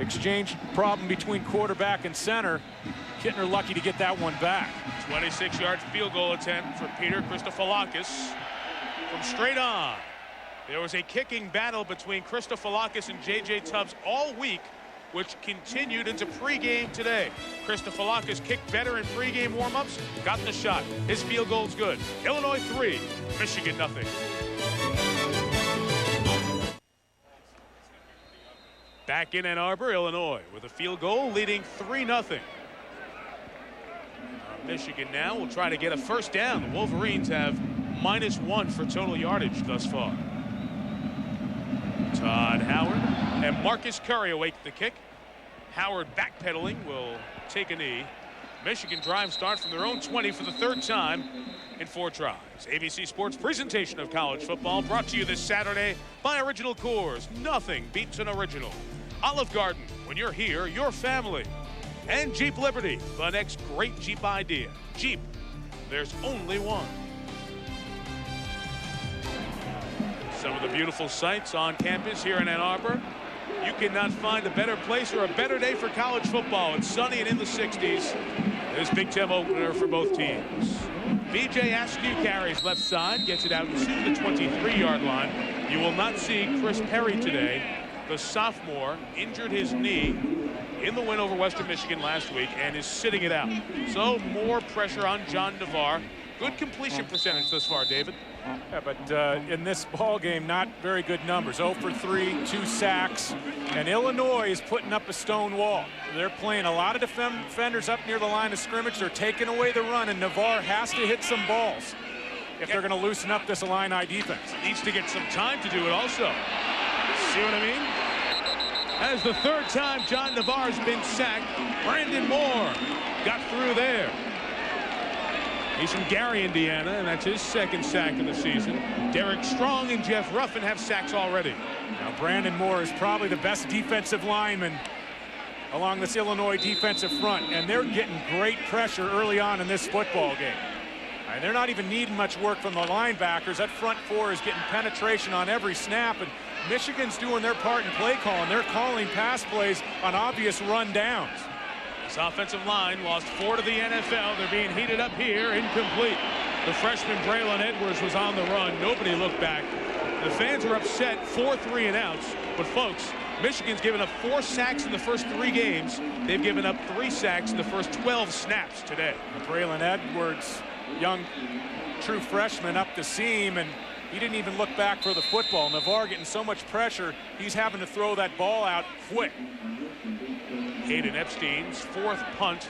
exchange problem between quarterback and center. Kittner lucky to get that one back. 26-yard field goal attempt for Peter Christophilakis from straight on. There was a kicking battle between Christophilakis and J.J. Tubbs all week, which continued into pregame today. Christophilakis kicked better in pregame warmups, got the shot. His field goal's good. Illinois 3, Michigan nothing. Back in Ann Arbor, Illinois, with a field goal leading 3-0. Michigan now will try to get a first down. The Wolverines have -1 for total yardage thus far. Todd Howard and Marcus Curry await the kick. Howard backpedaling will take a knee. Michigan drive start from their own 20 for the third time in 4 tries. ABC Sports presentation of college football brought to you this Saturday by Original Coors. Nothing beats an original. Olive Garden, when you're here, your family. And Jeep Liberty, the next great Jeep idea. Jeep, there's only one. Some of the beautiful sights on campus here in Ann Arbor. You cannot find a better place or a better day for college football. It's sunny and in the 60s. This Big Ten opener for both teams. BJ Askew carries left side, gets it out to the 23-yard line. You will not see Chris Perry today. The sophomore injured his knee in the win over Western Michigan last week and is sitting it out. So more pressure on John Navarre. Good completion percentage thus far, David. Yeah, but in this ball game, not very good numbers. 0 for 3, 2 sacks, and Illinois is putting up a stone wall. They're playing a lot of defenders up near the line of scrimmage. They're taking away the run, and Navarre has to hit some balls if they're going to loosen up this Illini defense. Needs to get some time to do it also. See what I mean? That is the third time John Navarre has been sacked. Brandon Moore got through there. He's from Gary, Indiana, and that's his second sack of the season. Derek Strong and Jeff Ruffin have sacks already. Now, Brandon Moore is probably the best defensive lineman along this Illinois defensive front, and they're getting great pressure early on in this football game. And they're not even needing much work from the linebackers. That front four is getting penetration on every snap, and Michigan's doing their part in play calling. They're calling pass plays on obvious run downs. This offensive line lost 4 to the NFL. They're being heated up here. Incomplete. The freshman Braylon Edwards was on the run. Nobody looked back. The fans are upset. 4 3-and-outs. But folks, Michigan's given up 4 sacks in the first 3 games. They've given up 3 sacks in the first 12 snaps today. Braylon Edwards, young true freshman, up the seam, and he didn't even look back for the football. Navarre getting so much pressure, he's having to throw that ball out quick. Hayden Epstein's 4th punt.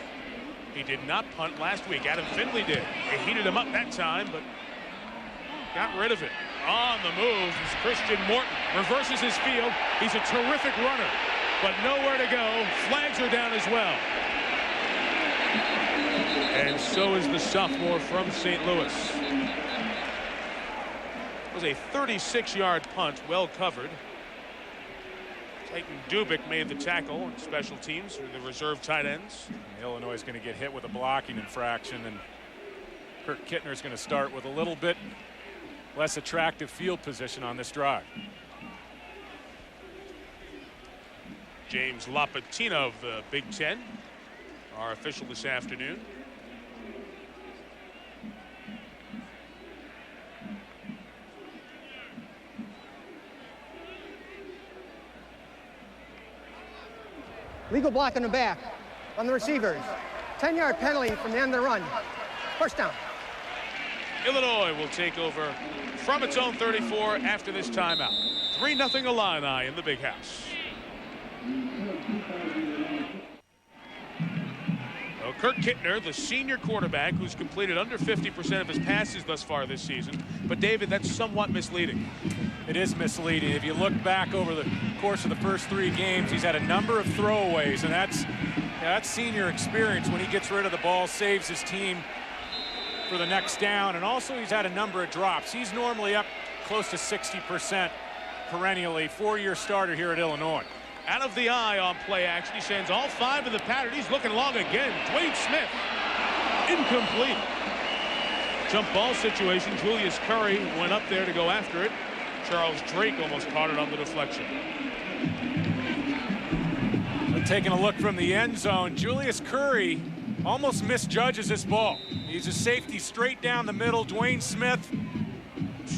He did not punt last week. Adam Finley did. They heated him up that time, but got rid of it. On the move is Christian Morton. Reverses his field. He's a terrific runner, but nowhere to go. Flags are down as well. And so is the sophomore from St. Louis. It was a 36-yard punt, well covered. Titan Dubik made the tackle on special teams for the reserve tight ends. Illinois is going to get hit with a blocking infraction, and Kurt Kittner is going to start with a little bit less attractive field position on this drive. James Lapatina of the Big Ten, our official this afternoon. Legal block in the back on the receivers. 10-yard penalty from the end of the run. First down. Illinois will take over from its own 34 after this timeout. 3-0 Illini in the Big House. Well, Kurt Kittner, the senior quarterback who's completed under 50% of his passes thus far this season. But David, that's somewhat misleading. It is misleading. If you look back over the course of the first 3 games, he's had a number of throwaways, and that's senior experience. When he gets rid of the ball, saves his team for the next down, and also he's had a number of drops. He's normally up close to 60% perennially. 4-year starter here at Illinois. Out of the eye on play action. He sends all 5 in the pattern. He's looking long again. Dwayne Smith. Incomplete. Jump ball situation. Julius Curry went up there to go after it. Charles Drake almost caught it on the deflection. taking a look from the end zone, Julius Curry almost misjudges this ball. He's a safety straight down the middle. Dwayne Smith,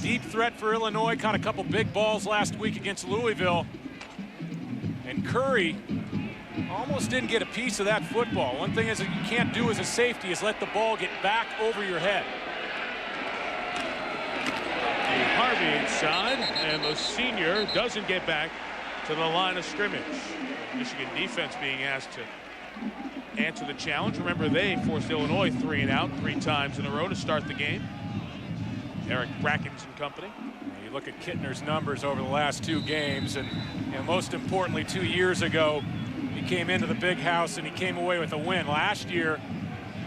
deep threat for Illinois, caught a couple big balls last week against Louisville. And Curry almost didn't get a piece of that football. One thing is that you can't do as a safety is let the ball get back over your head. Harvey inside, and the senior doesn't get back to the line of scrimmage. Michigan defense being asked to answer the challenge. Remember, they forced Illinois 3 and out 3 times in a row to start the game. Eric Brackens and company. You look at Kittner's numbers over the last 2 games, and most importantly, 2 years ago, he came into the big house and he came away with a win. Last year,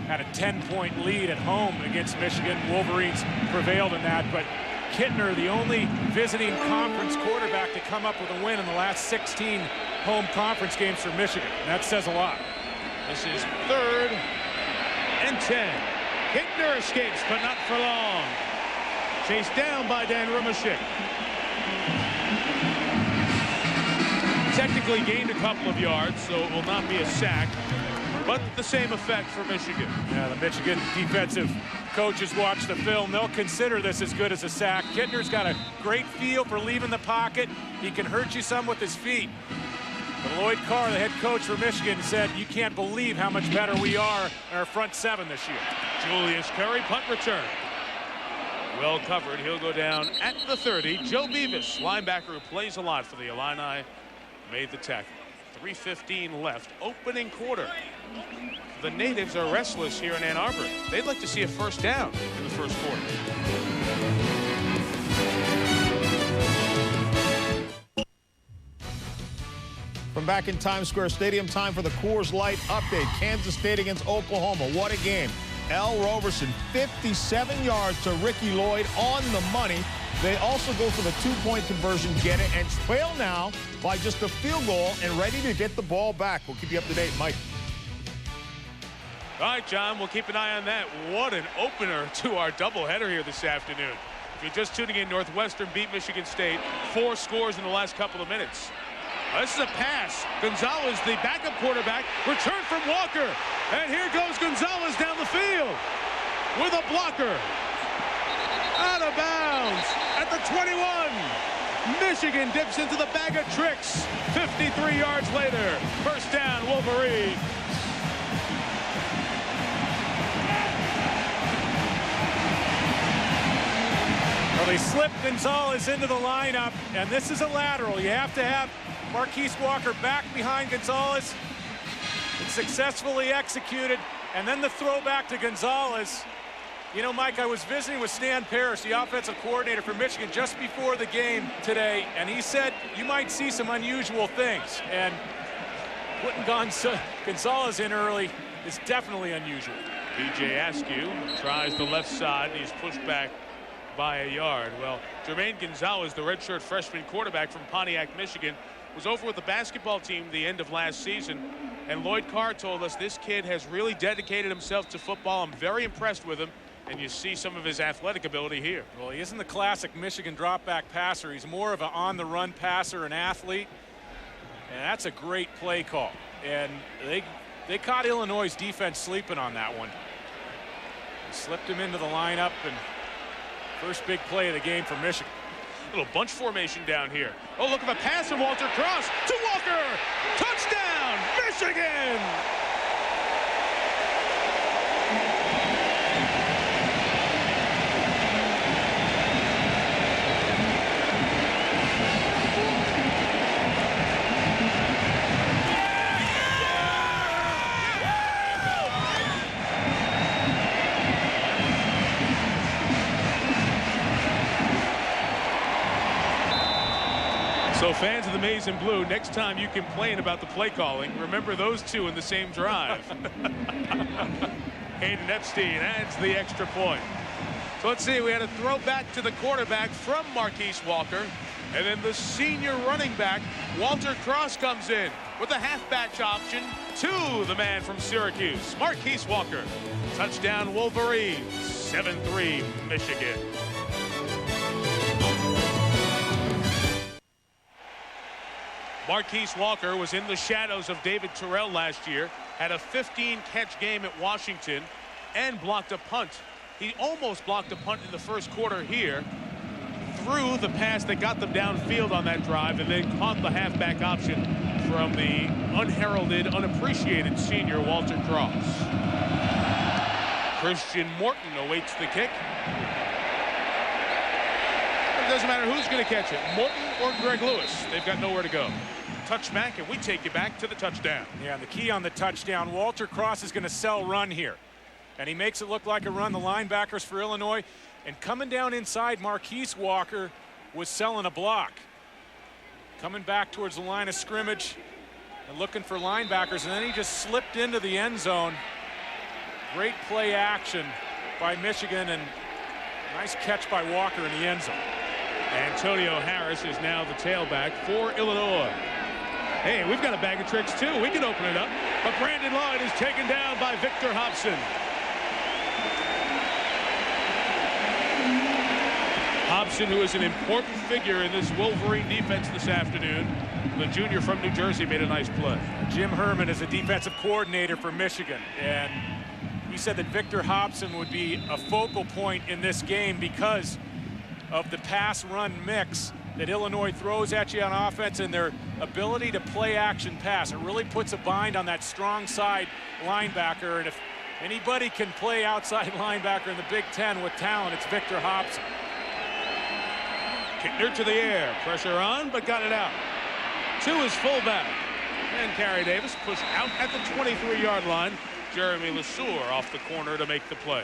had a 10-point lead at home against Michigan. Wolverines prevailed in that, but Kittner, the only visiting conference quarterback to come up with a win in the last 16 home conference games for Michigan. And that says a lot. This is 3rd and 10. Kittner escapes, but not for long. Chased down by Dan Rumashik. Technically gained a couple of yards, so it will not be a sack, but the same effect for Michigan. Yeah, the Michigan defensive coaches watch the film. They'll consider this as good as a sack. Kittner's got a great feel for leaving the pocket. He can hurt you some with his feet. But Lloyd Carr, the head coach for Michigan, said, you can't believe how much better we are in our front 7 this year. Julius Curry, punt return. Well covered. He'll go down at the 30. Joe Beavis, linebacker who plays a lot for the Illini, made the tackle. 3:15 left, opening quarter. The natives are restless here in Ann Arbor. They'd like to see a first down in the first quarter. From back in Times Square Stadium, time for the Coors Light update. Kansas State against Oklahoma. What a game. Al Roberson, 57 yards to Ricky Lloyd on the money. They also go for the 2-point conversion, get it, and trail now by just a field goal and ready to get the ball back. We'll keep you up to date, Mike. All right, John, we'll keep an eye on that. What an opener to our doubleheader here this afternoon. If you're just tuning in, Northwestern beat Michigan State. 4 scores in the last couple of minutes. This is a pass. Gonzalez, the backup quarterback, return from Walker. And here goes Gonzalez down the field with a blocker. Out of bounds at the 21. Michigan dips into the bag of tricks. 53 yards later. First down, Wolverine. Well, they slipped Gonzalez into the lineup, and this is a lateral. You have to have Marquise Walker back behind Gonzalez. It's successfully executed, and then the throw back to Gonzalez. You know, Mike, I was visiting with Stan Parrish, the offensive coordinator for Michigan, just before the game today, and he said you might see some unusual things. And putting Gonzalez in early is definitely unusual. B.J. Askew tries the left side, and he's pushed back by a yard. Well, Jermaine Gonzalez, the redshirt freshman quarterback from Pontiac, Michigan, was over with the basketball team the end of last season. And Lloyd Carr told us this kid has really dedicated himself to football. I'm very impressed with him. And you see some of his athletic ability here. Well, he isn't the classic Michigan drop-back passer. He's more of an on-the-run passer, an athlete. And that's a great play call. And they caught Illinois' defense sleeping on that one. They slipped him into the lineup, and first big play of the game for Michigan. Little bunch formation down here. Oh, look at the pass from Walter Cross to Walker. Touchdown, Michigan! So fans of the Maize and Blue, next time you complain about the play calling, remember those two in the same drive. Hayden Epstein adds the extra point. So let's see, we had a throwback to the quarterback from Marquise Walker, and then the senior running back, Walter Cross, comes in with a halfback option to the man from Syracuse, Marquise Walker. Touchdown Wolverines, 7-3 Michigan. Marquise Walker was in the shadows of David Terrell last year, had a 15-catch game at Washington, and blocked a punt. He almost blocked a punt in the first quarter here, threw the pass that got them downfield on that drive, and then caught the halfback option from the unheralded, unappreciated senior Walter Cross. Christian Morton awaits the kick. It doesn't matter who's going to catch it, Morton or Greg Lewis. They've got nowhere to go. Touchback, and we take you back to the touchdown. Yeah, and the key on the touchdown, Walter Cross is going to sell run here. And he makes it look like a run. The linebackers for Illinois. And coming down inside, Marquise Walker was selling a block. Coming back towards the line of scrimmage and looking for linebackers. And then he just slipped into the end zone. Great play action by Michigan, and nice catch by Walker in the end zone. Antonio Harris is now the tailback for Illinois. Hey, we've got a bag of tricks too. We can open it up. But Brandon Lloyd is taken down by Victor Hobson. Hobson, who is an important figure in this Wolverine defense this afternoon. The junior from New Jersey made a nice play. Jim Herman is a defensive coordinator for Michigan, and he said that Victor Hobson would be a focal point in this game because of the pass-run mix that Illinois throws at you on offense and their ability to play action pass. It really puts a bind on that strong side linebacker, and if anybody can play outside linebacker in the Big Ten with talent, it's Victor Hobson. Kittner to the air, pressure on, but got it out. To his fullback, and Carey Davis pushed out at the 23-yard line. Jeremy LeSueur off the corner to make the play.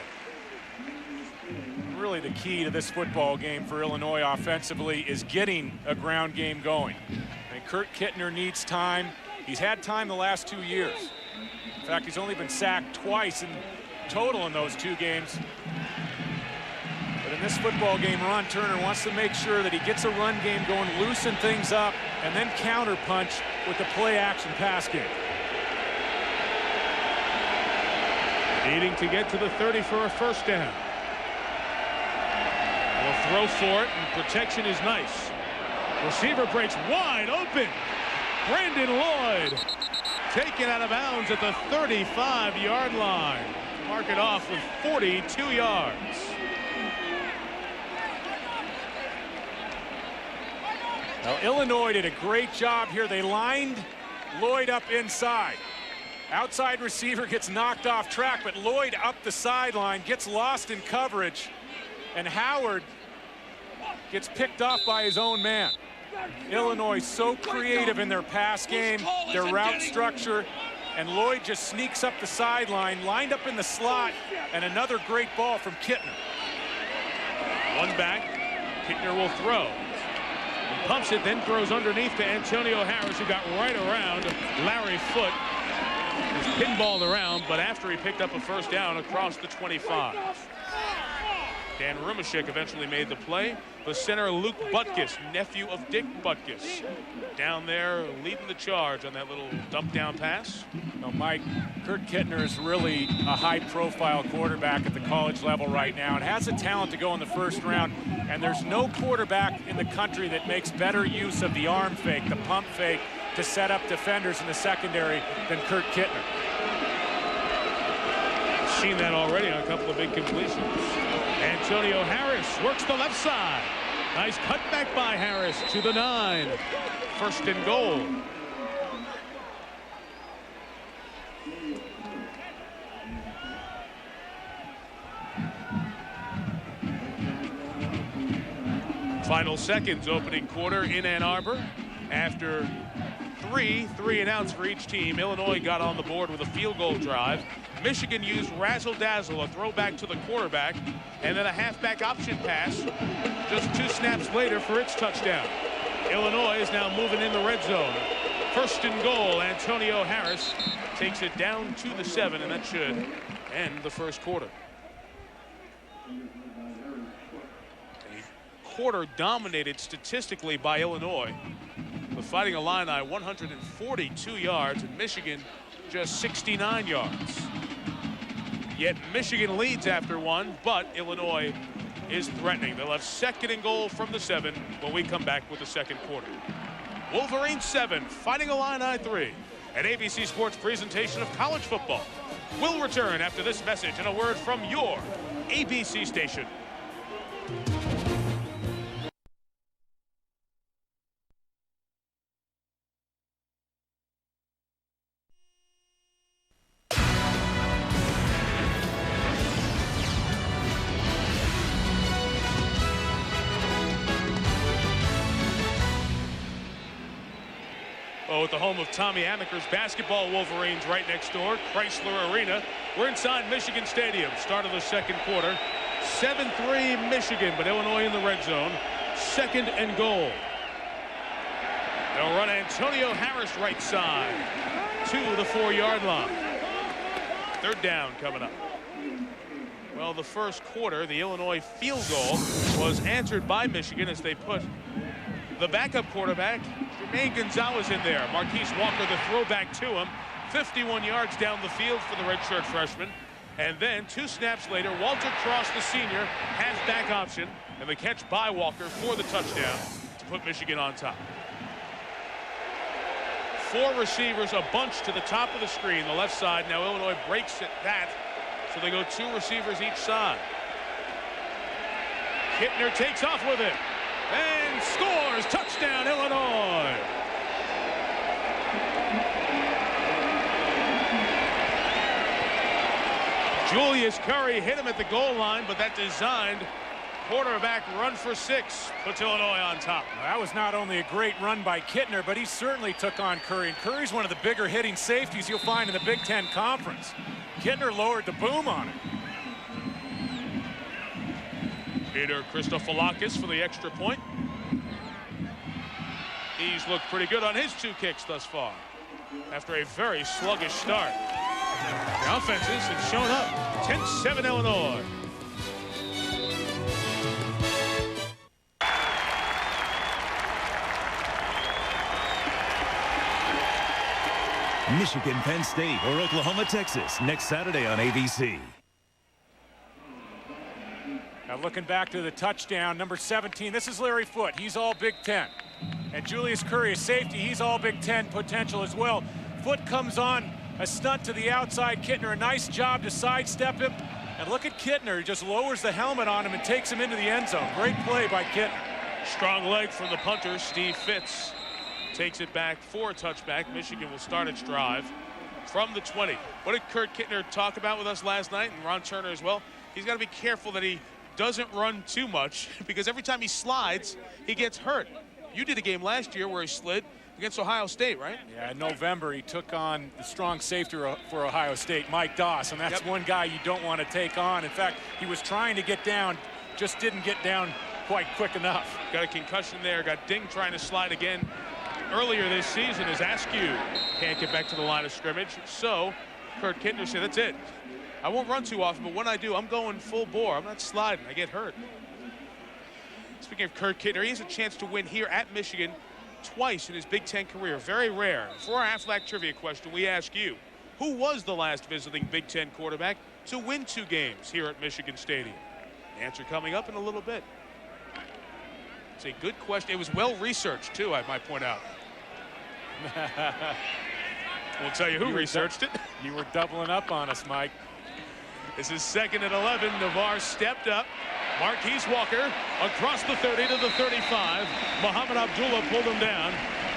Really the key to this football game for Illinois offensively is getting a ground game going. And Kurt Kittner needs time. He's had time the last 2 years. In fact, he's only been sacked twice in total in those 2 games. But in this football game, Ron Turner wants to make sure that he gets a run game going, loosen things up, and then counterpunch with the play-action pass game. Needing to get to the 30 for a first down. They'll throw for it, and protection is nice. Receiver breaks wide open. Brandon Lloyd taken out of bounds at the 35-yard line. Mark it off with 42 yards. Now, Illinois did a great job here. They lined Lloyd up inside. Outside receiver gets knocked off track, but Lloyd up the sideline, gets lost in coverage, and Howard gets picked off by his own man. Illinois so creative in their pass game, their route structure, and Lloyd just sneaks up the sideline, lined up in the slot, and another great ball from Kittner. One back, Kittner will throw. He pumps it, then throws underneath to Antonio Harris, who got right around Larry Foote. Was pinballed around, but after he picked up a first down across the 25. Dan Rumashek eventually made the play. The center, Luke Butkus, nephew of Dick Butkus, down there leading the charge on that little dump down pass. No, Mike, Kurt Kittner is really a high-profile quarterback at the college level right now and has the talent to go in the first round. And there's no quarterback in the country that makes better use of the arm fake, the pump fake, to set up defenders in the secondary than Kurt Kittner. Seen that already on a couple of big completions. Antonio Harris works the left side. Nice cutback by Harris to the 9. First and goal. Final seconds, opening quarter in Ann Arbor. After three and outs for each team, Illinois got on the board with a field goal drive. Michigan used razzle-dazzle, a throwback to the quarterback, and then a halfback option pass just 2 snaps later for its touchdown. Illinois is now moving in the red zone. First and goal, Antonio Harris takes it down to the 7, and that should end the first quarter. A quarter dominated statistically by Illinois. The Fighting Illini 142 yards, and Michigan just 69 yards. Yet Michigan leads after 1, but Illinois is threatening. They'll have second and goal from the 7 when we come back with the second quarter. Wolverines 7, Fighting Illini 3. An ABC Sports presentation of college football. We'll return after this message and a word from your ABC station. At the home of Tommy Amaker's basketball Wolverines right next door, Chrysler Arena. We're inside Michigan Stadium. Start of the second quarter. 7-3 Michigan, but Illinois in the red zone. 2nd and goal. They'll run Antonio Harris right side to the 4-yard line. 3rd down coming up. Well, the first quarter, the Illinois field goal was answered by Michigan as they put the backup quarterback, Jermaine Gonzalez, in there. Marquise Walker, the throwback to him. 51 yards down the field for the redshirt freshman. And then 2 snaps later, Walter Cross, the senior, halfback option, and the catch by Walker for the touchdown to put Michigan on top. 4 receivers, a bunch to the top of the screen, the left side. Now Illinois breaks at that, so they go 2 receivers each side. Kittner takes off with it and scores. Touchdown, Illinois. Julius Curry hit him at the goal line, but that designed quarterback run for 6 puts Illinois on top. Well, that was not only a great run by Kittner, but he certainly took on Curry. And Curry's one of the bigger hitting safeties you'll find in the Big Ten Conference. Kittner lowered the boom on it. Peter Christophilakis for the extra point. He's looked pretty good on his 2 kicks thus far after a very sluggish start. The offenses have shown up. 10-7 Illinois. Michigan, Penn State, or Oklahoma, Texas, next Saturday on ABC. Now looking back to the touchdown, number 17, this is Larry Foote. He's all Big Ten. And Julius Curry, a safety, he's all Big Ten potential as well. Foote comes on a stunt to the outside. Kittner, a nice job to sidestep him. And look at Kittner, he just lowers the helmet on him and takes him into the end zone. Great play by Kittner. Strong leg from the punter, Steve Fitz. Takes it back for a touchback. Michigan will start its drive from the 20. What did Kurt Kittner talk about with us last night, and Ron Turner as well? He's got to be careful that he doesn't run too much, because every time he slides, he gets hurt. You did a game last year where he slid against Ohio State, right? Yeah, in November, he took on the strong safety for Ohio State, Mike Doss, and that's one guy you don't want to take on. In fact, he was trying to get down, just didn't get down quite quick enough. Got a concussion there, got dinged trying to slide again earlier this season as Askew can't get back to the line of scrimmage. So Kurt Kittner said, that's it. I won't run too often, but when I do, I'm going full bore. I'm not sliding. I get hurt. Speaking of Kurt Kittner, he has a chance to win here at Michigan twice in his Big Ten career. Very rare. For our Aflac trivia question, we ask you, who was the last visiting Big Ten quarterback to win 2 games here at Michigan Stadium? The answer coming up in a little bit. It's a good question. It was well researched, too, I might point out. We'll tell you who researched it. You were doubling up on us, Mike. This is 2nd and 11. Navarre stepped up. Marquise Walker across the 30 to the 35. Muhammad Abdullah pulled him down,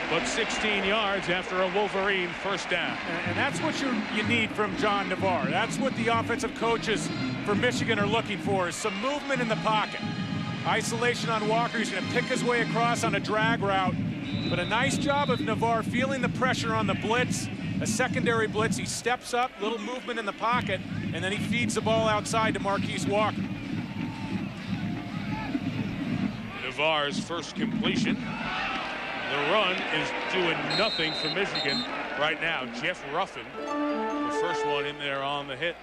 but 16 yards after a Wolverine first down. And that's what you need from John Navarre. That's what the offensive coaches for Michigan are looking for, is some movement in the pocket. Isolation on Walker. He's going to pick his way across on a drag route. But a nice job of Navarre feeling the pressure on the blitz. A secondary blitz. He steps up, little movement in the pocket, and then he feeds the ball outside to Marquise Walker. Navarre's first completion. The run is doing nothing for Michigan right now. Jeff Ruffin, the first one in there on the hit.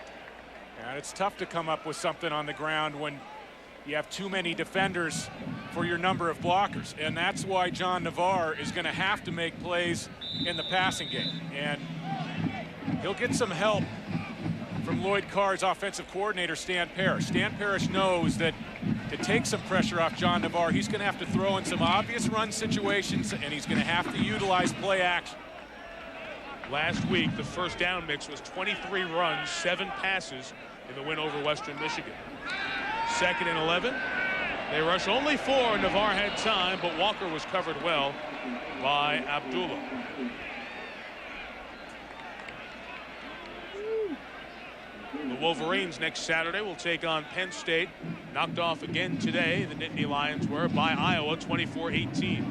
And it's tough to come up with something on the ground when you have too many defenders for your number of blockers. And that's why John Navarre is going to have to make plays in the passing game. And he'll get some help from Lloyd Carr's offensive coordinator, Stan Parrish. Stan Parrish knows that to take some pressure off John Navarre, he's going to have to throw in some obvious run situations, and he's going to have to utilize play action. Last week, the first down mix was 23 runs, 7 passes in the win over Western Michigan. 2nd and 11. They rush only 4. Navarre had time, but Walker was covered well by Abdullah. The Wolverines next Saturday will take on Penn State. Knocked off again today, the Nittany Lions were, by Iowa, 24-18.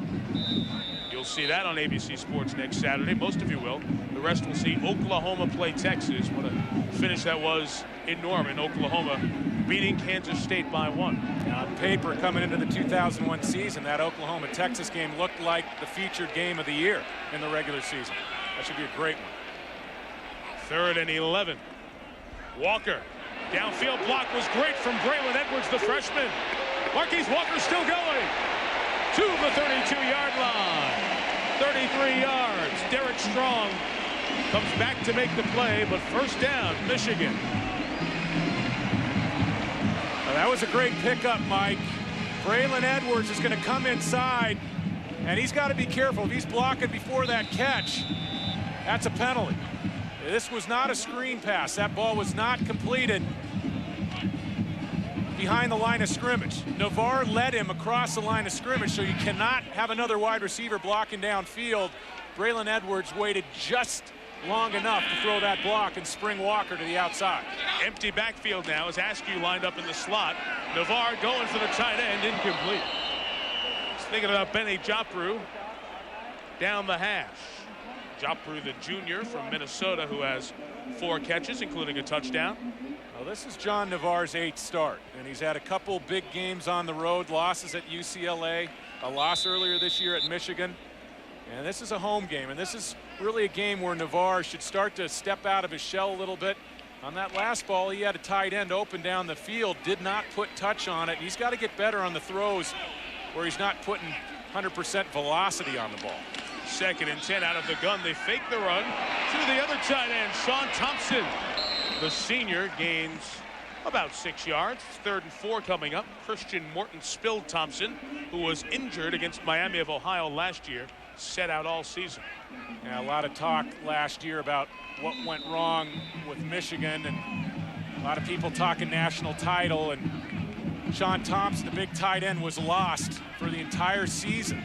You'll see that on ABC Sports next Saturday. Most of you will. The rest will see Oklahoma play Texas. What a finish that was in Norman. Oklahoma beating Kansas State by 1. On paper, coming into the 2001 season, that Oklahoma-Texas game looked like the featured game of the year in the regular season. That should be a great one. 3rd and 11. Walker. Downfield block was great from Braylon Edwards, the freshman. Marquise Walker still going to the 32-yard line. 33 yards. Derek Strong comes back to make the play, but first down, Michigan. Well, that was a great pickup, Mike. Braylon Edwards is going to come inside, and he's got to be careful. If he's blocking before that catch, that's a penalty. This was not a screen pass. That ball was not completed behind the line of scrimmage. Navarre led him across the line of scrimmage, so you cannot have another wide receiver blocking downfield. Braylon Edwards waited just long enough to throw that block and spring Walker to the outside. Empty backfield now as Askew lined up in the slot. Navarre going for the tight end, incomplete. He's thinking about Benny Jopru down the hash. Jopru, the junior from Minnesota, who has 4 catches, including a touchdown. Well, this is John Navarre's 8th start, and he's had a couple big games on the road, losses at UCLA, a loss earlier this year at Michigan, and this is a home game, and this is really a game where Navarre should start to step out of his shell a little bit. On that last ball, he had a tight end open down the field, did not put touch on it. He's got to get better on the throws where he's not putting 100% velocity on the ball. 2nd and 10 out of the gun. They fake the run to the other tight end, Sean Thompson. The senior gains about 6 yards. 3rd and 4 coming up. Christian Morton spilled Thompson, who was injured against Miami of Ohio last year, set out all season. Yeah, a lot of talk last year about what went wrong with Michigan, and a lot of people talking national title, and Sean Thompson, the big tight end, was lost for the entire season,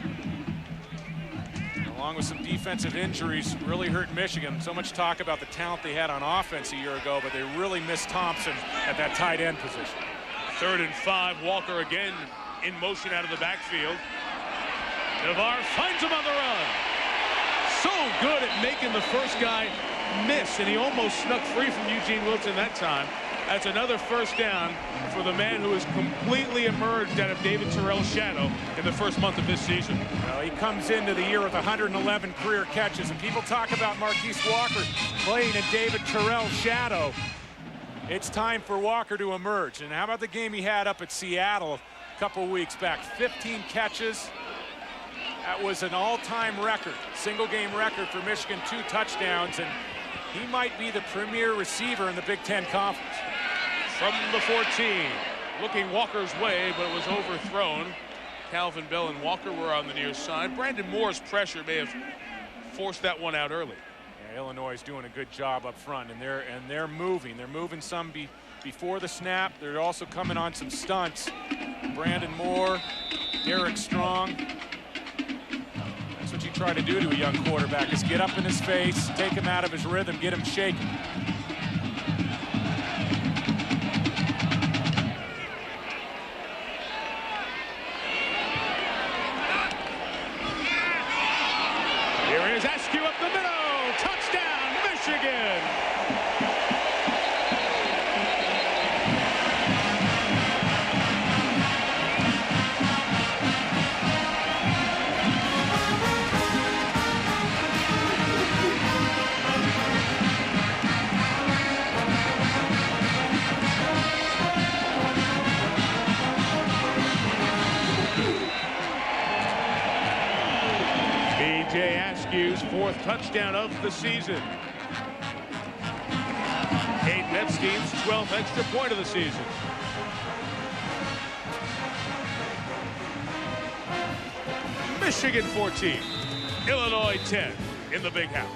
along with some defensive injuries. Really hurt Michigan. So much talk about the talent they had on offense a year ago, but they really missed Thompson at that tight end position. 3rd and 5. Walker again in motion out of the backfield. Navarre finds him on the run. So good at making the first guy miss, and he almost snuck free from Eugene Wilson that time. That's another first down for the man who has completely emerged out of David Terrell's shadow in the first month of this season. Well, he comes into the year with 111 career catches, and people talk about Marquise Walker playing in David Terrell's shadow. It's time for Walker to emerge. And how about the game he had up at Seattle a couple weeks back? 15 catches. That was an all-time record, single-game record for Michigan, 2 touchdowns, and he might be the premier receiver in the Big Ten Conference. From the 14, looking Walker's way, but it was overthrown. Calvin Bell and Walker were on the near side. Brandon Moore's pressure may have forced that one out early. Yeah, Illinois is doing a good job up front, and they're moving. They're moving some before the snap. They're also coming on some stunts. Brandon Moore, Derek Strong. That's what you try to do to a young quarterback, is get up in his face, take him out of his rhythm, get him shaking. Here is Askew up the middle. Touchdown, Michigan. B.J. Askew's 4th touchdown of the season. Hayden Epstein's 12th extra point of the season. Michigan 14, Illinois 10 in the Big House.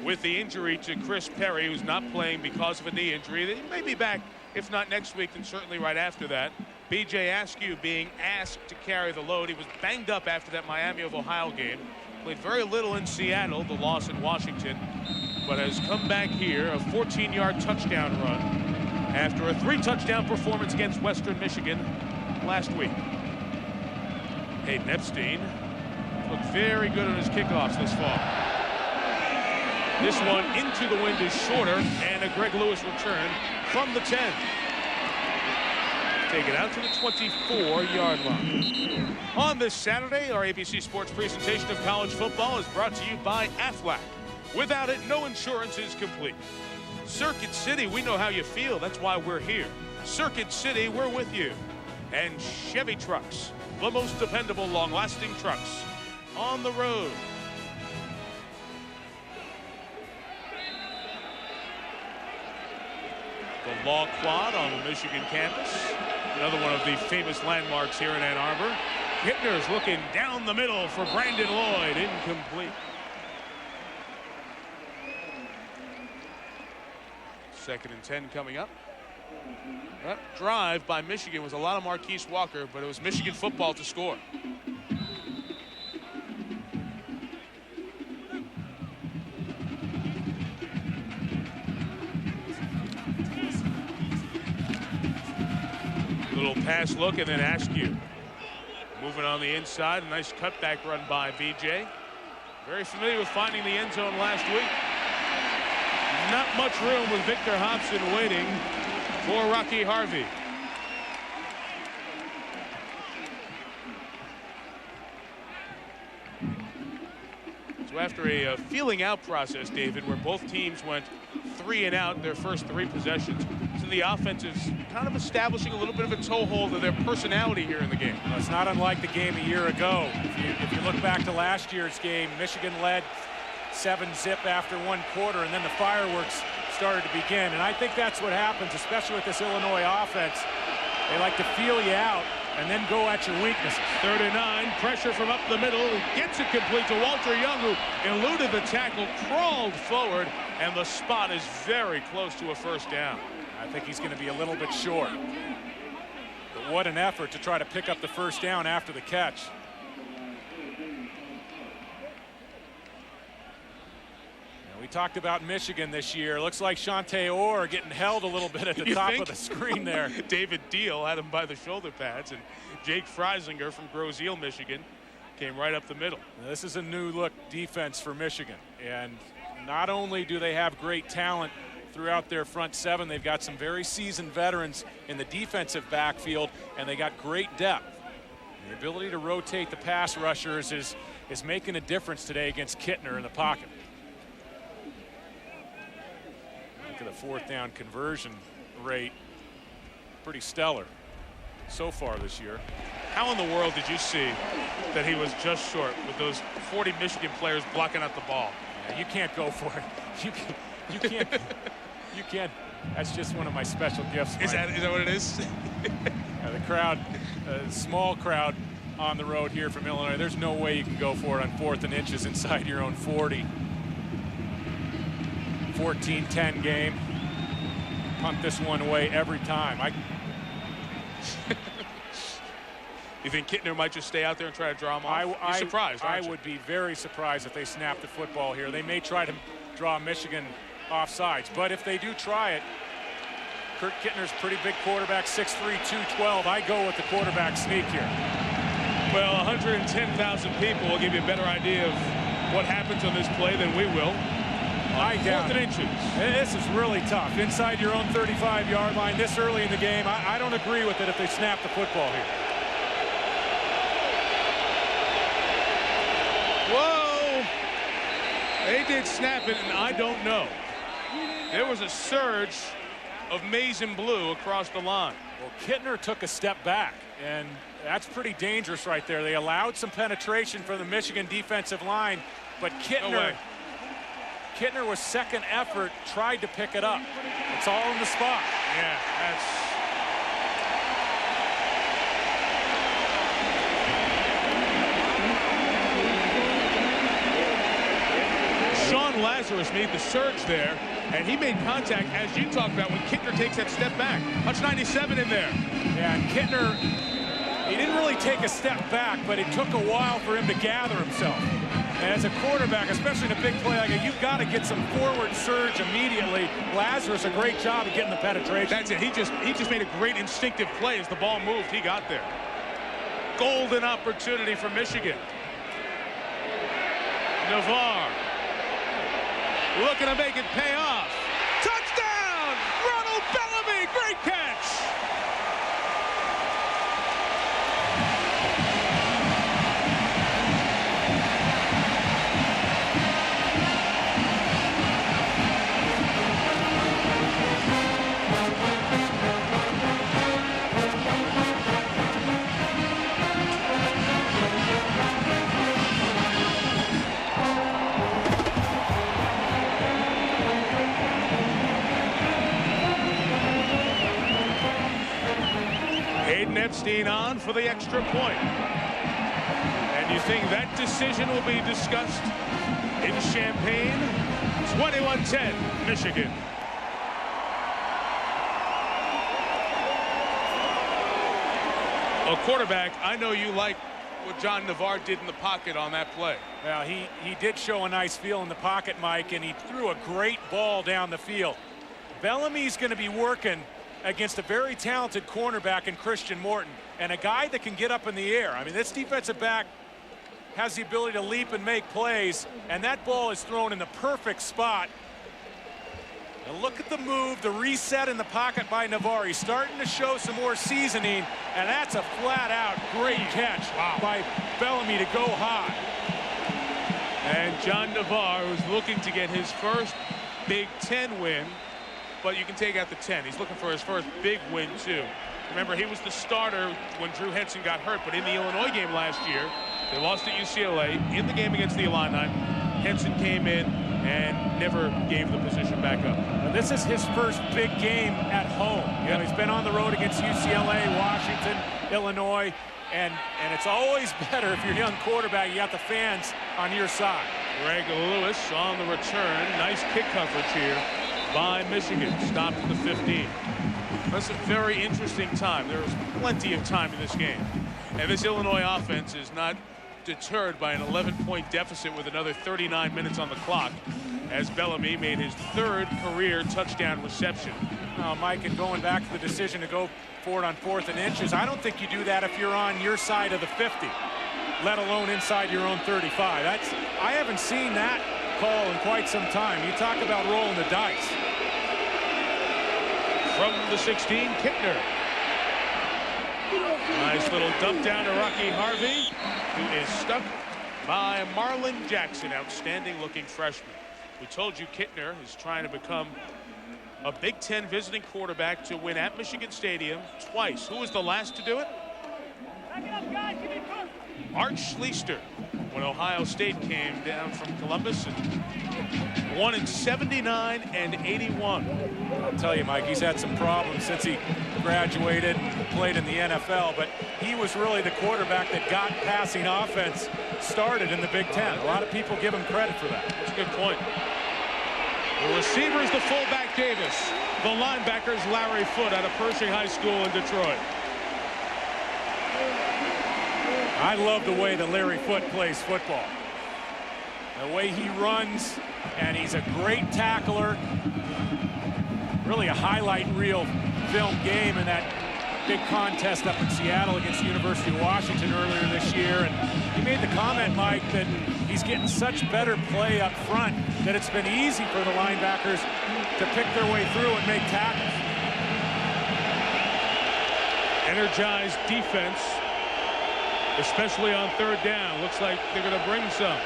With the injury to Chris Perry, who's not playing because of a knee injury, he may be back, if not next week, then certainly right after that. B.J. Askew being asked to carry the load. He was banged up after that Miami of Ohio game. Played very little in Seattle, the loss in Washington, but has come back here, a 14-yard touchdown run after a 3-touchdown performance against Western Michigan last week. Hayden Epstein looked very good on his kickoffs this fall. This one into the wind is shorter, and a Greg Lewis return from the 10. Take it out to the 24-yard line. On this Saturday, our ABC Sports presentation of college football is brought to you by Aflac. Without it, no insurance is complete. Circuit City, we know how you feel. That's why we're here. Circuit City, we're with you. And Chevy Trucks, the most dependable, long-lasting trucks on the road. The Law Quad on the Michigan campus. Another one of the famous landmarks here in Ann Arbor. Hittner's looking down the middle for Brandon Lloyd. Incomplete. Second and 10 coming up. That drive by Michigan was a lot of Marquise Walker, but it was Michigan football to score. Little pass look and then Askew. Moving on the inside, a nice cutback run by BJ. Very familiar with finding the end zone last week. Not much room with Victor Hobson waiting for Rocky Harvey. So after a feeling out process, David, where both teams went 3 and out their first 3 possessions, so the offense is kind of establishing a little bit of a toehold of their personality here in the game. Well, it's not unlike the game a year ago. If you look back to last year's game, Michigan led 7-zip after 1 quarter, and then the fireworks started to begin. And I think that's what happens, especially with this Illinois offense. They like to feel you out and then go at your weaknesses. 3rd and 9, pressure from up the middle. Gets it complete to Walter Young, who eluded the tackle, crawled forward, and the spot is very close to a first down. I think he's going to be a little bit short. But what an effort to try to pick up the first down after the catch. We talked about Michigan this year. Looks like Shante Orr getting held a little bit at the top of the screen there. David Deal had him by the shoulder pads, and Jake Freisinger from Grosse Ile, Michigan, came right up the middle. Now, this is a new look defense for Michigan, and not only do they have great talent throughout their front 7, they've got some very seasoned veterans in the defensive backfield, and they got great depth. The ability to rotate the pass rushers is making a difference today against Kittner in the pocket. Look at the 4th down conversion rate, pretty stellar so far this year. How in the world did you see that he was just short with those 40 Michigan players blocking out the ball? Yeah, you can't go for it. You can't. You can't. That's just one of my special gifts. Is that what it is? The crowd, small crowd on the road here from Illinois. There's no way you can go for it on 4th and inches inside your own 40. 14-10 game. Punt this one away every time. You think Kittner might just stay out there and try to draw him off? You're surprised, aren't you? I would be very surprised if they snap the football here. They may try to draw Michigan offsides, but if they do try it, Kurt Kittner's a pretty big quarterback, 6'3", 212. I go with the quarterback sneak here. Well, 110,000 people will give you a better idea of what happens on this play than we will. I doubt 4th and inches. This is really tough. Inside your own 35-yard line this early in the game. I don't agree with it if they snap the football here. Whoa! They did snap it, and I don't know. There was a surge of maize and blue across the line. Well, Kittner took a step back, and that's pretty dangerous right there. They allowed some penetration from the Michigan defensive line, but Kittner was second effort, tried to pick it up. It's all in the spot. Yeah, Lazarus made the surge there, and he made contact, as you talked about, when Kittner takes that step back. Touch 97 in there. Yeah, and Kittner, he didn't really take a step back, but it took a while for him to gather himself. And as a quarterback, especially in a big play like that, you've got to get some forward surge immediately. Lazarus, a great job of getting the penetration. That's it. He just made a great instinctive play as the ball moved. He got there. Golden opportunity for Michigan. Navarre looking to make it pay off. Touchdown! Ronald Bellamy, great catch! Epstein on for the extra point. And you think that decision will be discussed in Champaign? 21-10, Michigan. A quarterback, I know you like what John Navarre did in the pocket on that play. Well, he did show a nice feel in the pocket, Mike, and he threw a great ball down the field. Bellamy's going to be working against a very talented cornerback in Christian Morton, and a guy that can get up in the air. I mean, this defensive back has the ability to leap and make plays, and that ball is thrown in the perfect spot. And look at the move, the reset in the pocket by Navarre. He's starting to show some more seasoning, and that's a flat-out great catch by Bellamy to go high. And John Navarre, who's looking to get his first Big Ten win, but you can take out the 10. He's looking for his first big win, too. Remember, he was the starter when Drew Henson got hurt, but in the Illinois game last year, they lost at UCLA. In the game against the Illini, Henson came in and never gave the position back up. Well, this is his first big game at home. You know, he's been on the road against UCLA, Washington, Illinois, and it's always better if you're a young quarterback, you got the fans on your side. Greg Lewis on the return. Nice kick coverage here by Michigan. Stopped at the 15. That's a very interesting time. There was plenty of time in this game. And this Illinois offense is not deterred by an 11-point deficit with another 39 minutes on the clock, as Bellamy made his third career touchdown reception. Mike, and going back to the decision to go for it on 4th and inches, I don't think you do that if you're on your side of the 50, let alone inside your own 35. I haven't seen that call in quite some time. You talk about rolling the dice. From the 16, Kittner. Nice little dump down to Rocky Harvey, who is stuck by Marlon Jackson. Outstanding looking freshman. We told you Kittner is trying to become a Big Ten visiting quarterback to win at Michigan Stadium twice. Who was the last to do it? Art Schleister, when Ohio State came down from Columbus and won in 79 and 81. I'll tell you, Mike, he's had some problems since he graduated and played in the NFL, but he was really the quarterback that got passing offense started in the Big Ten. A lot of people give him credit for that. That's a good point. The receiver is the fullback Davis. The linebacker is Larry Foote out of Pershing High School in Detroit. I love the way that Larry Foote plays football. The way he runs, and he's a great tackler. Really a highlight reel film game in that big contest up in Seattle against the University of Washington earlier this year. And he made the comment, Mike, that he's getting such better play up front that it's been easy for the linebackers to pick their way through and make tackles. Energized defense, especially on 3rd down. Looks like they're going to bring some.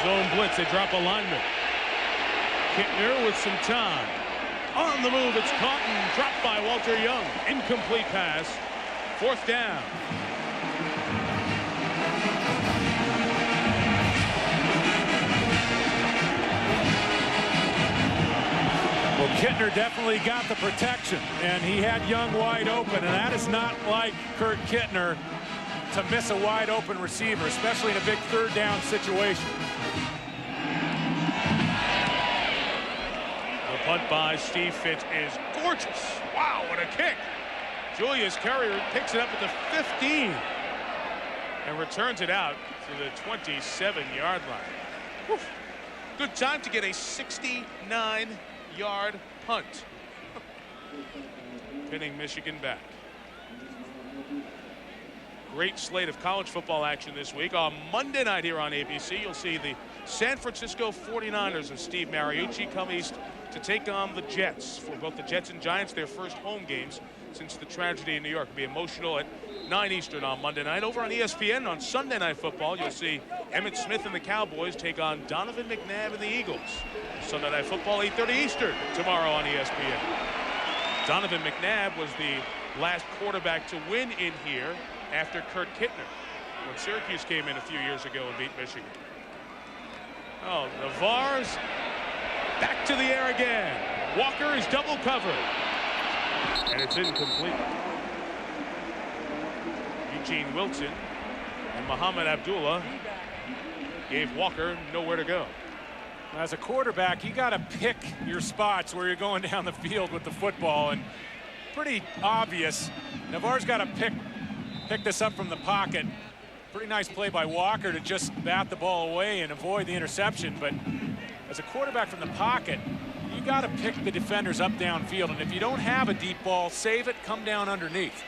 Zone blitz, they drop a lineman. Kittner with some time. On the move, it's caught and dropped by Walter Young. Incomplete pass. 4th down. Well, Kittner definitely got the protection, and he had Young wide open, and that is not like Kurt Kittner to miss a wide open receiver, especially in a big 3rd down situation. punt by Steve Fitz is gorgeous. Wow, what a kick. Julius Currier picks it up at the 15 and returns it out to the 27-yard line. Whew. Good time to get a 69-yard punt. Pinning Michigan back. Great slate of college football action this week. On Monday night here on ABC, you'll see the San Francisco 49ers of Steve Mariucci come east to take on the Jets. For both the Jets and Giants, their first home games since the tragedy in New York. It'll be emotional at 9 Eastern on Monday night. Over on ESPN on Sunday Night Football, you'll see Emmitt Smith and the Cowboys take on Donovan McNabb and the Eagles. Sunday Night Football, 8:30 Eastern tomorrow on ESPN. Donovan McNabb was the last quarterback to win in here after Kurt Kittner when Syracuse came in a few years ago and beat Michigan. Oh, Navarre's back to the air again. Walker is double covered. And it's incomplete. Eugene Wilson and Muhammad Abdullah gave Walker nowhere to go. As a quarterback, you got to pick your spots where you're going down the field with the football, and pretty obvious. Navarre's got to pick this up from the pocket. Pretty nice play by Walker to just bat the ball away and avoid the interception, but as a quarterback from the pocket, you got to pick the defenders up downfield, and if you don't have a deep ball, save it, come down underneath.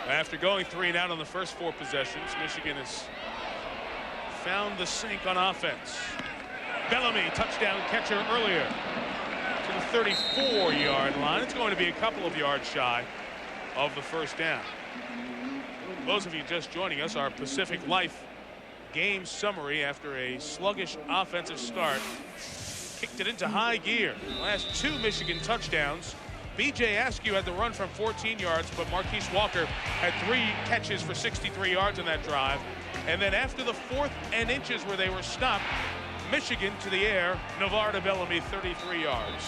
After going 3 and out on the first 4 possessions, Michigan has found the sink on offense. Bellamy, touchdown catcher earlier to the 34-yard line. It's going to be a couple of yards shy of the first down. Those of you just joining us, our Pacific Life game summary after a sluggish offensive start. Kicked it into high gear. Last 2 Michigan touchdowns. B.J. Askew had the run from 14 yards, but Marquise Walker had 3 catches for 63 yards in that drive. And then after the 4th and inches where they were stopped, Michigan to the air, Navarre to Bellamy, 33 yards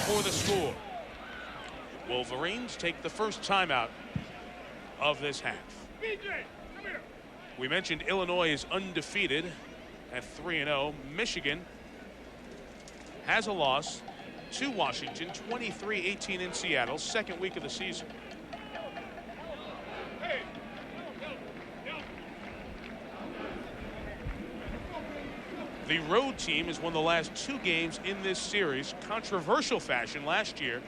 for the score. Wolverines take the first timeout of this half. We mentioned Illinois is undefeated at 3-0. Michigan has a loss to Washington, 23-18 in Seattle, second week of the season. The road team has won the last 2 games in this series, controversial fashion last year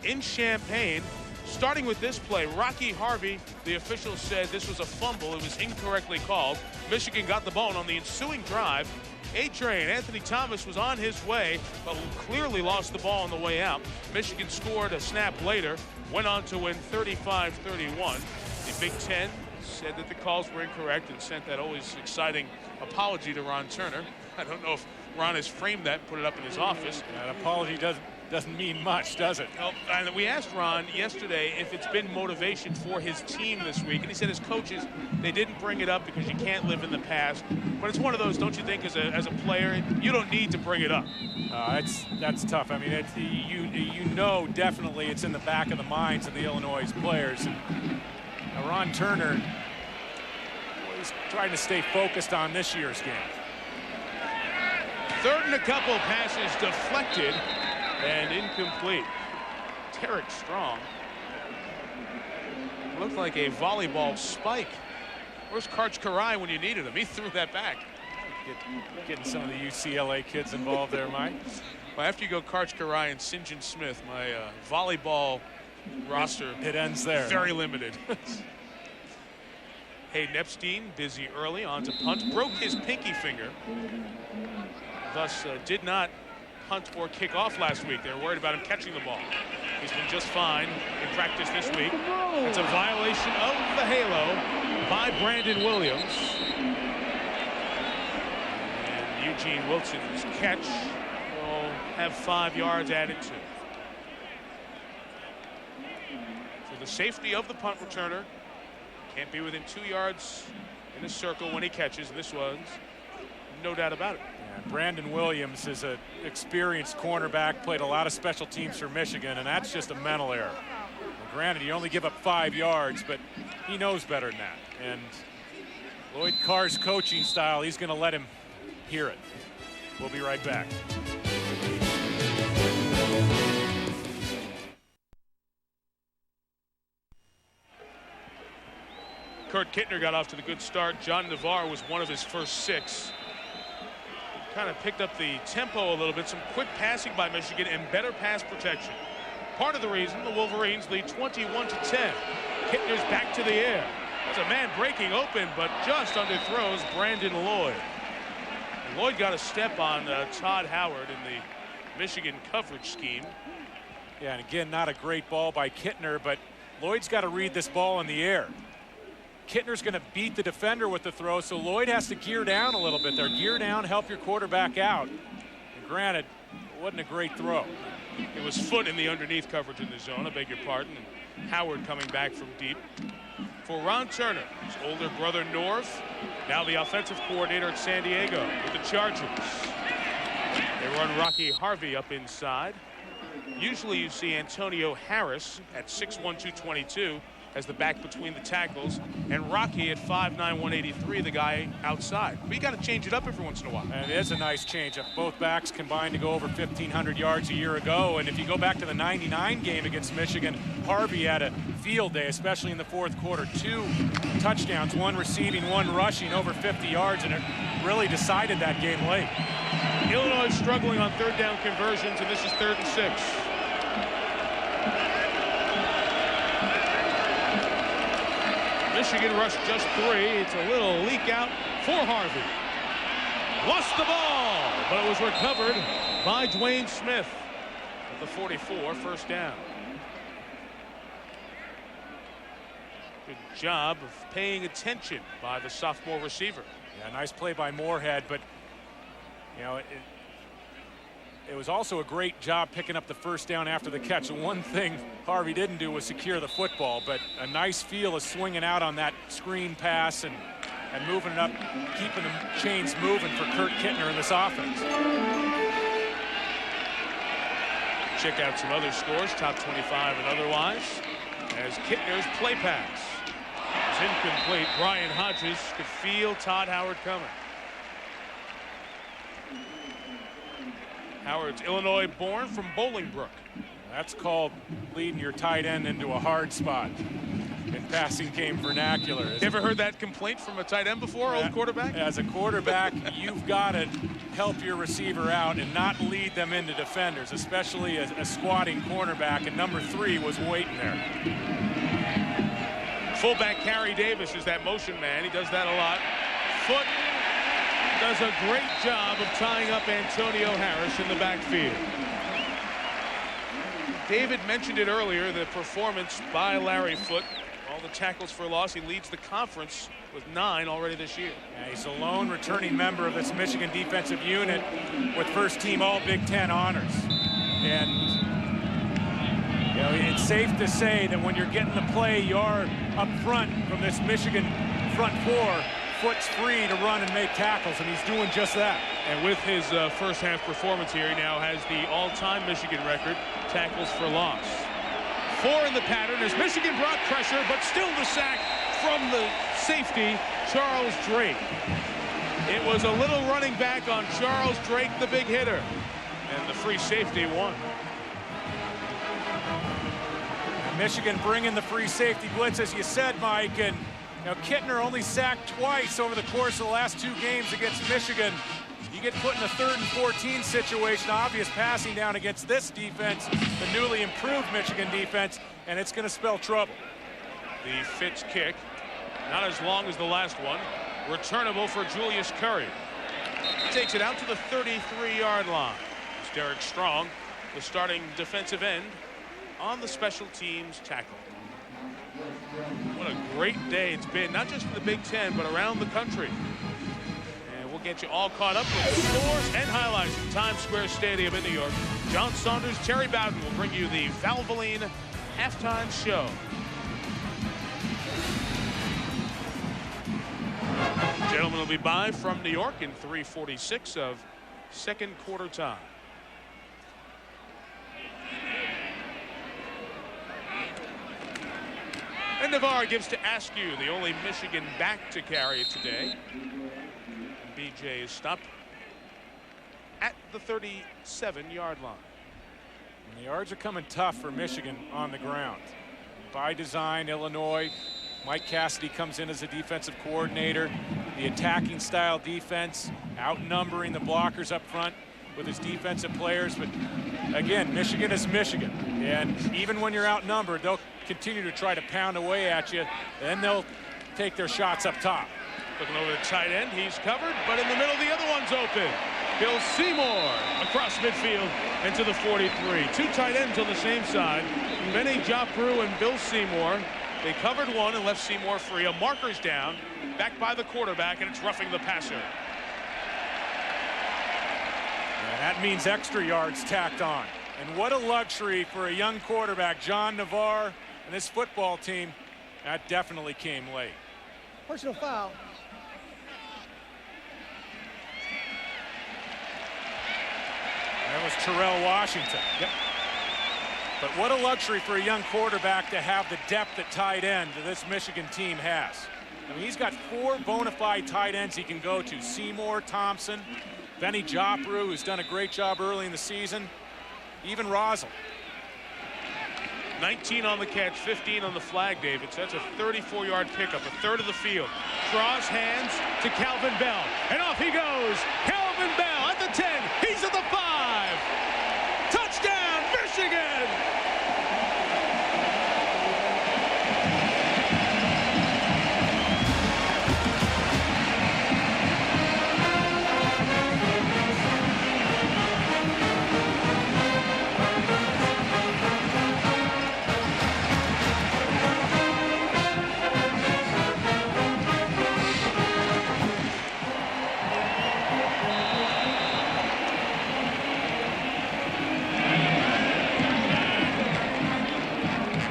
in Champaign. Starting with this play, Rocky Harvey, the officials said this was a fumble. It was incorrectly called. Michigan got the ball, and on the ensuing drive, A-Train, Anthony Thomas, was on his way, but clearly lost the ball on the way out. Michigan scored a snap later, went on to win 35-31. The Big Ten said that the calls were incorrect and sent that always exciting apology to Ron Turner. I don't know if Ron has framed that and put it up in his office. An apology doesn't mean much, does it? Well, and we asked Ron yesterday if it's been motivation for his team this week, and he said his coaches, they didn't bring it up because you can't live in the past. But it's one of those, don't you think, as a player, you don't need to bring it up. That's tough. I mean, you know definitely it's in the back of the minds of the Illinois players. And Ron Turner is trying to stay focused on this year's game. 3rd and a couple, passes deflected and incomplete. Tarek Strong. Looked like a volleyball spike. Where's Karch Karai when you needed him? He threw that back. Getting some of the UCLA kids involved there, Mike. Well, after you go Karch Karai and St. John Smith, my volleyball roster, it ends there. Very limited. Hayden Epstein, busy early, on to punt. Broke his pinky finger. Thus did not punt or kick off last week. They were worried about him catching the ball. He's been just fine in practice this week. It's a violation of the halo by Brandon Williams. And Eugene Wilson's catch will have 5 yards added to. For the safety of the punt returner, can't be within 2 yards in a circle when he catches. This was no doubt about it. Yeah, Brandon Williams is an experienced cornerback, played a lot of special teams for Michigan, and that's just a mental error. Well, granted, you only give up 5 yards, but he knows better than that. And Lloyd Carr's coaching style, he's going to let him hear it. We'll be right back. Kurt Kittner got off to the good start. John Navarre was one of his first 6. Kind of picked up the tempo a little bit. Some quick passing by Michigan and better pass protection. Part of the reason the Wolverines lead 21-10. Kittner's back to the air. There's a man breaking open, but just underthrows Brandon Lloyd. And Lloyd got a step on Todd Howard in the Michigan coverage scheme. Yeah, and again, not a great ball by Kittner, but Lloyd's got to read this ball in the air. Kittner's going to beat the defender with the throw, so Lloyd has to gear down a little bit there. Gear down, help your quarterback out. And granted, it wasn't a great throw. It was foot in the underneath coverage in the zone, I beg your pardon. And Howard coming back from deep. For Ron Turner, his older brother North, now the offensive coordinator at San Diego with the Chargers. They run Rocky Harvey up inside. Usually you see Antonio Harris at 6'1", 222 as the back between the tackles, and Rocky at 5'9", 183, the guy outside. But you got to change it up every once in a while. And it is a nice change up. Both backs combined to go over 1,500 yards a year ago. And if you go back to the '99 game against Michigan, Harvey had a field day, especially in the fourth quarter. 2 touchdowns, 1 receiving, 1 rushing, over 50 yards, and it really decided that game late. Illinois struggling on 3rd down conversions, and this is 3rd and 6. Michigan rushed just 3. It's a little leak out for Harvey. Lost the ball, but it was recovered by Dwayne Smith at the 44, 1st down. Good job of paying attention by the sophomore receiver. Yeah, nice play by Moorhead, but you know, it was also a great job picking up the 1st down after the catch. The one thing Harvey didn't do was secure the football, but a nice feel of swinging out on that screen pass and moving it up, keeping the chains moving for Kurt Kittner in this offense. Check out some other scores, top 25 and otherwise, as Kittner's play pass is incomplete. Brian Hodges could feel Todd Howard coming. Howard's Illinois born from Bolingbrook. That's called leading your tight end into a hard spot in passing game vernacular. You ever heard that complaint from a tight end before, old quarterback? As a quarterback, you've got to help your receiver out and not lead them into defenders, especially a squatting cornerback, and number 3 was waiting there. Fullback Carey Davis is that motion man. He does that a lot. Foot does a great job of tying up Antonio Harris in the backfield. David mentioned it earlier, the performance by Larry Foote. All the tackles for loss. He leads the conference with 9 already this year. Yeah, he's a lone returning member of this Michigan defensive unit with first team all Big Ten honors. And you know, it's safe to say that when you're getting the play, you're up front from this Michigan front 4. Foot's free to run and make tackles, and he's doing just that. And with his first half performance here, he now has the all-time Michigan record, tackles for loss. 4 in the pattern as Michigan brought pressure, but still the sack from the safety, Charles Drake. It was a little running back on Charles Drake, the big hitter, and the free safety won. Michigan bringing the free safety blitz, as you said, Mike, and now Kittner only sacked twice over the course of the last 2 games against Michigan. You get put in a 3rd and 14 situation, obvious passing down against this defense, the newly improved Michigan defense, and it's going to spell trouble. The Fitz kick, not as long as the last one, returnable for Julius Curry. Takes it out to the 33-yard line. It's Derek Strong, the starting defensive end, on the special teams tackle. What a great day it's been, not just in the Big Ten, but around the country. And we'll get you all caught up with scores and highlights from Times Square Stadium in New York. John Saunders, Terry Bowden will bring you the Valvoline halftime show. Gentlemen will be by from New York in 3:46 of second quarter time. And Navarre gives to Askew, the only Michigan back to carry it today. And BJ is stopped at the 37-yard line. And the yards are coming tough for Michigan on the ground. By design, Illinois Mike Cassidy comes in as a defensive coordinator. The attacking style defense, outnumbering the blockers up front with his defensive players. But again, Michigan is Michigan. And even when you're outnumbered, they'll continue to try to pound away at you. Then they'll take their shots up top. Looking over the tight end, he's covered, but in the middle, the other one's open. Bill Seymour across midfield into the 43. Two tight ends on the same side. Benny Jopru and Bill Seymour. They covered one and left Seymour free. A marker's down, back by the quarterback, and it's roughing the passer. And that means extra yards tacked on. And what a luxury for a young quarterback, John Navarre, and this football team. That definitely came late. Personal foul. That was Terrell Washington. Yep. But what a luxury for a young quarterback to have the depth at tight end that this Michigan team has. I mean, he's got 4 bona fide tight ends he can go to. Seymour, Thompson, Benny Jopru, who's done a great job early in the season, even Rosal. 19 on the catch, 15 on the flag, David. So that's a 34-yard pickup, a third of the field. Draws hands to Calvin Bell, and off he goes. Calvin Bell at the 10. He's at the 5. Touchdown, Michigan!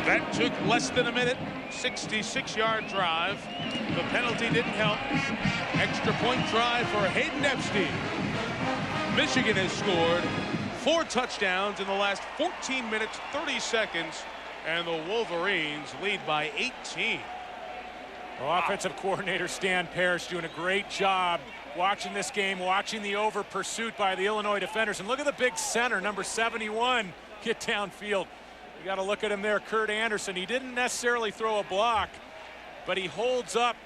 That took less than a minute. 66-yard drive. The penalty didn't help. Extra point try for Hayden Epstein. Michigan has scored 4 touchdowns in the last 14 minutes, 30 seconds, and the Wolverines lead by 18. Well, offensive coordinator Stan Parrish doing a great job watching this game, watching the over pursuit by the Illinois defenders. And look at the big center, number 71, get downfield. You got to look at him there, Kurt Anderson. He didn't necessarily throw a block, but he holds up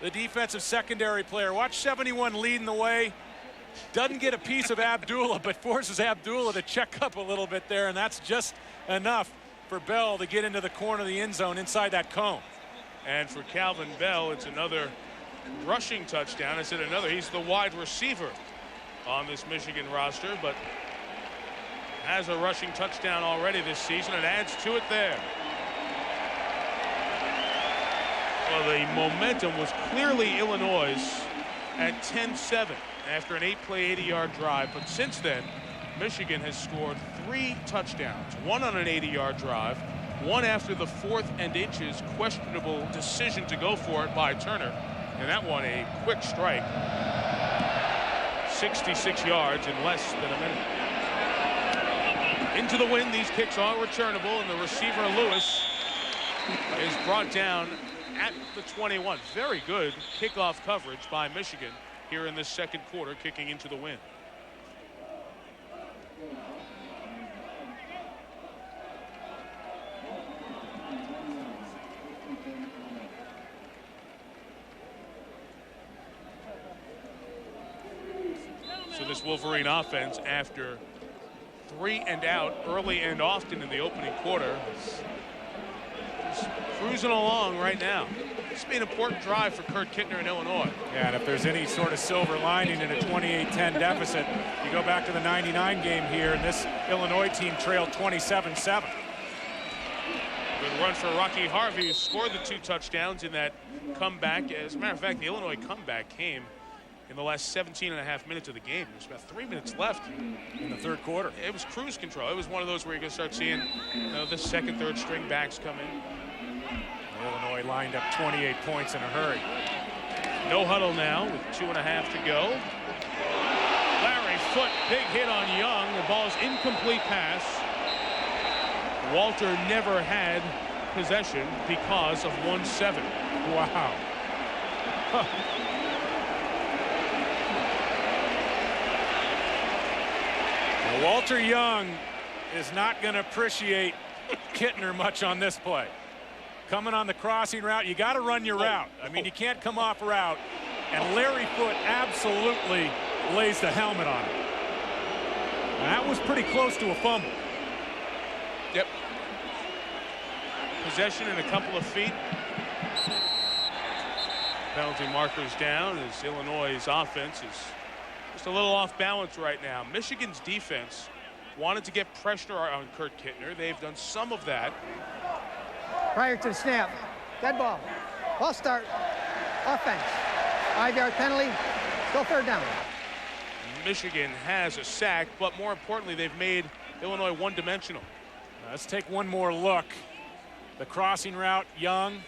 the defensive secondary player. Watch 71 leading the way. Doesn't get a piece of Abdullah, but forces Abdullah to check up a little bit there, and that's just enough for Bell to get into the corner of the end zone inside that cone. And for Calvin Bell, it's another rushing touchdown. I said another. He's the wide receiver on this Michigan roster, but has a rushing touchdown already this season and adds to it there. Well, the momentum was clearly Illinois at 10-7 after an 8-play, 80-yard drive. But since then, Michigan has scored 3 touchdowns, 1 on an 80-yard drive, 1 after the 4th and inches questionable decision to go for it by Turner. And that one a quick strike. 66 yards in less than a minute. Into the wind, these kicks are returnable, and the receiver Lewis is brought down at the 21. Very good kickoff coverage by Michigan here in this second quarter, kicking into the wind. So this Wolverine offense, after 3 and out early and often in the opening quarter, is cruising along right now. This will be an important drive for Kurt Kittner in Illinois. Yeah, and if there's any sort of silver lining in a 28-10 deficit, you go back to the 99 game here, and this Illinois team trailed 27-7. Good run for Rocky Harvey, who scored the 2 touchdowns in that comeback. As a matter of fact, the Illinois comeback came in the last 17.5 minutes of the game. There's about 3 minutes left in the third quarter. It was cruise control. It was one of those where you're going to start seeing the second, third string backs come in. Illinois lined up 28 points in a hurry. No huddle now with 2.5 to go. Larry Foote, big hit on Young. The ball's incomplete pass. Walter never had possession because of 1-7. Wow. Huh. Walter Young is not going to appreciate Kittner much on this play. coming on the crossing route, you got to run your route. I mean, you can't come off route. And Larry Foote absolutely lays the helmet on him. That was pretty close to a fumble. Yep. Possession in a couple of feet. Penalty markers down as Illinois' offense is just a little off balance right now. Michigan's defense wanted to get pressure on Kurt Kittner. They've done some of that. Prior to the snap, dead ball. Ball start, offense. 5-yard penalty, still third down. Michigan has a sack, but more importantly, they've made Illinois one-dimensional. Let's take one more look. The crossing route, Young.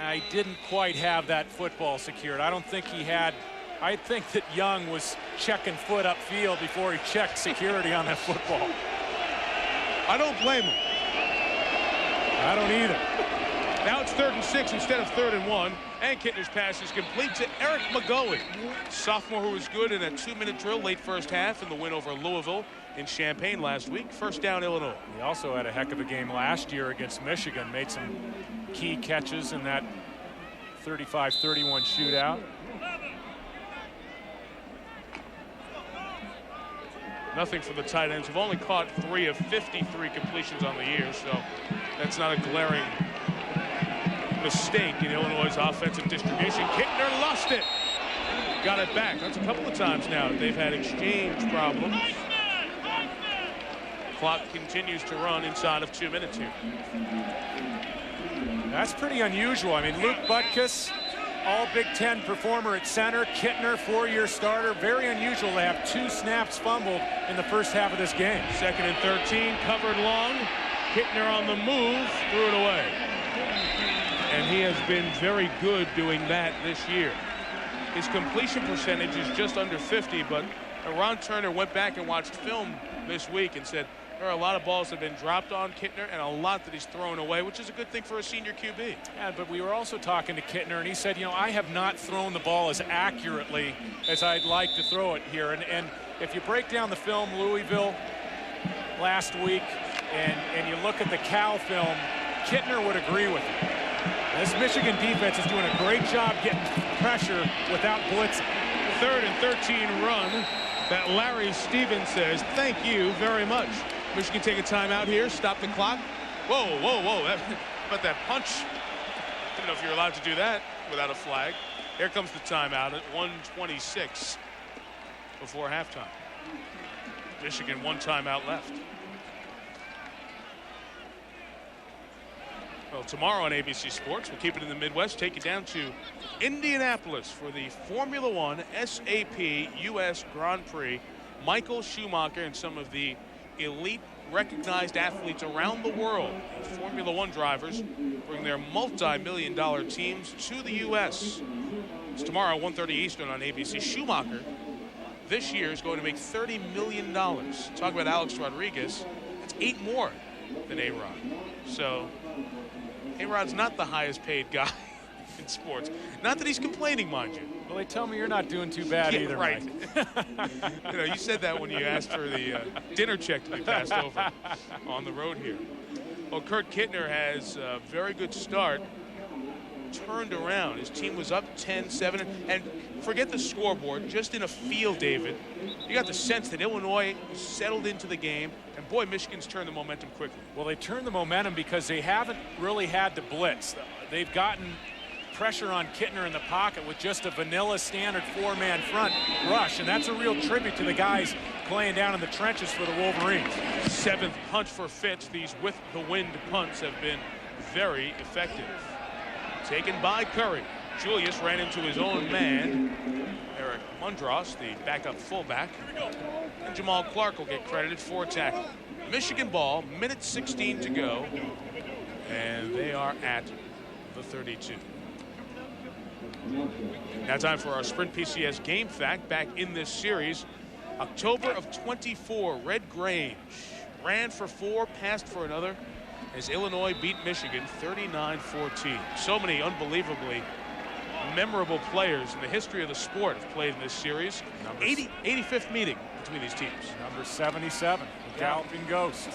I didn't quite have that football secured. I don't think he had. I think that Young was checking Foote upfield before he checked security on that football. I don't blame him. I don't either. Now it's 3rd and 6 instead of 3rd and 1. And Kittner's pass is complete to Eric McGoey, sophomore who was good in a 2-minute drill late first half in the win over Louisville in Champaign last week. First down, Illinois. He also had a heck of a game last year against Michigan. Made some key catches in that 35-31 shootout. Nothing for the tight ends. Have only caught 3 of 53 completions on the year, so that's not a glaring mistake in Illinois' offensive distribution. Kittner lost it. Got it back. That's a couple of times now they've had exchange problems. Clock continues to run inside of 2 minutes here. That's pretty unusual. I mean, Luke Butkus, all Big Ten performer at center. Kittner, 4-year starter. Very unusual to have 2 snaps fumbled in the first half of this game. 2nd and 13, covered long. Kittner on the move, threw it away. And he has been very good doing that this year. His completion percentage is just under 50, but Ron Turner went back and watched film this week and said there are a lot of balls that have been dropped on Kittner and a lot that he's thrown away, which is a good thing for a senior QB. Yeah, but we were also talking to Kittner, and he said, you know, I have not thrown the ball as accurately as I'd like to throw it here. And if you break down the film, Louisville last week, and you look at the Cal film, Kittner would agree with you. This Michigan defense is doing a great job getting pressure without blitzing. 3rd and 13 run that Larry Stevens says, thank you very much. Michigan take a timeout here, stop the clock. Whoa, whoa, whoa. But that punch, didn't know if you're allowed to do that without a flag. Here comes the timeout at 1:26 before halftime. Michigan 1 timeout left. Well, tomorrow on ABC Sports, we'll keep it in the Midwest, take you down to Indianapolis for the Formula One SAP US Grand Prix. Michael Schumacher and some of the elite recognized athletes around the world, Formula One drivers, bring their multi-million-dollar teams to the U.S. It's tomorrow, 1:30 Eastern on ABC. Schumacher this year is going to make $30 million. Talk about Alex Rodriguez. That's 8 more than A-Rod. So A-Rod's not the highest paid guy in sports. Not that he's complaining, mind you. Well, they tell me you're not doing too bad either, right. Mike. You know, you said that when you asked for the dinner check to be passed over on the road here. Well, Kurt Kittner has a very good start. Turned around. His team was up 10-7. And forget the scoreboard. Just in a feel, David, you got the sense that Illinois settled into the game. And, boy, Michigan's turned the momentum quickly. Well, they turned the momentum because they haven't really had to blitz. They've gotten pressure on Kittner in the pocket with just a vanilla standard 4-man front rush, and that's a real tribute to the guys playing down in the trenches for the Wolverines. 7th hunt for Fitz. These with the wind punts have been very effective. Taken by Curry. Julius ran into his own man, Eric Mundros, the backup fullback, and Jamal Clark will get credited for tackle. Michigan ball, minute 16 to go, and they are at the 32. Now time for our Sprint PCS game fact. Back in this series, October of 24, Red Grange ran for 4, passed for another, as Illinois beat Michigan 39-14. So many unbelievably memorable players in the history of the sport have played in this series. 85th meeting between these teams. Number 77, the Galloping Ghost.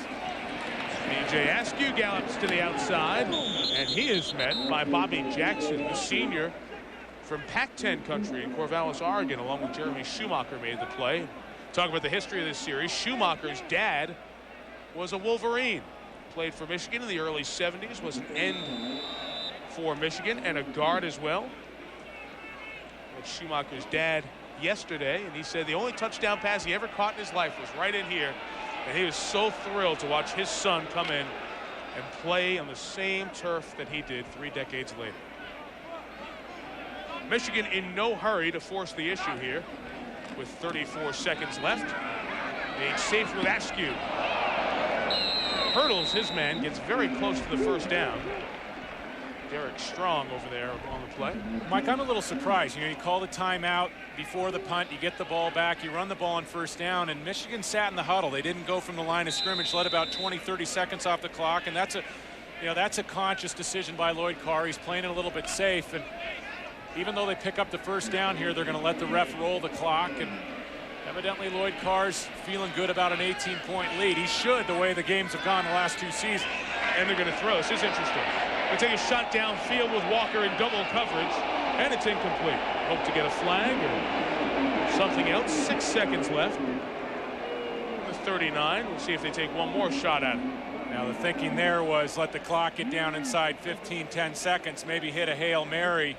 B.J. Askew gallops to the outside, and he is met by Bobby Jackson, the senior from Pac-10 country in Corvallis, Oregon, along with Jeremy Schumacher made the play. Talk about the history of this series. Schumacher's dad was a Wolverine. Played for Michigan in the early 70s, was an end for Michigan and a guard as well. With Schumacher's dad yesterday, and he said the only touchdown pass he ever caught in his life was right in here. And he was so thrilled to watch his son come in and play on the same turf that he did 3 decades later. Michigan in no hurry to force the issue here with 34 seconds left. Being safe with Askew. Hurdles his man, gets very close to the first down. Derek Strong over there on the play. Mike, I'm a little surprised. You know, you call the timeout before the punt, you get the ball back, you run the ball on first down, and Michigan sat in the huddle. They didn't go from the line of scrimmage, let about 20, 30 seconds off the clock, and that's a conscious decision by Lloyd Carr. He's playing it a little bit safe, and even though they pick up the first down here, they're going to let the ref roll the clock, and evidently Lloyd Carr's feeling good about an 18-point lead. He should, the way the games have gone the last 2 seasons. And they're going to throw. This is interesting. They take a shot downfield with Walker in double coverage, and it's incomplete. Hope to get a flag or something else. 6 seconds left. The 39. We'll see if they take one more shot at it. Now the thinking there was let the clock get down inside 15, 10 seconds, maybe hit a Hail Mary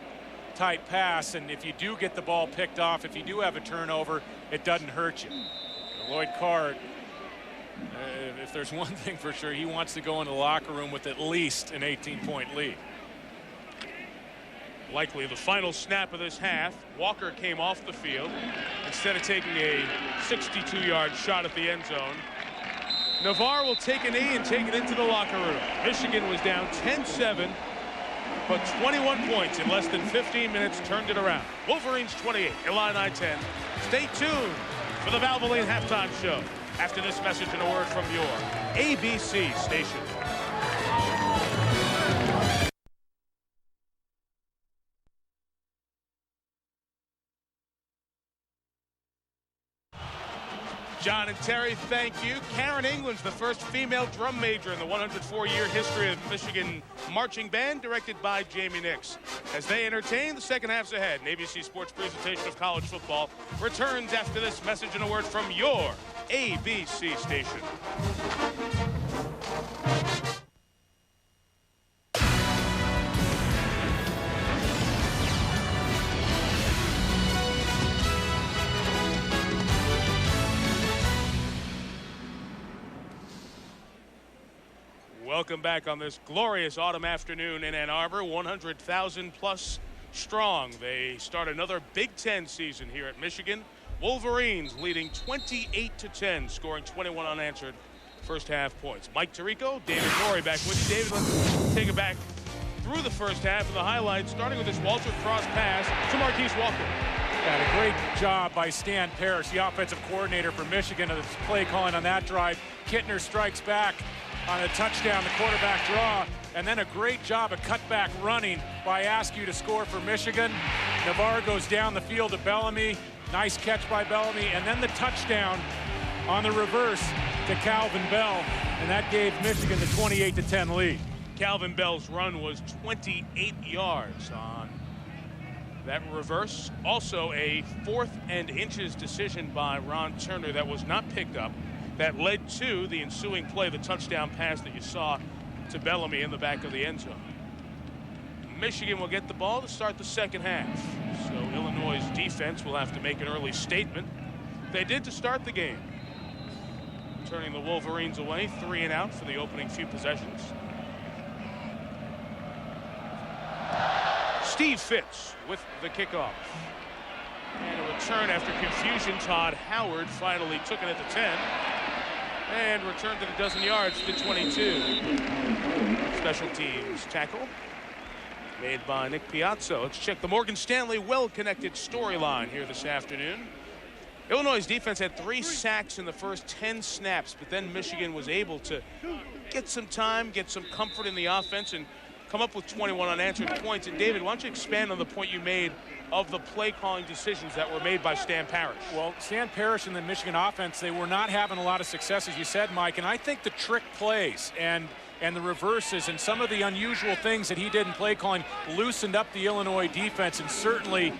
type pass, and if you do get the ball picked off, if you do have a turnover, it doesn't hurt you. Lloyd Carr, if there's one thing for sure, he wants to go into the locker room with at least an 18-point lead. Likely the final snap of this half. Walker came off the field instead of taking a 62-yard shot at the end zone. Navarre will take a knee and take it into the locker room. Michigan was down 10-7, but 21 points in less than 15 minutes turned it around. Wolverines 28, Illini 10. Stay tuned for the Valvoline halftime show after this message and a word from your ABC station. John and Terry, thank you. Karen England's the first female drum major in the 104-year history of Michigan Marching Band, directed by Jamie Nix. As they entertain, the second half's ahead. An ABC Sports presentation of college football returns after this message and a word from your ABC station. Welcome back on this glorious autumn afternoon in Ann Arbor. 100,000 plus strong. They start another Big Ten season here at Michigan. Wolverines leading 28-10, scoring 21 unanswered first half points. Mike Tirico, David Norrie back with you. David, let's take it back through the first half and the highlights, starting with this Walter Cross pass to Marquise Walker. Got a great job by Stan Parrish, the offensive coordinator for Michigan, of the play calling on that drive. Kittner strikes back on a touchdown, the quarterback draw, and then a great job of cutback running by Askew to score for Michigan. Navarre goes down the field to Bellamy. Nice catch by Bellamy, and then the touchdown on the reverse to Calvin Bell, and that gave Michigan the 28-10 lead. Calvin Bell's run was 28 yards on that reverse. Also a 4th and inches decision by Ron Turner that was not picked up. That led to the ensuing play, the touchdown pass that you saw to Bellamy in the back of the end zone. Michigan will get the ball to start the second half. So Illinois' defense will have to make an early statement. They did to start the game. Turning the Wolverines away, 3 and out for the opening few possessions. Steve Fitz with the kickoff. And a return after confusion. Todd Howard finally took it at the 10. And returned it a dozen yards to 22. Special teams tackle made by Nick Piazza. Let's check the Morgan Stanley well-connected storyline here this afternoon. Illinois' defense had 3 sacks in the first 10 snaps, but then Michigan was able to get some time, get some comfort in the offense, and come up with 21 unanswered points. And David, why don't you expand on the point you made of the play calling decisions that were made by Stan Parrish? Well, Stan Parrish and the Michigan offense, they were not having a lot of success, as you said, Mike. And I think the trick plays and the reverses and some of the unusual things that he did in play calling loosened up the Illinois defense and certainly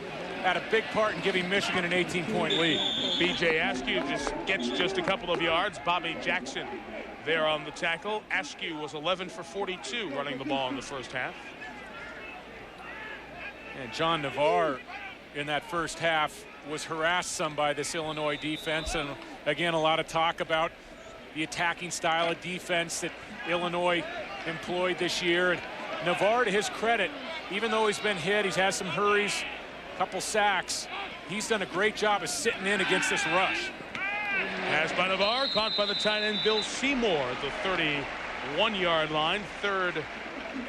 had a big part in giving Michigan an 18-point lead. B.J. Askew gets just a couple of yards. Bobby Jackson there on the tackle. Askew was 11 for 42 running the ball in the first half. And John Navarre in that first half was harassed some by this Illinois defense. And again, a lot of talk about the attacking style of defense that Illinois employed this year. And Navarre, to his credit, even though he's been hit, he's had some hurries, a couple sacks, he's done a great job of sitting in against this rush. Pass by Navarre, caught by the tight end Bill Seymour at the 31-yard line. 3rd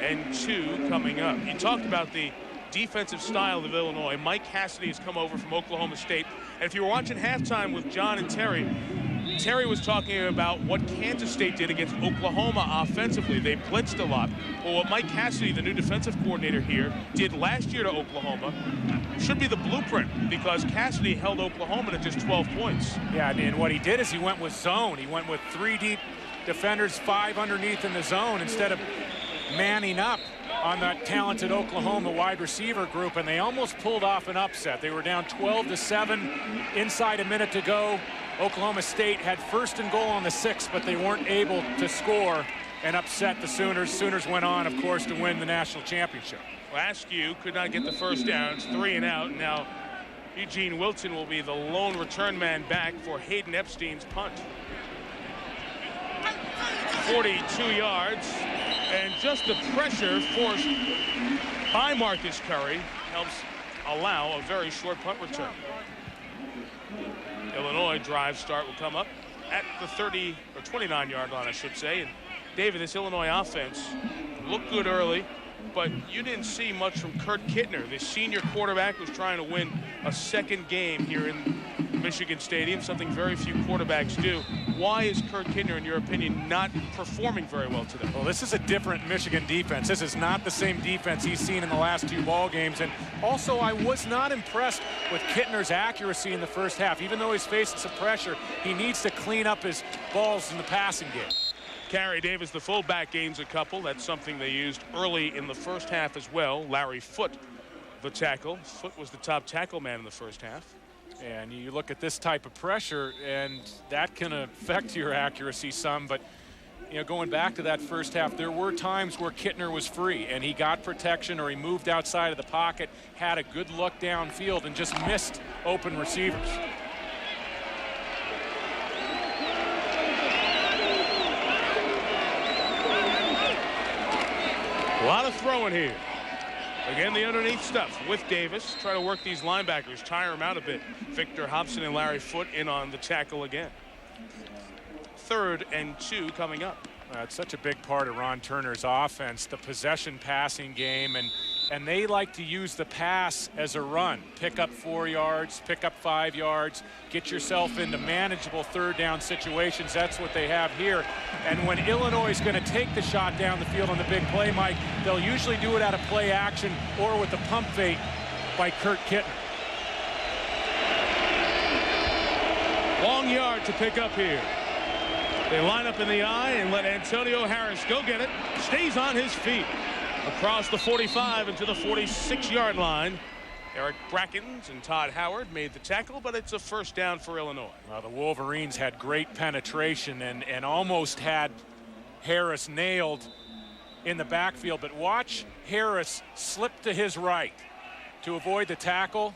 and 2 coming up. You talked about the defensive style of Illinois. Mike Cassidy has come over from Oklahoma State. And if you were watching halftime with John and Terry, Terry was talking about what Kansas State did against Oklahoma offensively. They blitzed a lot. Well, what Mike Cassidy, the new defensive coordinator here, did last year to Oklahoma should be the blueprint, because Cassidy held Oklahoma to just 12 points. Yeah, and what he did is he went with zone. He went with 3 deep defenders, 5 underneath in the zone instead of manning up on that talented Oklahoma wide receiver group, and they almost pulled off an upset. They were down 12-7 inside a minute to go. Oklahoma State had 1st and goal on the 6, but they weren't able to score and upset the Sooners. Sooners went on, of course, to win the national championship. Askew could not get the first down. It's 3 and out. Now Eugene Wilton will be the lone return man back for Hayden Epstein's punt. 42 yards, and just the pressure forced by Marcus Curry helps allow a very short punt return. Illinois drive start will come up at the 30 or 29-yard line, I should say. And David, this Illinois offense looked good early, but you didn't see much from Kurt Kittner, the senior quarterback who's trying to win a second game here in Michigan Stadium, something very few quarterbacks do. Why is Kurt Kittner, in your opinion, not performing very well today? Well, this is a different Michigan defense. This is not the same defense he's seen in the last 2 ball games. And also, I was not impressed with Kittner's accuracy in the first half. Even though he's facing some pressure, he needs to clean up his balls in the passing game. Carey Davis, the fullback, gains a couple. That's something they used early in the first half as well. Larry Foote, the tackle. Foote was the top tackle man in the first half. And you look at this type of pressure, and that can affect your accuracy some. But, you know, going back to that first half, there were times where Kittner was free, and he got protection or he moved outside of the pocket, had a good look downfield, and just missed open receivers. A lot of throwing here. Again, the underneath stuff with Davis. Try to work these linebackers, tire them out a bit. Victor Hobson and Larry Foote in on the tackle again. 3rd and 2 coming up. It's such a big part of Ron Turner's offense, the possession passing game, and they like to use the pass as a run. Pick up 4 yards, pick up 5 yards, get yourself into manageable 3rd down situations. That's what they have here. And when Illinois is going to take the shot down the field on the big play, Mike, they'll usually do it out of play action or with the pump fake by Kurt Kittner. Long yard to pick up here. They line up in the eye and let Antonio Harris go get it. Stays on his feet. Across the 45 into the 46-yard line. Eric Brackens and Todd Howard made the tackle, but it's a 1st down for Illinois. The Wolverines had great penetration and almost had Harris nailed in the backfield. But watch Harris slip to his right to avoid the tackle.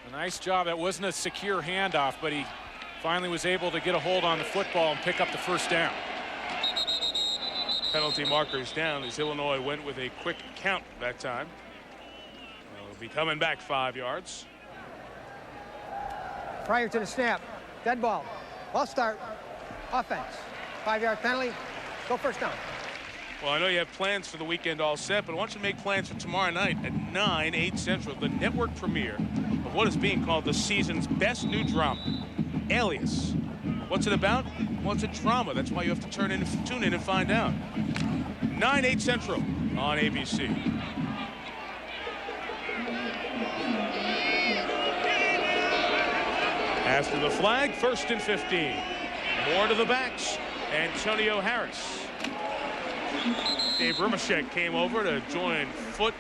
A nice job. That wasn't a secure handoff, but he finally was able to get a hold on the football and pick up the 1st down. Penalty markers down as Illinois went with a quick count that time. They'll be coming back 5 yards. Prior to the snap, dead ball. Ball start, offense. 5-yard penalty, go 1st down. Well, I know you have plans for the weekend all set, but I want you to make plans for tomorrow night at 9, 8 Central, the network premiere of what is being called the season's best new drama, Alias. What's it about? Well, it's a drama. That's why you have to tune in and find out. 9, 8 Central. on ABC. After the flag, 1st and 15. More to the backs. Antonio Harris. Dave Rimashek came over to join Foote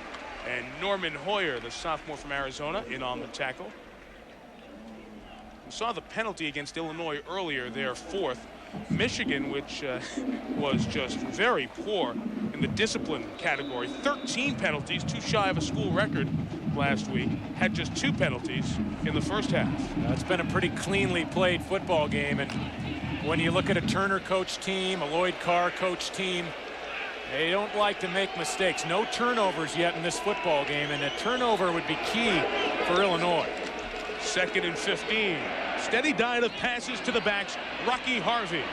and Norman Hoyer, the sophomore from Arizona, in on the tackle. We saw the penalty against Illinois earlier, their 4th. Michigan, which was just very poor in the discipline category, 13 penalties, too shy of a school record last week, had just 2 penalties in the first half. It's been a pretty cleanly played football game, and when you look at a Turner coach team, a Lloyd Carr coach team, they don't like to make mistakes. No turnovers yet in this football game, and a turnover would be key for Illinois. 2nd and 15. Steady diet of passes to the backs. Rocky Harvey.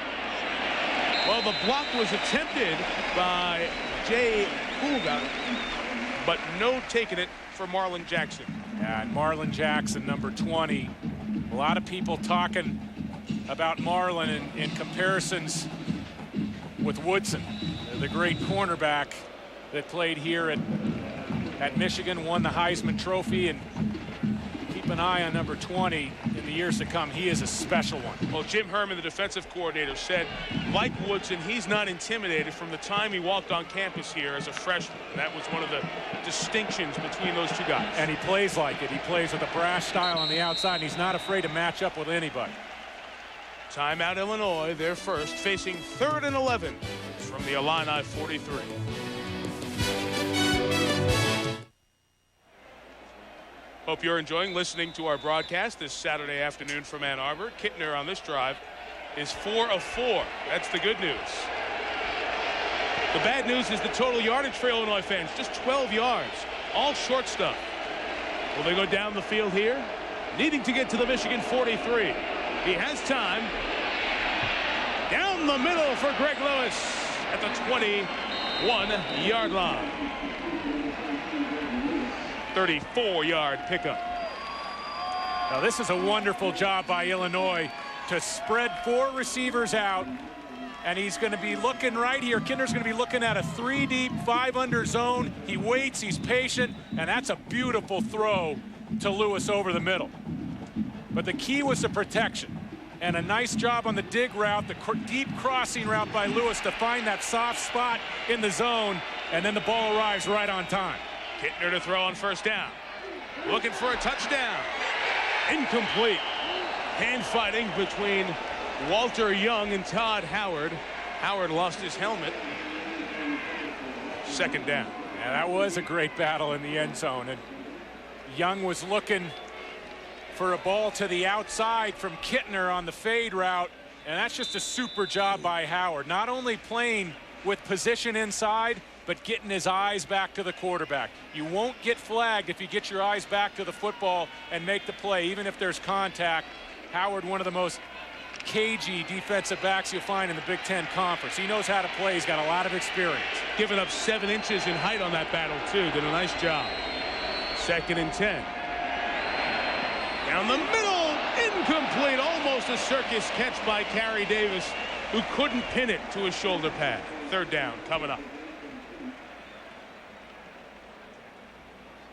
Well, the block was attempted by Jay Huga, but no taking it for Marlon Jackson. Yeah, and Marlon Jackson, number 20. A lot of people talking about Marlon in comparisons with Woodson, the great cornerback that played here at Michigan, won the Heisman Trophy, and keep an eye on number 20 in the years to come. He is a special one. Well, Jim Herman, the defensive coordinator, said, like Woodson, he's not intimidated from the time he walked on campus here as a freshman. That was one of the distinctions between those two guys. And he plays like it. He plays with a brash style on the outside, and he's not afraid to match up with anybody. Timeout Illinois, their first, facing 3rd and 11 from the Illini 43. Hope you're enjoying listening to our broadcast this Saturday afternoon from Ann Arbor. Kittner on this drive is 4 of 4. That's the good news. The bad news is the total yardage for Illinois fans, just 12 yards, all short stuff. Will they go down the field here? Needing to get to the Michigan 43. He has time. Down the middle for Greg Lewis at the 21-yard line. 34-yard pickup. Now this is a wonderful job by Illinois to spread 4 receivers out, and he's going to be looking right here. Kinder's going to be looking at a 3 deep, 5 under zone. He waits, he's patient, and that's a beautiful throw to Lewis over the middle. But the key was the protection, and a nice job on the dig route, the deep crossing route by Lewis to find that soft spot in the zone, and then the ball arrives right on time. Kittner to throw on 1st down. Looking for a touchdown. Incomplete. Hand fighting between Walter Young and Todd Howard. Howard lost his helmet. 2nd down. Yeah, that was a great battle in the end zone. And Young was looking for a ball to the outside from Kittner on the fade route. And that's just a super job by Howard. Not only playing with position inside, but getting his eyes back to the quarterback. You won't get flagged if you get your eyes back to the football and make the play, even if there's contact. Howard, one of the most cagey defensive backs you'll find in the Big Ten Conference. He knows how to play. He's got a lot of experience. Giving up 7 inches in height on that battle, too. Did a nice job. 2nd and 10. Down the middle. Incomplete. Almost a circus catch by Cary Davis, who couldn't pin it to his shoulder pad. 3rd down coming up.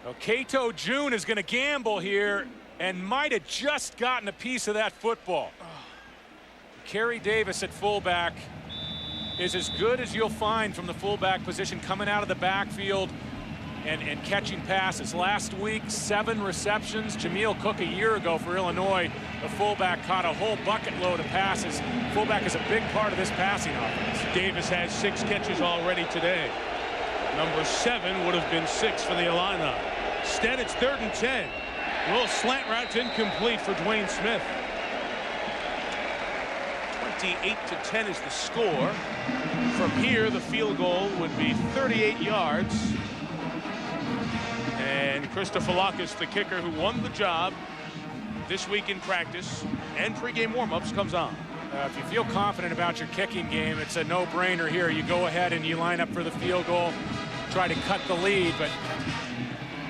Well, Cato June is going to gamble here and might have just gotten a piece of that football. Cary Davis at fullback is as good as you'll find from the fullback position, coming out of the backfield and catching passes. Last week, 7 receptions. Jameel Cook a year ago for Illinois, the fullback, caught a whole bucket load of passes. Fullback is a big part of this passing offense. Davis has 6 catches already today. Number 7 would have been 6 for the Illini. Instead, it's 3rd and 10. A little slant route's incomplete for Dwayne Smith. 28-10 is the score. From here, the field goal would be 38 yards. And Christophilakis, the kicker who won the job this week in practice and pregame warmups, comes on. If you feel confident about your kicking game, it's a no-brainer here. You go ahead and you line up for the field goal, try to cut the lead. But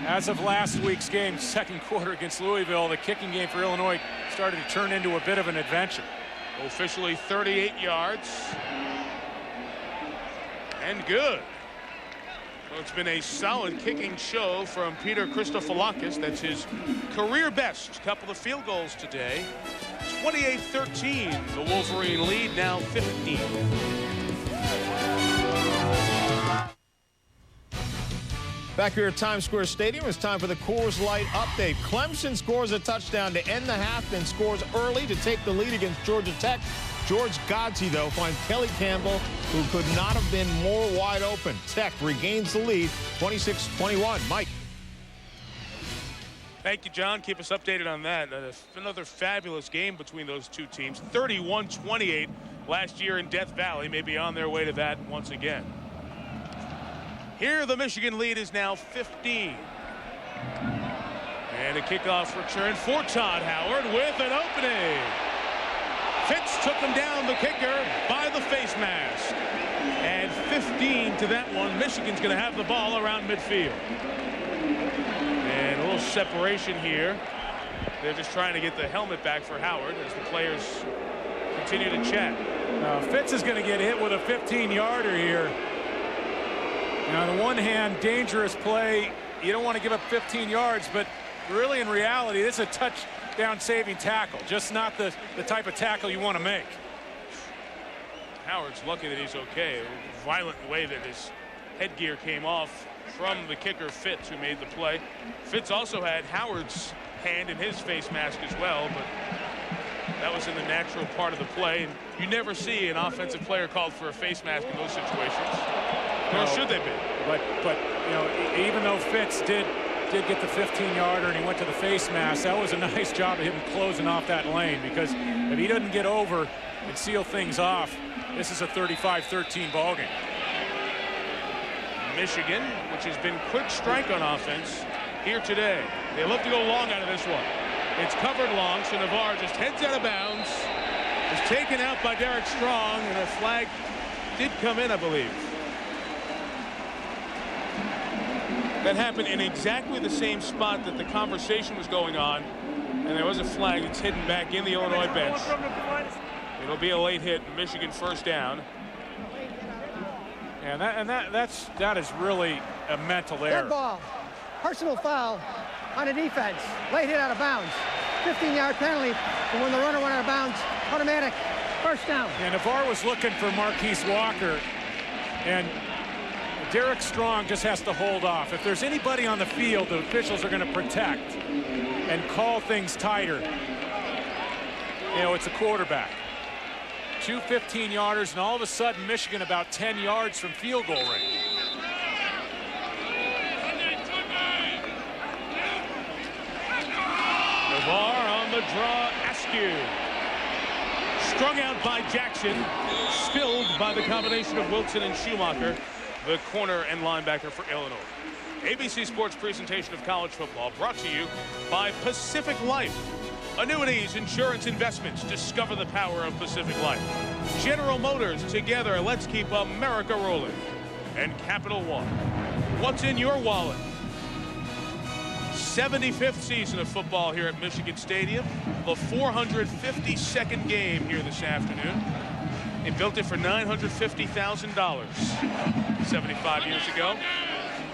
as of last week's game, 2nd quarter against Louisville, the kicking game for Illinois started to turn into a bit of an adventure. Officially 38 yards. And good. It's been a solid kicking show from Peter Christophilakis. That's his career best. Couple of field goals today. 28-13. The Wolverine lead now 15. Back here at Times Square Stadium, it's time for the Coors Light update. Clemson scores a touchdown to end the half, then scores early to take the lead against Georgia Tech. George Godsey, though, finds Kelly Campbell, who could not have been more wide open. Tech regains the lead, 26-21. Mike. Thank you, John. Keep us updated on that. Another fabulous game between those two teams. 31-28 last year in Death Valley. May be on their way to that once again. Here, the Michigan lead is now 15. And a kickoff return for Todd Howard with an opening. Fitz took him down, the kicker, by the face mask. And 15 to that one. Michigan's going to have the ball around midfield. And a little separation here. They're just trying to get the helmet back for Howard as the players continue to chat. Fitz is going to get hit with a 15-yarder here. Now, on the one hand, dangerous play. You don't want to give up 15 yards, but really, in reality, this is a touchdown-saving tackle. Just not the type of tackle you want to make. Howard's lucky that he's okay. A violent way that his headgear came off from the kicker Fitz, who made the play. Fitz also had Howard's hand in his face mask as well, but that was in the natural part of the play. And you never see an offensive player called for a face mask in those situations. Nor should they be. But you know, even though Fitz did get the 15-yarder and he went to the face mask, that was a nice job of him closing off that lane, because if he doesn't get over and seal things off, this is a 35-13 ball game. Michigan, which has been quick strike on offense here today. They look to go long out of this one. It's covered long, so Navarre just heads out of bounds. Is taken out by Derek Strong, and a flag did come in, I believe. That happened in exactly the same spot that the conversation was going on, and there was a flag that's hidden back in the Illinois bench. It'll be a late hit, Michigan first down. And that is really a mental error. Dead ball. Personal foul on a defense. Late hit out of bounds. 15-yard penalty. And when the runner went out of bounds, automatic first down. And Navarre was looking for Marquise Walker, and Derek Strong just has to hold off. If there's anybody on the field, the officials are going to protect and call things tighter. You know, it's a quarterback. 2 15-yarders, and all of a sudden, Michigan about 10 yards from field goal range. Navarre on the draw, Askew. Strung out by Jackson, stilled by the combination of Wilson and Schumacher, the corner and linebacker for Illinois. ABC Sports presentation of college football brought to you by Pacific Life. Annuities, insurance, investments. Discover the power of Pacific Life. General Motors, together, let's keep America rolling. And Capital One. What's in your wallet? 75th season of football here at Michigan Stadium. The 452nd game here this afternoon. They built it for $950,000 75 years ago.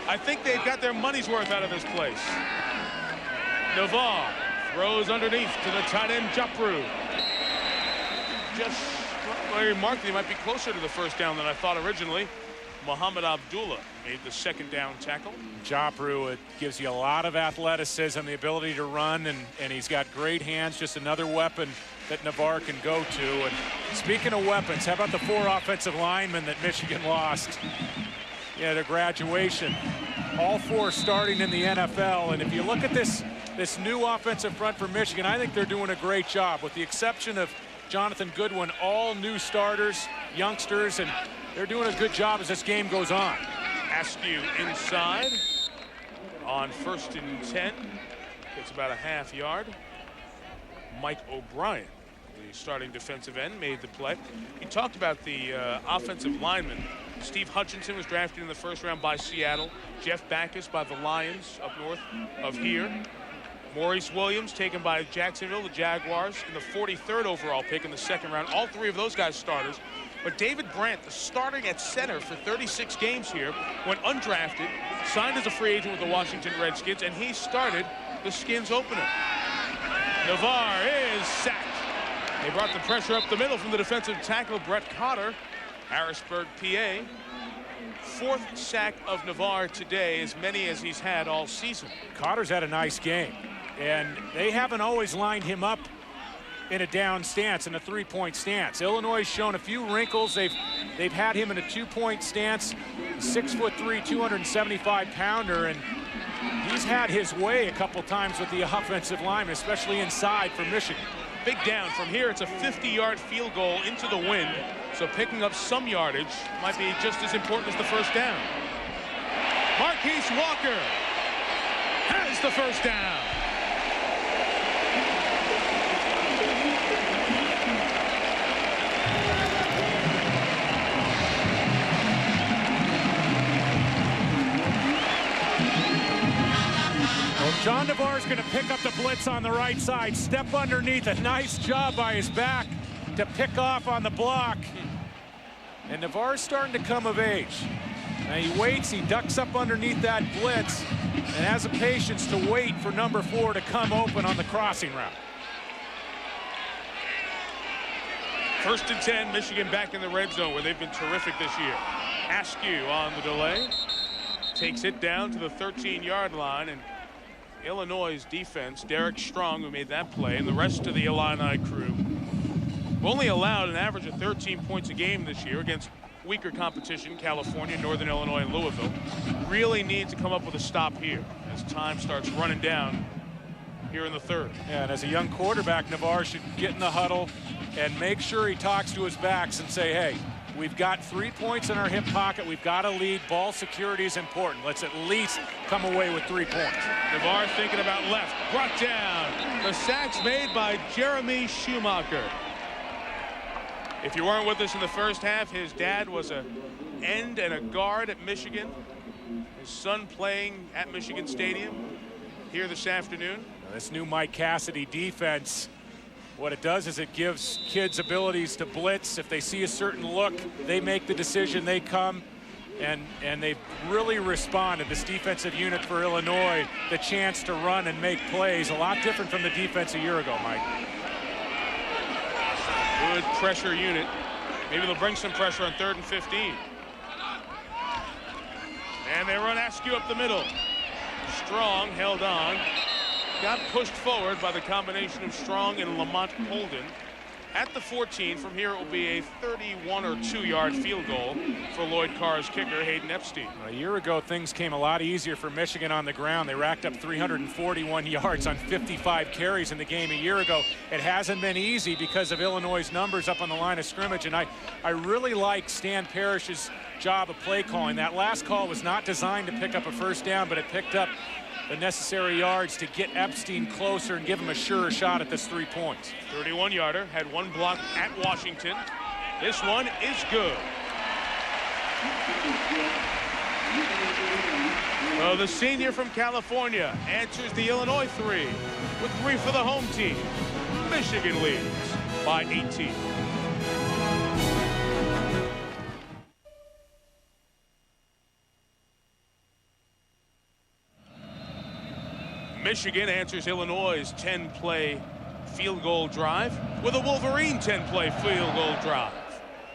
I think they've got their money's worth out of this place. Navarre throws underneath to the tight end, Japru. Just very marked, he might be closer to the first down than I thought originally. Muhammad Abdullah made the second down tackle. Japru, it gives you a lot of athleticism, the ability to run, and he's got great hands, just another weapon that Navarre can go to. And speaking of weapons, how about the 4 offensive linemen that Michigan lost? Yeah, their graduation. All 4 starting in the NFL. And if you look at this new offensive front for Michigan, I think they're doing a great job, with the exception of Jonathan Goodwin, all new starters, youngsters, and they're doing a good job as this game goes on. Askew inside on 1st and 10. Gets about a half yard. Mike O'Brien, the starting defensive end, made the play. He talked about the offensive linemen. Steve Hutchinson was drafted in the first round by Seattle. Jeff Backus by the Lions up north of here. Maurice Williams taken by Jacksonville, the Jaguars, in the 43rd overall pick in the second round. All 3 of those guys starters. But David Brandt, starting at center for 36 games here, went undrafted, signed as a free agent with the Washington Redskins, and he started the Skins opener. Navarre is sacked. They brought the pressure up the middle from the defensive tackle, Brett Cotter, Harrisburg, PA. 4th sack of Navarre today, as many as he's had all season. Cotter's had a nice game, and they haven't always lined him up in a down stance, in a 3-point stance. Illinois has shown a few wrinkles. They've had him in a 2-point stance, 6'3", 275-pounder, and he's had his way a couple times with the offensive line, especially inside for Michigan. Big down. From here, it's a 50-yard field goal into the wind, so picking up some yardage might be just as important as the first down. Marquise Walker has the first down. John Navarre's going to pick up the blitz on the right side, step underneath. A nice job by his back to pick off on the block. And Navarre's starting to come of age. Now he waits, he ducks up underneath that blitz, and has the patience to wait for number 4 to come open on the crossing route. 1st and 10, Michigan back in the red zone, where they've been terrific this year. Askew on the delay. Takes it down to the 13-yard line, and Illinois' defense, Derek Strong, who made that play, and the rest of the Illini crew only allowed an average of 13 points a game this year against weaker competition, California, Northern Illinois, and Louisville. Really need to come up with a stop here as time starts running down here in the 3rd. Yeah, and as a young quarterback, Navarre should get in the huddle and make sure he talks to his backs and say, hey, we've got 3 points in our hip pocket. We've got to lead. Ball security is important. Let's at least come away with 3 points. Navarre thinking about left. Brought down. The sack's made by Jeremy Schumacher. If you weren't with us in the first half, his dad was an end and a guard at Michigan. His son playing at Michigan Stadium here this afternoon. This new Mike Cassidy defense, what it does is it gives kids abilities to blitz. If they see a certain look, they make the decision, they come, and they've really responded. This defensive unit for Illinois, the chance to run and make plays, a lot different from the defense a year ago, Mike. Good pressure unit. Maybe they'll bring some pressure on 3rd and 15. And they run Askew up the middle. Strong held on. Got pushed forward by the combination of Strong and Lamont Holden. At the 14, from here it will be a 31 or 2-yard field goal for Lloyd Carr's kicker, Hayden Epstein. A year ago, things came a lot easier for Michigan on the ground. They racked up 341 yards on 55 carries in the game a year ago. It hasn't been easy because of Illinois' numbers up on the line of scrimmage, and I really like Stan Parrish's job of play calling. That last call was not designed to pick up a first down, but it picked up the necessary yards to get Epstein closer and give him a sure shot at this 3 points. 31-yarder, had 1 block at Washington. This one is good. Well, the senior from California answers the Illinois 3 with 3 for the home team. Michigan leads by 18. Michigan answers Illinois' 10-play field goal drive with a Wolverine 10-play field goal drive.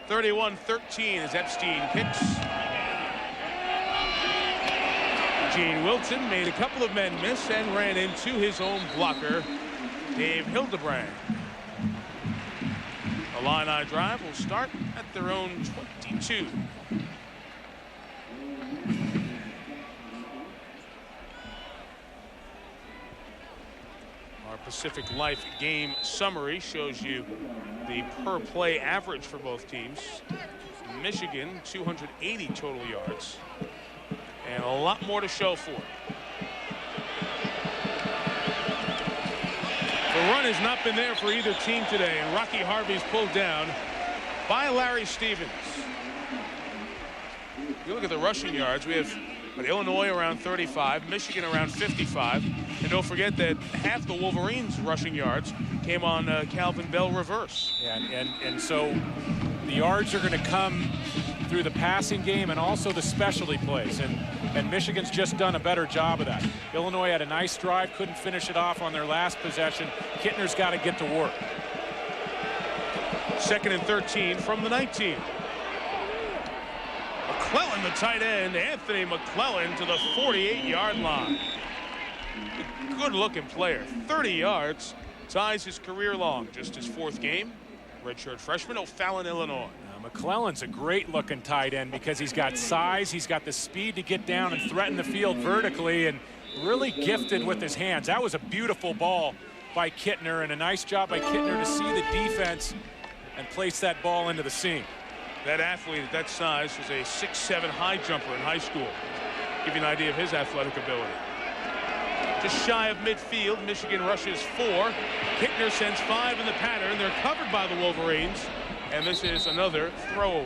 31-13 as Epstein kicks. Gene Wilton made a couple of men miss and ran into his own blocker, Dave Hildebrand. The Illini drive will start at their own 22. Pacific Life game summary shows you the per play average for both teams. Michigan 280 total yards and a lot more to show for it. The run has not been there for either team today, and Rocky Harvey's pulled down by Larry Stevens. You look at the rushing yards, we have Illinois around 35, Michigan around 55, and don't forget that half the Wolverines' rushing yards came on Calvin Bell reverse. Yeah, and so the yards are going to come through the passing game and also the specialty plays. And Michigan's just done a better job of that. Illinois had a nice drive, couldn't finish it off on their last possession. Kittner's got to get to work. 2nd and 13 from the 19. McClellan, the tight end, Anthony McClellan to the 48-yard line. Good-looking player, 30 yards, ties his career long, just his 4th game. Redshirt freshman, O'Fallon, Illinois. McClellan's a great-looking tight end because he's got size, he's got the speed to get down and threaten the field vertically, and really gifted with his hands. That was a beautiful ball by Kittner, and a nice job by Kittner to see the defense and place that ball into the seam. That athlete at that size was a 6'7" high jumper in high school. Give you an idea of his athletic ability. Just shy of midfield, Michigan rushes 4. Kittner sends 5 in the pattern. They're covered by the Wolverines, and this is another throwaway.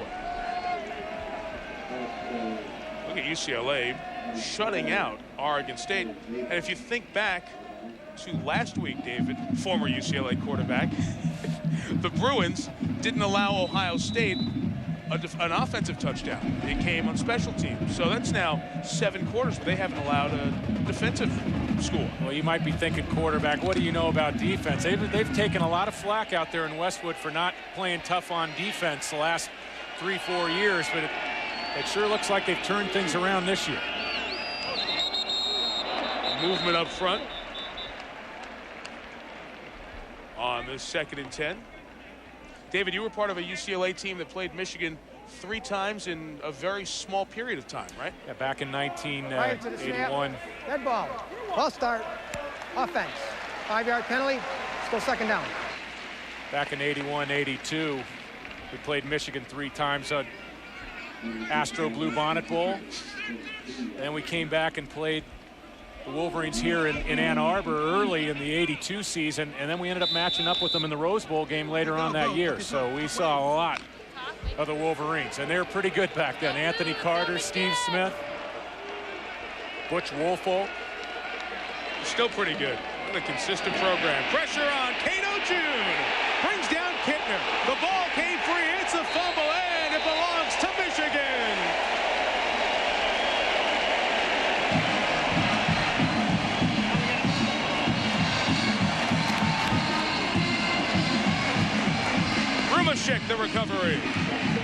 Look at UCLA shutting out Oregon State. And if you think back to last week, David, former UCLA quarterback, the Bruins didn't allow Ohio State an offensive touchdown. It came on special teams. So that's now 7 quarters, but they haven't allowed a defensive score. Well, you might be thinking quarterback, what do you know about defense? They've taken a lot of flack out there in Westwood for not playing tough on defense the last 3-4 years, but it sure looks like they've turned things around this year. Movement up front on this 2nd and 10. David, you were part of a UCLA team that played Michigan 3 times in a very small period of time, right? Yeah, back in 1981. Dead ball. False start. Offense. 5-yard penalty. Let's go 2nd down. Back in 81, 82, we played Michigan 3 times on Astro Blue Bonnet Bowl. Then we came back and played the Wolverines here in Ann Arbor early in the 82 season, and then we ended up matching up with them in the Rose Bowl game later on that year. So we saw a lot of the Wolverines, and they were pretty good back then. Anthony Carter, Steve Smith, Butch Woolfolk. Still pretty good. What a consistent program. Pressure on Cato June. Brings down Kittner. The ball came free. It's a fumble, and it belongs to Michigan. Rumashek, the recovery.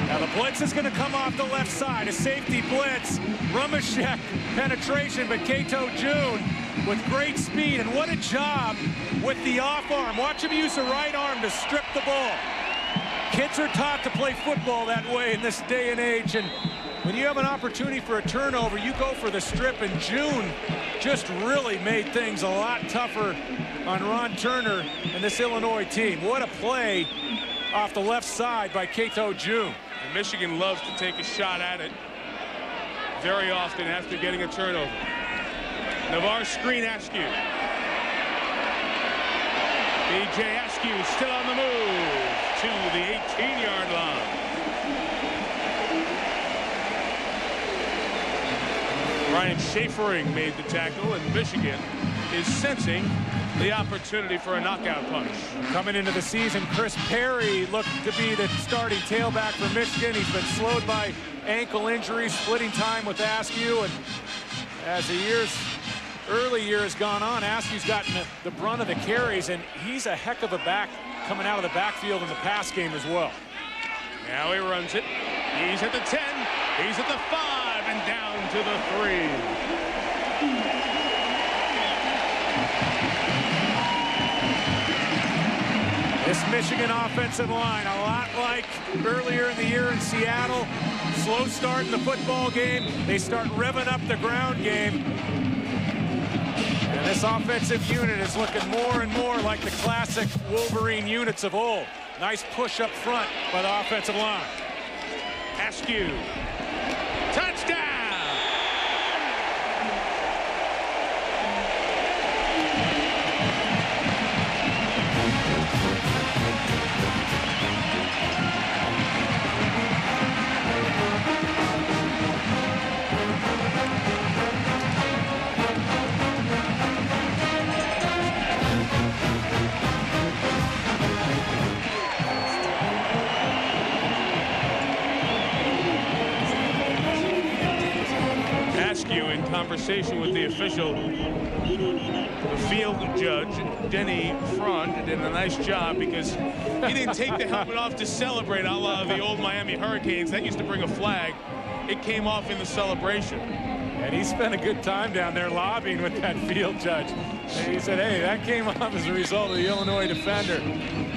Now the blitz is going to come off the left side. A safety blitz. Rumashek penetration, but Cato June with great speed. And what a job with the off arm. Watch him use the right arm to strip the ball. Kids are taught to play football that way in this day and age. And when you have an opportunity for a turnover, you go for the strip. And June just really made things a lot tougher on Ron Turner and this Illinois team. What a play off the left side by Cato June. And Michigan loves to take a shot at it very often after getting a turnover. Navarre screen Askew. B.J. Askew still on the move to the 18-yard line. Ryan Schafering made the tackle, and Michigan is sensing the opportunity for a knockout punch. Coming into the season, Chris Perry looked to be the starting tailback for Michigan. He's been slowed by ankle injuries, splitting time with Askew, and as the early year has gone on, Askew's gotten the brunt of the carries, and he's a heck of a back coming out of the backfield in the pass game as well. Now he runs it. He's at the 10. He's at the 5 and down to the 3. This Michigan offensive line, a lot like earlier in the year in Seattle. Slow start in the football game. They start revving up the ground game. And this offensive unit is looking more and more like the classic Wolverine units of old. Nice push up front by the offensive line. Askew. Touchdown! conversation with the official. The field judge, Denny Frond, did a nice job because he didn't take the helmet off to celebrate a la the old Miami Hurricanes. That used to bring a flag. It came off in the celebration. And he spent a good time down there lobbying with that field judge. And he said, hey, that came off as a result of the Illinois defender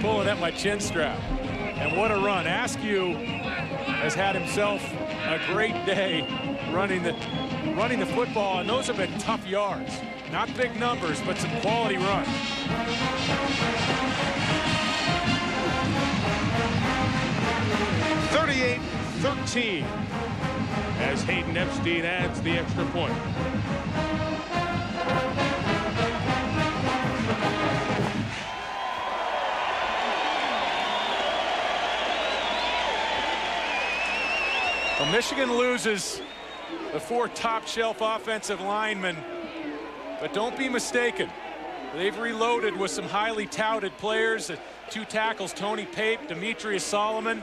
pulling at my chin strap. And what a run. Askew has had himself a great day running the football, and those have been tough yards. Not big numbers, but some quality runs. (38-13) as Hayden Epstein adds the extra point. Well, Michigan loses the 4 top-shelf offensive linemen, but don't be mistaken. They've reloaded with some highly touted players. 2 tackles, Tony Pape, Demetrius Solomon,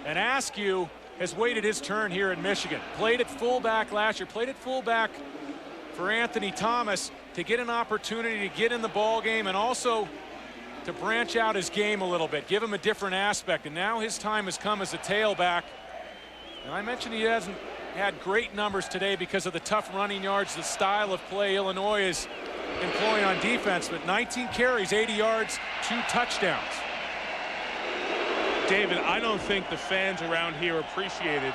and Askew has waited his turn here in Michigan. Played at fullback last year, played at fullback for Anthony Thomas to get an opportunity to get in the ball game and also to branch out his game a little bit, give him a different aspect. And now his time has come as a tailback. And I mentioned he hasn't had great numbers today because of the tough running yards, the style of play Illinois is employing on defense, but 19 carries, 80 yards, 2 touchdowns. David, I don't think the fans around here appreciated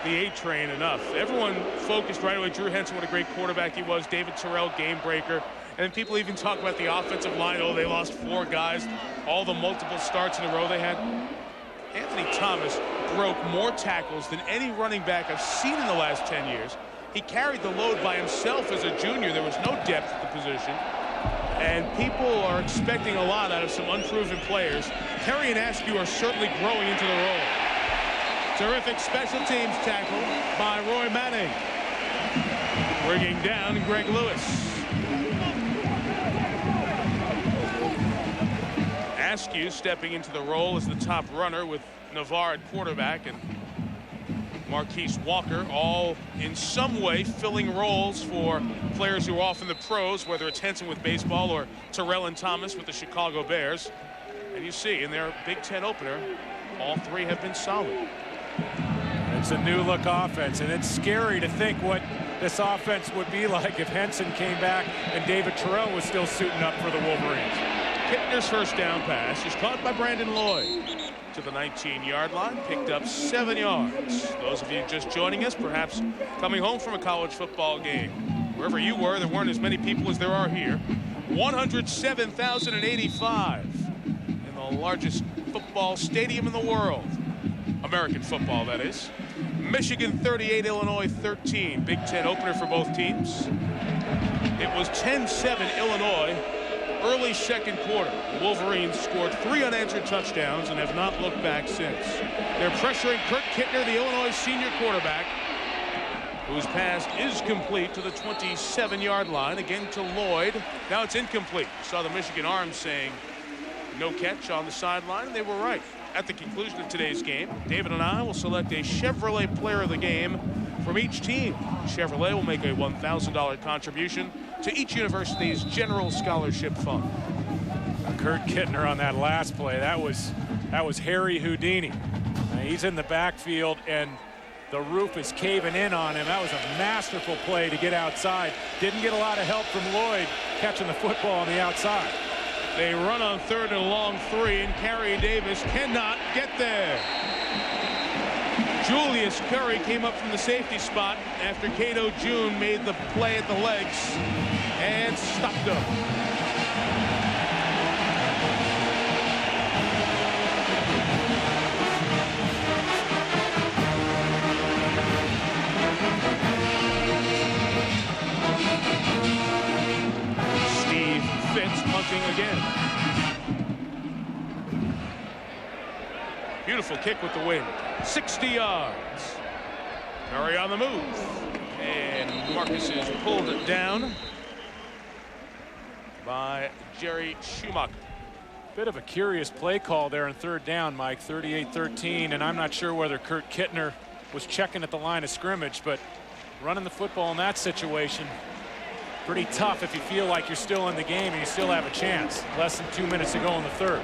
the A-train enough. Everyone focused right away. Drew Henson, what a great quarterback he was. David Terrell, game breaker. And people even talk about the offensive line. Oh, they lost 4 guys. All the multiple starts in a row they had. Anthony Thomas broke more tackles than any running back I've seen in the last 10 years. He carried the load by himself as a junior. There was no depth at the position. And people are expecting a lot out of some unproven players. Terry and Askew are certainly growing into the role. Terrific special teams tackle by Roy Manning. Bringing down Greg Lewis. Askew stepping into the role as the top runner with Navarre at quarterback and Marquise Walker, all in some way filling roles for players who are off in the pros, whether it's Henson with baseball or Terrell and Thomas with the Chicago Bears. And you see in their Big Ten opener, all 3 have been solid. It's a new look offense, and it's scary to think what this offense would be like if Henson came back and David Terrell was still suiting up for the Wolverines. Kittner's first down pass is caught by Brandon Lloyd to the 19-yard line, picked up 7 yards. Those of you just joining us, perhaps coming home from a college football game, wherever you were, there weren't as many people as there are here. 107,085 in the largest football stadium in the world. American football, that is. Michigan 38, Illinois 13. Big Ten opener for both teams. It was 10-7 Illinois. Early second quarter, the Wolverines scored 3 unanswered touchdowns and have not looked back since. They're pressuring Kurt Kittner, the Illinois senior quarterback, whose pass is complete to the 27-yard line. Again to Lloyd. Now it's incomplete. You saw the Michigan arms saying no catch on the sideline, and they were right. At the conclusion of today's game, David and I will select a Chevrolet player of the game from each team. Chevrolet will make a $1,000 contribution to each university's general scholarship fund. Kurt Kittner on that last play, that was Harry Houdini. He's in the backfield and the roof is caving in on him. That was a masterful play to get outside. Didn't get a lot of help from Lloyd catching the football on the outside. They run on 3rd and long 3, and Carey Davis cannot get there. Julius Curry came up from the safety spot after Cato June made the play at the legs and stopped him. Steve Fitz punting again. Beautiful kick with the wind. 60 yards. Curry on the move. And Marcus is pulled down by Jerry Schumacher. Bit of a curious play call there on 3rd down, Mike. 38-13, and I'm not sure whether Kurt Kittner was checking at the line of scrimmage, but running the football in that situation, pretty tough if you feel like you're still in the game and you still have a chance. Less than 2 minutes to go in the third.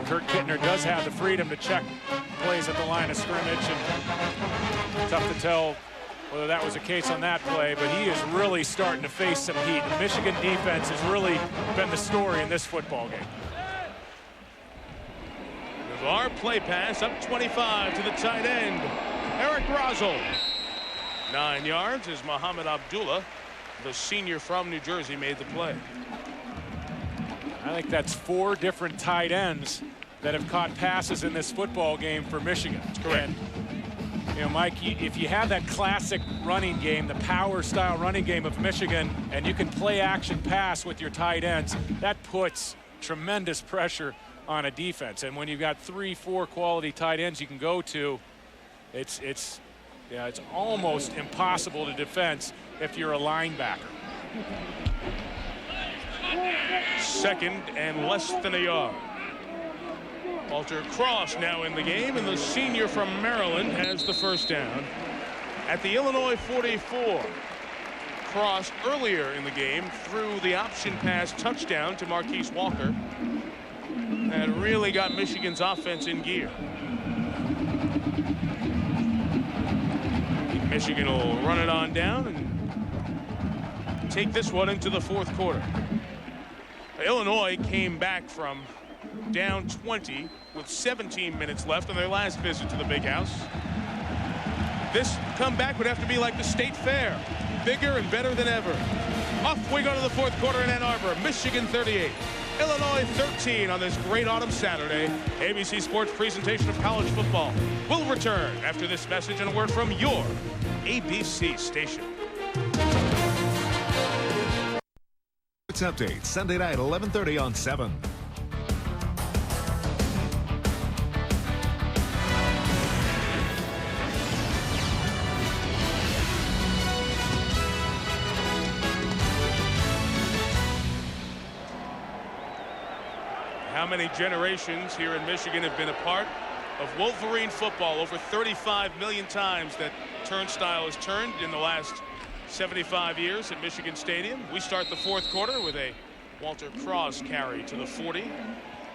Kurt Kittner does have the freedom to check plays at the line of scrimmage, and tough to tell whether that was the case on that play, but he is really starting to face some heat. The Michigan defense has really been the story in this football game. Navarre play pass up 25 to the tight end, Eric Rosel. 9 yards as Muhammad Abdullah, the senior from New Jersey, made the play. I think that's 4 different tight ends that have caught passes in this football game for Michigan. That's correct. And, you know, Mike, if you have that classic running game, the power style running game of Michigan, and you can play action pass with your tight ends, that puts tremendous pressure on a defense. And when you've got 3-4 quality tight ends you can go to, it's almost impossible to defend if you're a linebacker. 2nd and less than a yard. Walter Cross now in the game, and the senior from Maryland has the first down. At the Illinois 44, Cross earlier in the game threw the option pass touchdown to Marquise Walker and really got Michigan's offense in gear. Michigan will run it on down and take this one into the 4th quarter. Illinois came back from down 20 with 17 minutes left on their last visit to the Big House. This comeback would have to be like the State Fair, bigger and better than ever. Off we go to the 4th quarter in Ann Arbor. Michigan 38, Illinois 13 on this great autumn Saturday. ABC Sports presentation of college football will return after this message and a word from your ABC station. Update Sunday night 11:30 on 7. How many generations here in Michigan have been a part of Wolverine football? Over 35 million times that turnstile has turned in the last 75 years at Michigan Stadium. We start the 4th quarter with a Walter Cross carry to the 40.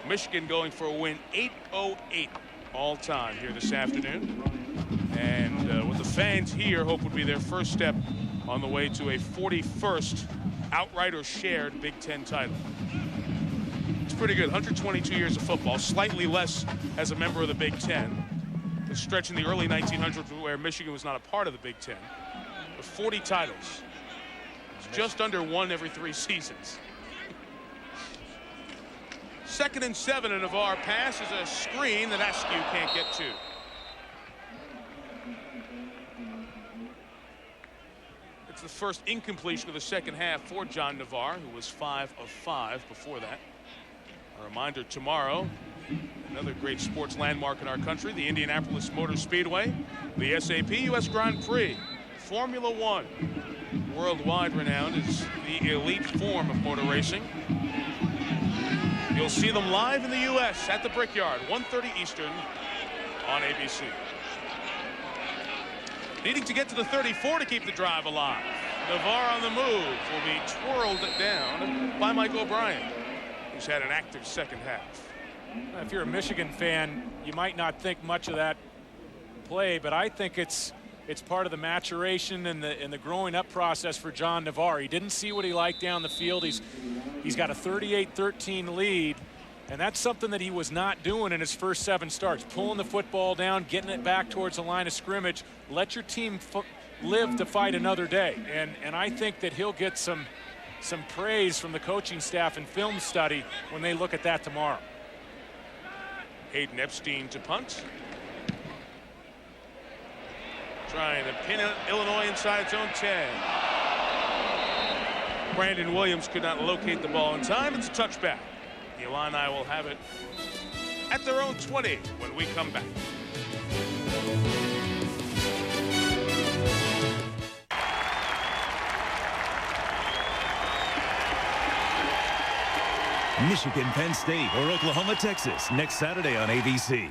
Michigan going for a win 8-0-8 all time here this afternoon. And what the fans here hope would be their first step on the way to a 41st outright or shared Big Ten title. It's pretty good. 122 years of football, slightly less as a member of the Big Ten. The stretch in the early 1900s where Michigan was not a part of the Big Ten. 40 titles. It's just under 1 every 3 seasons. 2nd and 7, and Navarre pass is a screen that Askew can't get to. It's the first incompletion of the second half for John Navarre, who was 5 of 5 before that. A reminder tomorrow, another great sports landmark in our country, the Indianapolis Motor Speedway, the SAP US Grand Prix. Formula One, worldwide renowned, is the elite form of motor racing. You'll see them live in the U.S. at the Brickyard, 1:30 Eastern on ABC. Needing to get to the 34 to keep the drive alive. Navarre on the move will be twirled down by Mike O'Brien, who's had an active second half. If you're a Michigan fan, you might not think much of that play, but I think it's part of the maturation and the growing up process for John Navarre. He didn't see what he liked down the field. He's got a 38-13 lead, and that's something that he was not doing in his first 7 starts. Pulling the football down, getting it back towards the line of scrimmage. Let your team live to fight another day. And I think that he'll get some praise from the coaching staff and film study when they look at that tomorrow. Hayden Epstein to punt. Trying to pin Illinois inside its own 10. Brandon Williams could not locate the ball in time. It's a touchback. The Illini will have it at their own 20 when we come back. Michigan, Penn State, or Oklahoma, Texas, next Saturday on ABC.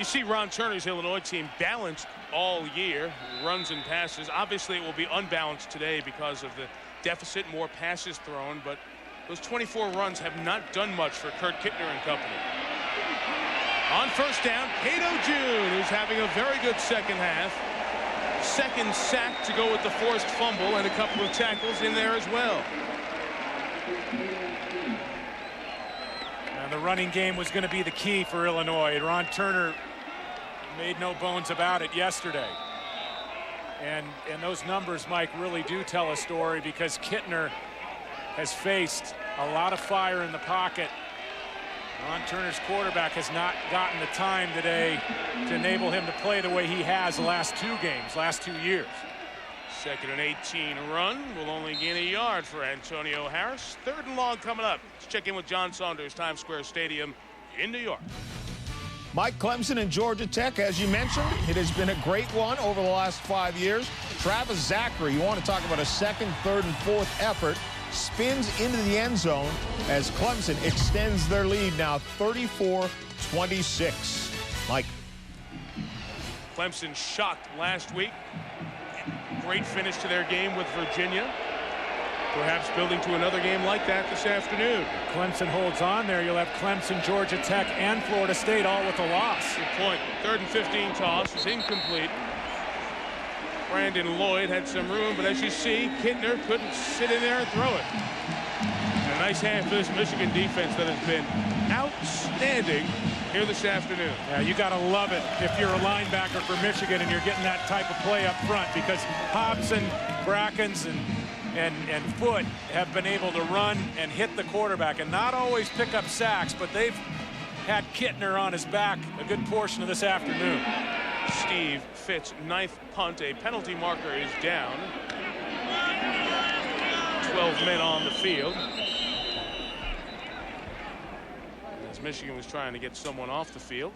You see Ron Turner's Illinois team balanced all year, runs and passes. Obviously, it will be unbalanced today because of the deficit, more passes thrown, but those 24 runs have not done much for Kurt Kittner and company. On first down, Cato June, who's having a very good second half. Second sack to go with the forced fumble, and a couple of tackles in there as well. And the running game was going to be the key for Illinois. Ron Turner made no bones about it yesterday. And those numbers, Mike, really do tell a story, because Kittner has faced a lot of fire in the pocket. Ron Turner's quarterback has not gotten the time today to enable him to play the way he has the last 2 games, last 2 years. Second and 18 run will only gain a yard for Antonio Harris. 3rd and long coming up. Let's check in with John Saunders, Times Square Stadium in New York. Mike, Clemson and Georgia Tech, as you mentioned, it has been a great one over the last 5 years. Travis Zachary, you want to talk about a 2nd, 3rd, and 4th effort, spins into the end zone as Clemson extends their lead now 34-26. Mike. Clemson shocked last week. Great finish to their game with Virginia. Perhaps building to another game like that this afternoon. Clemson holds on there. You'll have Clemson, Georgia Tech, and Florida State all with a loss. Good point. 3rd and 15 toss is incomplete. Brandon Lloyd had some room, but as you see, Kittner couldn't sit in there and throw it. And a nice half of this Michigan defense that has been outstanding here this afternoon. Yeah, you got to love it if you're a linebacker for Michigan and you're getting that type of play up front, because Hobson, Brackens, and Foote have been able to run and hit the quarterback and not always pick up sacks, but they've had Kittner on his back a good portion of this afternoon. Steve Fitz, 9th punt. A penalty marker is down. 12 men on the field. As Michigan was trying to get someone off the field.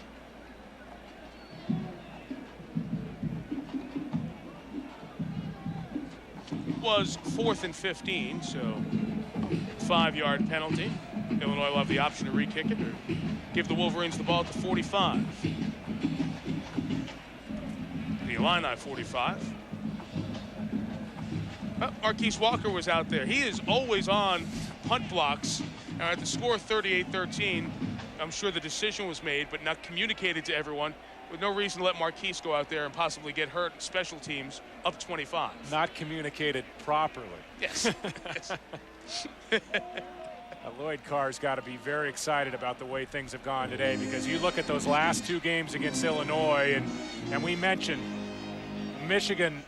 It was 4th and 15, so 5-yard penalty. Illinois will have the option to re-kick it or give the Wolverines the ball at the 45. The Illini 45. Marquise Walker was out there. He is always on punt blocks. Now at the score 38-13, I'm sure the decision was made but not communicated to everyone, with no reason to let Marquise go out there and possibly get hurt. Special teams up 25. Not communicated properly. Yes. Lloyd Carr's got to be very excited about the way things have gone today, because you look at those last 2 games against Illinois, and we mentioned Michigan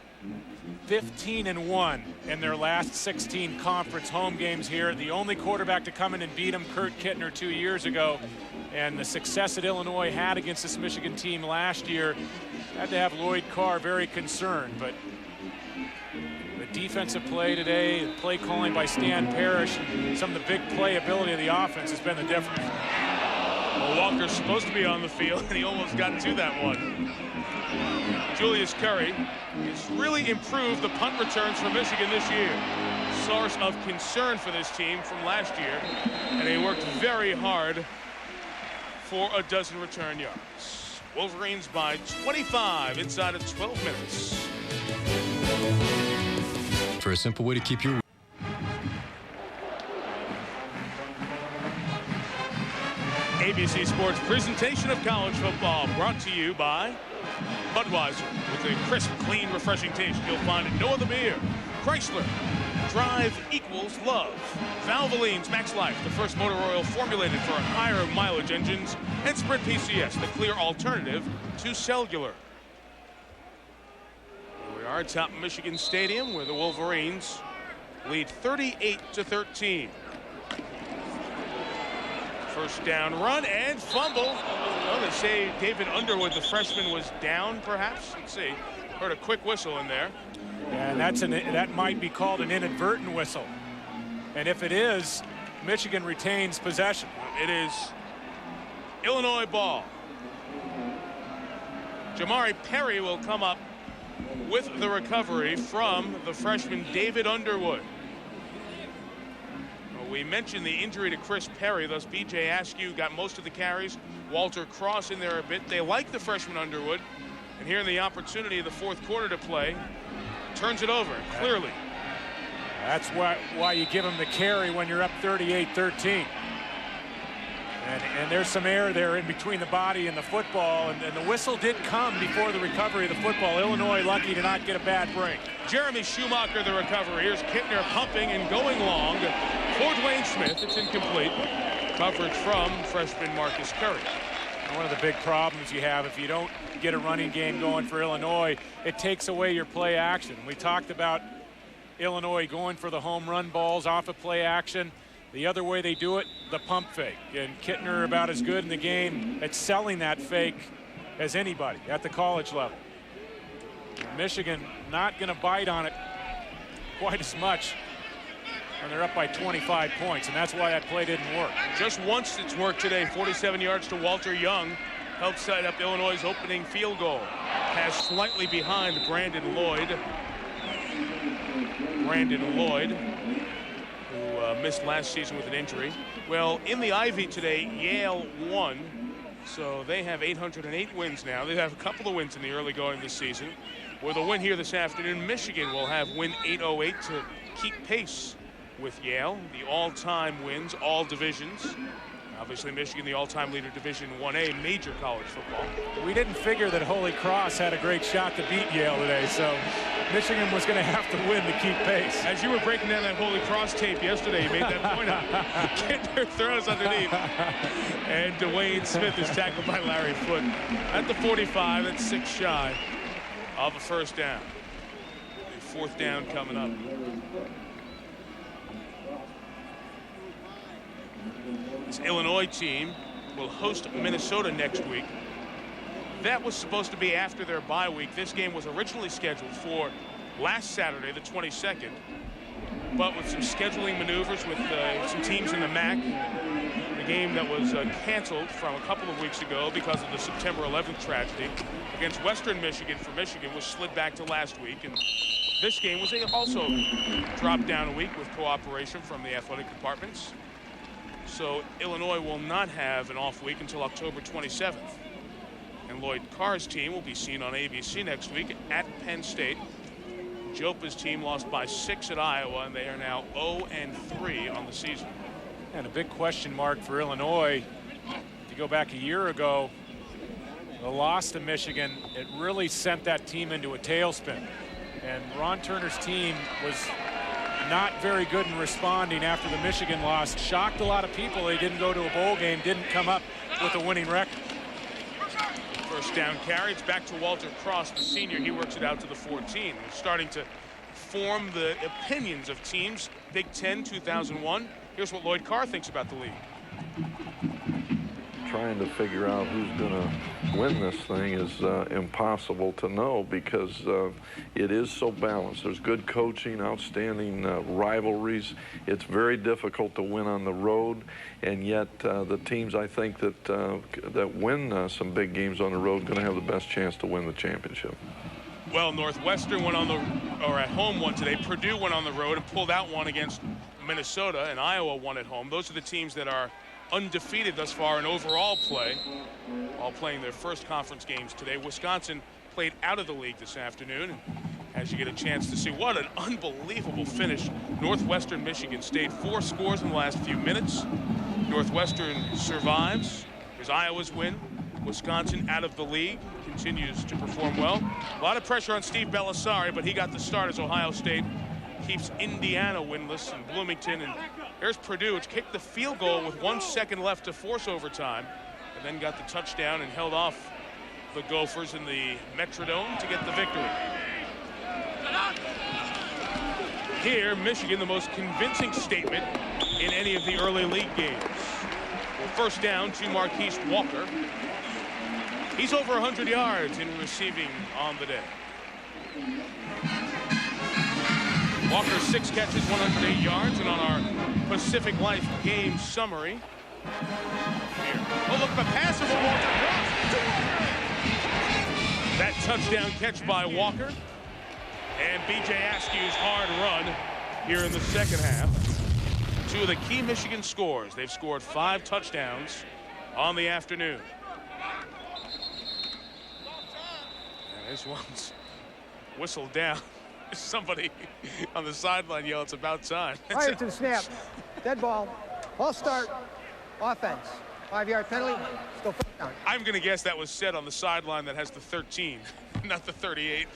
15-1 in their last 16 conference home games here. The only quarterback to come in and beat him, Kurt Kittner, 2 years ago. And the success that Illinois had against this Michigan team last year had to have Lloyd Carr very concerned. But the defensive play today, the play calling by Stan Parrish, some of the big playability of the offense has been the difference. Well, Walker's supposed to be on the field, and he almost got to that one. Julius Curry has really improved the punt returns for Michigan this year. Source of concern for this team from last year, and they worked very hard for a dozen return yards. Wolverines by 25 inside of 12 minutes. For a simple way to keep your ABC Sports presentation of college football brought to you by Budweiser. With a crisp, clean, refreshing taste you'll find in no other beer. Chrysler, drive equals love. Valvoline's Max Life, the first motor oil formulated for higher mileage engines. And Sprint PCS, the clear alternative to cellular. Here we are atop Michigan Stadium, where the Wolverines lead 38-13. First down run and fumble. Well, they say David Underwood, the freshman, was down, perhaps. Let's see. Heard a quick whistle in there. And that might be called an inadvertent whistle. And if it is, Michigan retains possession. It is Illinois ball. Jamari Perry will come up with the recovery from the freshman David Underwood. We mentioned the injury to Chris Perry, thus B.J. Askew got most of the carries. Walter Cross in there a bit. They like the freshman Underwood. And here in the opportunity of the fourth quarter to play, turns it over, clearly. That's why you give him the carry when you're up 38-13. And there's some air there in between the body and the football, and the whistle did come before the recovery of the football. Illinois lucky to not get a bad break. Jeremy Schumacher, the recovery. Here's Kittner pumping and going long for Dwayne Smith. It's incomplete. Coverage from freshman Marcus Curry. One of the big problems you have if you don't get a running game going for Illinois, it takes away your play action. We talked about Illinois going for the home run balls off of play action. The other way they do it, the pump fake. And Kittner about as good in the game at selling that fake as anybody at the college level. Michigan not going to bite on it quite as much when they're up by 25 points, and that's why that play didn't work. Just once it's worked today. 47 yards to Walter Young. Helped set up Illinois' opening field goal. Pass slightly behind Brandon Lloyd. Who missed last season with an injury. Well, in the Ivy today, Yale won, so they have 808 wins now. They have a couple of wins in the early going of the season. With a win here this afternoon, Michigan will have win 808 to keep pace with Yale. The all-time wins, all divisions. Obviously, Michigan, the all-time leader, Division 1A, major college football. We didn't figure that Holy Cross had a great shot to beat Yale today, so Michigan was going to have to win to keep pace. As you were breaking down that Holy Cross tape yesterday, you made that point out. Kittner throws underneath, and Dwayne Smith is tackled by Larry Foote. At the 45, that's 6 shy of a first down. The fourth down coming up. This Illinois team will host Minnesota next week. That was supposed to be after their bye week. This game was originally scheduled for last Saturday, the 22nd. But with some scheduling maneuvers with some teams in the MAC, the game that was canceled from a couple of weeks ago because of the September 11th tragedy against Western Michigan for Michigan was slid back to last week. And this game was also dropped down a week with cooperation from the athletic departments. So Illinois will not have an off week until October 27th. And Lloyd Carr's team will be seen on ABC next week at Penn State. Jopa's team lost by 6 at Iowa, and they are now 0-3 on the season. And a big question mark for Illinois. If you go back a year ago, the loss to Michigan, it really sent that team into a tailspin. And Ron Turner's team was not very good in responding after the Michigan loss. Shocked a lot of people. They didn't go to a bowl game, didn't come up with a winning record. First down carry. It's back to Walter Cross, the senior. He works it out to the 14. We're starting to form the opinions of teams. Big Ten 2001. Here's what Lloyd Carr thinks about the league. Trying to figure out who's going to win this thing is impossible to know because it is so balanced. There's good coaching, outstanding rivalries. It's very difficult to win on the road, and yet the teams I think that win some big games on the road are going to have the best chance to win the championship. Well, Northwestern went on at home one today. Purdue went on the road and pulled out one against Minnesota, and Iowa won at home. Those are the teams that are undefeated thus far in overall play, all playing their first conference games today. Wisconsin played out of the league this afternoon. As you get a chance to see what an unbelievable finish Northwestern Michigan State. 4 scores in the last few minutes. Northwestern survives. Here's Iowa's win. Wisconsin out of the league continues to perform well. A lot of pressure on Steve Belisari, but he got the start as Ohio State keeps Indiana winless in Bloomington. And here's Purdue, which kicked the field goal with 1 second left to force overtime, and then got the touchdown and held off the Gophers in the Metrodome to get the victory. Here, Michigan, the most convincing statement in any of the early league games. Well, first down to Marquise Walker. He's over 100 yards in receiving on the day. Walker 6 catches, 108 yards, and on our Pacific Life game summary. Here. Oh, look, the pass of Walter Cross. That touchdown catch by Walker. And B.J. Askew's hard run here in the second half. two of the key Michigan scores. They've scored 5 touchdowns on the afternoon. And this one's whistled down. Somebody on the sideline yelled, "It's about time." Prior to the snap, dead ball, false start, offense. 5-yard penalty, still first down. I'm going to guess that was said on the sideline that has the 13, not the 38.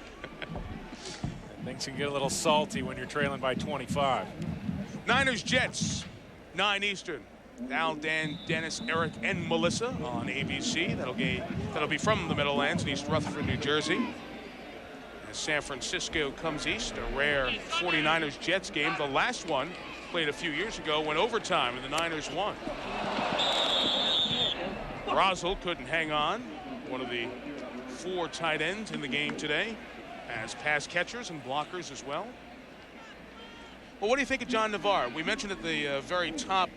Things can get a little salty when you're trailing by 25. Niners Jets, 9 Eastern. Al, Dan, Dennis, Eric, and Melissa on ABC. That'll be from the Meadowlands in East Rutherford, New Jersey. As San Francisco comes east, a rare 49ers Jets game. The last one played a few years ago, went overtime, and the Niners won. Rosal couldn't hang on, one of the 4 tight ends in the game today, as pass catchers and blockers as well. Well, what do you think of John Navarre? We mentioned at the very top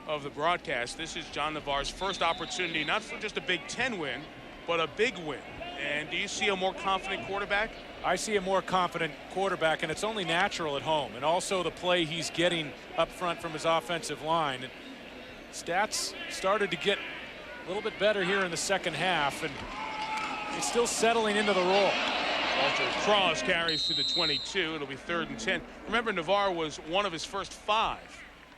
of the broadcast, this is John Navarre's first opportunity, not for just a Big Ten win, but a big win. And do you see a more confident quarterback? I see a more confident quarterback, and it's only natural at home. And also the play he's getting up front from his offensive line. And stats started to get a little bit better here in the second half, and he's still settling into the role. Walter Cross carries to the 22. It'll be 3rd and 10. Remember, Navarre was one of his first 5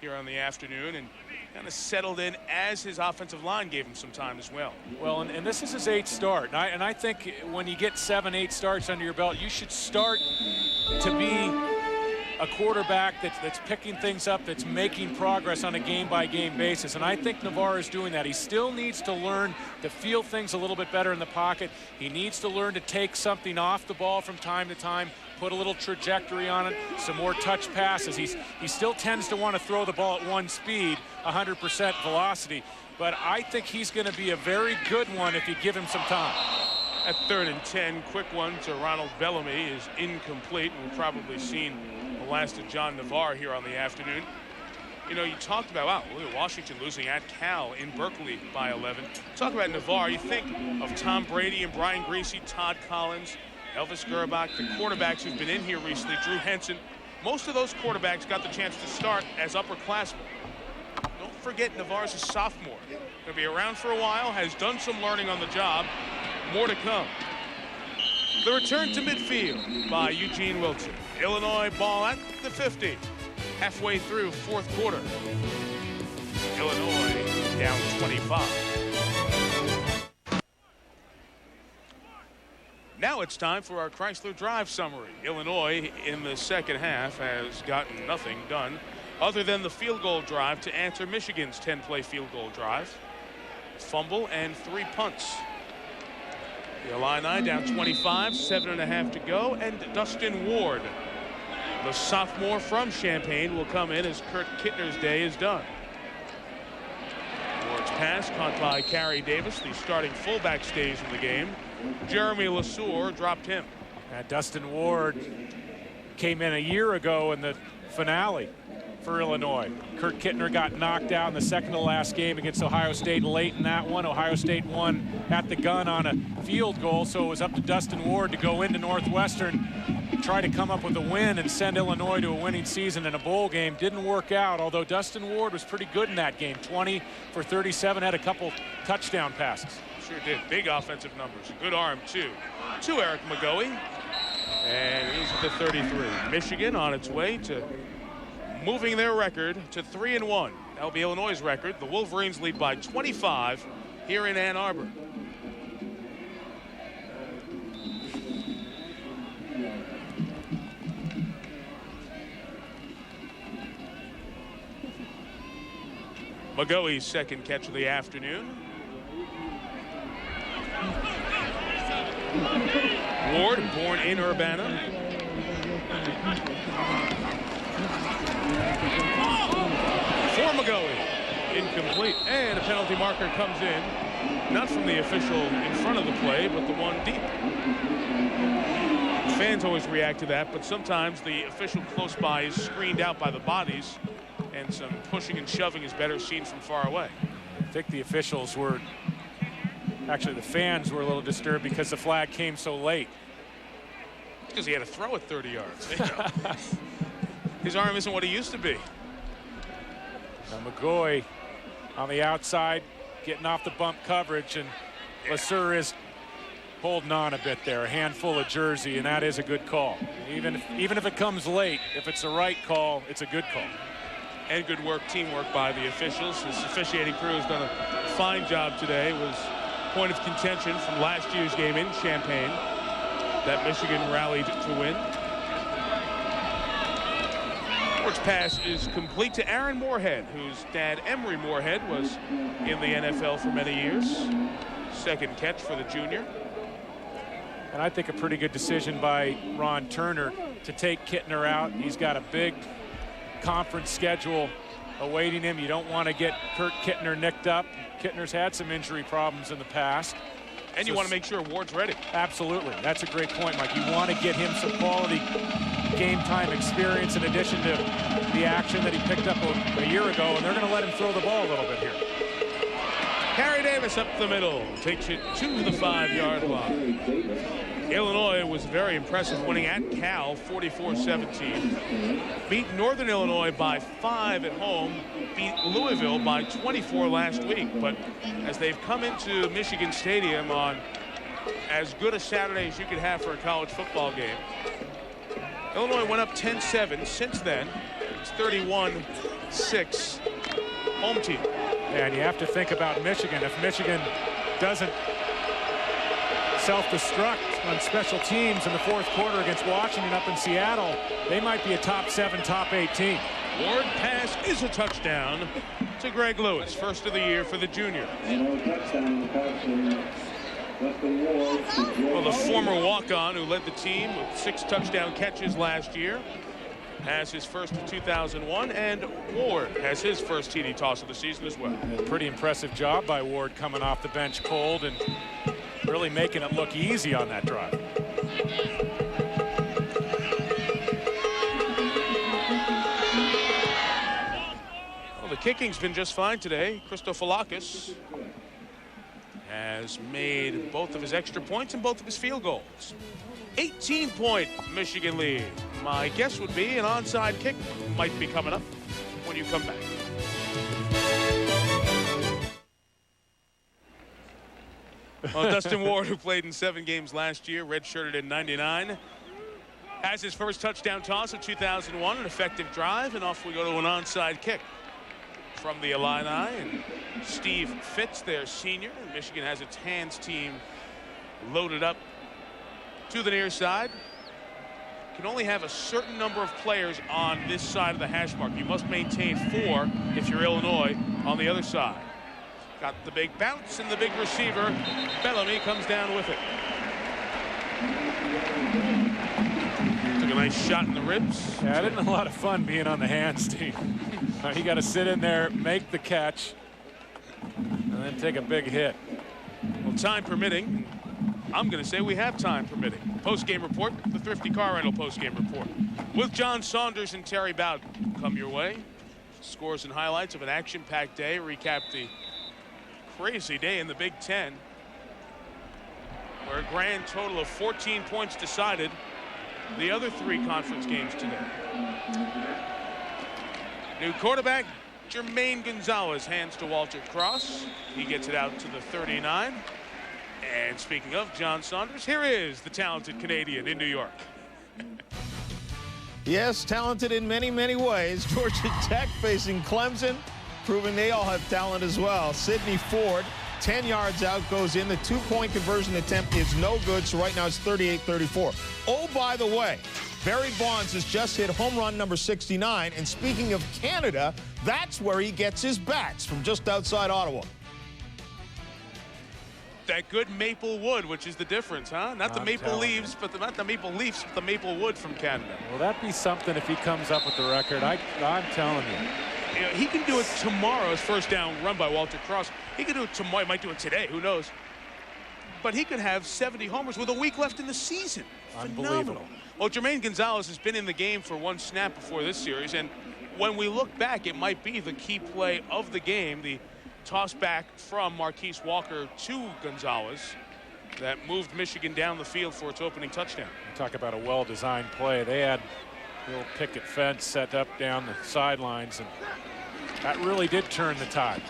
here on the afternoon, and kind of settled in as his offensive line gave him some time as well. Well, and this is his 8th start. And I think when you get 7, 8 starts under your belt, you should start to be a quarterback that's picking things up, that's making progress on a game-by-game basis. And I think Navarre is doing that. He still needs to learn to feel things a little bit better in the pocket. He needs to learn to take something off the ball from time to time, put a little trajectory on it, some more touch passes. He still tends to want to throw the ball at one speed, 100% velocity. But I think he's going to be a very good one if you give him some time. At 3rd and 10, quick one to Ronald Bellamy is incomplete. We've probably seen the last of John Navarre here on the afternoon. You know, you talked about, wow, look at Washington losing at Cal in Berkeley by 11. Talk about Navarre. You think of Tom Brady and Brian Griese, Todd Collins, Elvis Gerbach, the quarterbacks who've been in here recently, Drew Henson. Most of those quarterbacks got the chance to start as upperclassmen. Don't forget Navarre's a sophomore. Going to be around for a while, has done some learning on the job. More to come. The return to midfield by Eugene Wilton. Illinois ball at the 50. Halfway through 4th quarter. Illinois down 25. Now it's time for our Chrysler Drive summary. Illinois in the second half has gotten nothing done other than the field goal drive to answer Michigan's 10-play field goal drive. Fumble and 3 punts. The Illini down 25, 7.5 to go, and Dustin Ward, the sophomore from Champaign, will come in as Kurt Kittner's day is done. Ward's pass caught by Cary Davis, the starting fullback, stays in the game. Jeremy Lesueur dropped him. Dustin Ward came in a year ago in the finale for Illinois. Kurt Kittner got knocked out in the second to last game against Ohio State late in that one. Ohio State won at the gun on a field goal, so it was up to Dustin Ward to go into Northwestern, try to come up with a win and send Illinois to a winning season in a bowl game. Didn't work out, although Dustin Ward was pretty good in that game. 20 for 37, had a couple touchdown passes. Sure did. Big offensive numbers. A good arm, too. To Eric McGoey. And he's at the 33. Michigan on its way to moving their record to 3-1. That'll be Illinois' record. The Wolverines lead by 25 here in Ann Arbor. McGoey's second catch of the afternoon. Ward, born in Urbana. For McGoey, incomplete, and a penalty marker comes in, not from the official in front of the play, but the one deep. Fans always react to that, but sometimes the official close by is screened out by the bodies, and some pushing and shoving is better seen from far away. I think the officials were, actually the fans were a little disturbed because the flag came so late. Because he had to throw it 30 yards. You know. His arm isn't what he used to be. Now McGoy on the outside, getting off the bump coverage, and LeSueur is holding on a bit there, a handful of jersey, and that is a good call. Even if it comes late, if it's the right call, it's a good call. And good work, teamwork by the officials. This officiating crew has done a fine job today. It was point of contention from last year's game in Champaign that Michigan rallied to win. Ward's pass is complete to Aaron Moorhead, whose dad, Emery Moorhead, was in the NFL for many years. Second catch for the junior. And I think a pretty good decision by Ron Turner to take Kittner out. He's got a big conference schedule awaiting him. You don't want to get Kurt Kittner nicked up. Kittner's had some injury problems in the past. And you want to make sure Ward's ready. Absolutely. That's a great point, Mike. You want to get him some quality game time experience in addition to the action that he picked up a year ago, and they're going to let him throw the ball a little bit here. Harry Davis up the middle, takes it to the 5-yard line. Illinois was very impressive, winning at Cal 44-17. Beat Northern Illinois by 5 at home, beat Louisville by 24 last week. But as they've come into Michigan Stadium on as good a Saturday as you could have for a college football game, Illinois went up 10-7. Since then, it's 31-6 home team. And you have to think about Michigan. If Michigan doesn't self-destruct on special teams in the fourth quarter against Washington up in Seattle, they might be a top 7, top 8 team. Ward pass is a touchdown to Greg Lewis, first of the year for the junior. Well, the former walk-on who led the team with 6 touchdown catches last year has his first of 2001, and Ward has his first TD toss of the season as well. Pretty impressive job by Ward coming off the bench cold and really making it look easy on that drive. Well, the kicking's been just fine today. Christofalakis has made both of his extra points and both of his field goals. 18-point Michigan lead. My guess would be an onside kick might be coming up when you come back. Well, Dustin Ward, who played in 7 games last year, redshirted in '99, has his first touchdown toss of 2001, an effective drive, and off we go to an onside kick from the Illini. And Steve Fitz, their senior, and Michigan has its hands team loaded up to the near side. Can only have a certain number of players on this side of the hash mark. You must maintain 4 if you're Illinois on the other side. Got the big bounce and the big receiver. Bellamy comes down with it. Took a nice shot in the ribs. Yeah, it isn't a lot of fun being on the hands team. You got to sit in there, make the catch, and then take a big hit. Well, time permitting, I'm going to say we have time permitting. Post-game report, the Thrifty Car Rental post-game report. With John Saunders and Terry Bowden come your way. Scores and highlights of an action-packed day. Recap the crazy day in the Big Ten, where a grand total of 14 points decided the other 3 conference games today. New quarterback, Jermaine Gonzalez, hands to Walter Cross. He gets it out to the 39. And speaking of John Saunders, here is the talented Canadian in New York. Yes, talented in many, many ways. Georgia Tech facing Clemson, proving they all have talent as well. Sidney Ford, 10 yards out, goes in. The 2-point conversion attempt is no good, so right now it's 38-34. Oh, by the way, Barry Bonds has just hit home run number 69, and speaking of Canada, that's where he gets his bats, from just outside Ottawa. That good maple wood, which is the difference, huh? Not the maple leaves, but not the maple leafs, but the maple wood from Canada. Will that be something if he comes up with the record? I'm telling you. You know, he can do it tomorrow. His first down run by Walter Cross. He could do it tomorrow. He might do it today. Who knows? But he could have 70 homers with a week left in the season. Phenomenal. Well, Jermaine Gonzalez has been in the game for 1 snap before this series, and when we look back, it might be the key play of the game, the toss back from Marquise Walker to Gonzalez that moved Michigan down the field for its opening touchdown. Talk about a well-designed play. They had a little picket fence set up down the sidelines, and That really did turn the tide.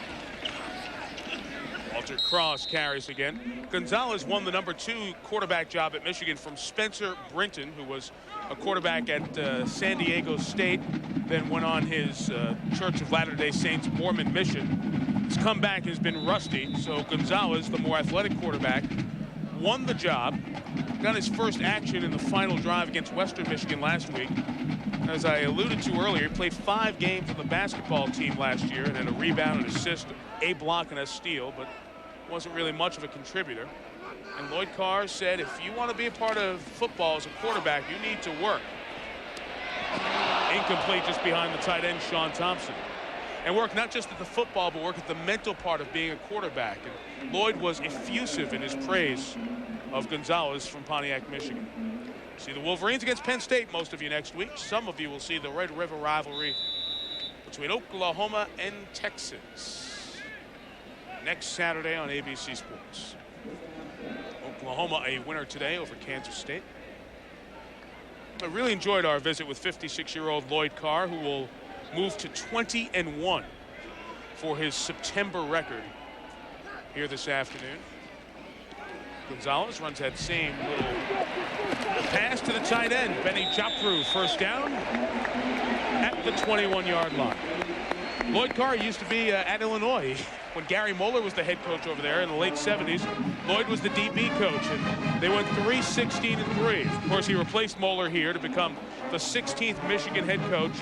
Walter Cross carries again. Gonzalez won the #2 quarterback job at Michigan from Spencer Brinton, who was a quarterback at San Diego State, then went on his Church of Latter-day Saints Mormon mission. His comeback has been rusty, so Gonzalez, the more athletic quarterback, won the job. Got his first action in the final drive against Western Michigan last week. As I alluded to earlier, he played 5 games on the basketball team last year and had a rebound, an assist, a block, and a steal, but wasn't really much of a contributor. And Lloyd Carr said, if you want to be a part of football as a quarterback, you need to work. Incomplete just behind the tight end, Sean Thompson. And work not just at the football, but work at the mental part of being a quarterback. And Lloyd was effusive in his praise of Gonzalez from Pontiac, Michigan. See the Wolverines against Penn State, most of you next week. Some of you will see the Red River rivalry between Oklahoma and Texas next Saturday on ABC Sports. Oklahoma a winner today over Kansas State. I really enjoyed our visit with 56-year-old Lloyd Carr, who will move to 20-1 for his September record here this afternoon. Gonzalez runs that same little pass to the tight end. Benny Jopru, first down at the 21-yard line. Lloyd Carr used to be at Illinois when Gary Moeller was the head coach over there in the late 70s. Lloyd was the DB coach, and they went 3-16-3. Of course, he replaced Moeller here to become the 16th Michigan head coach,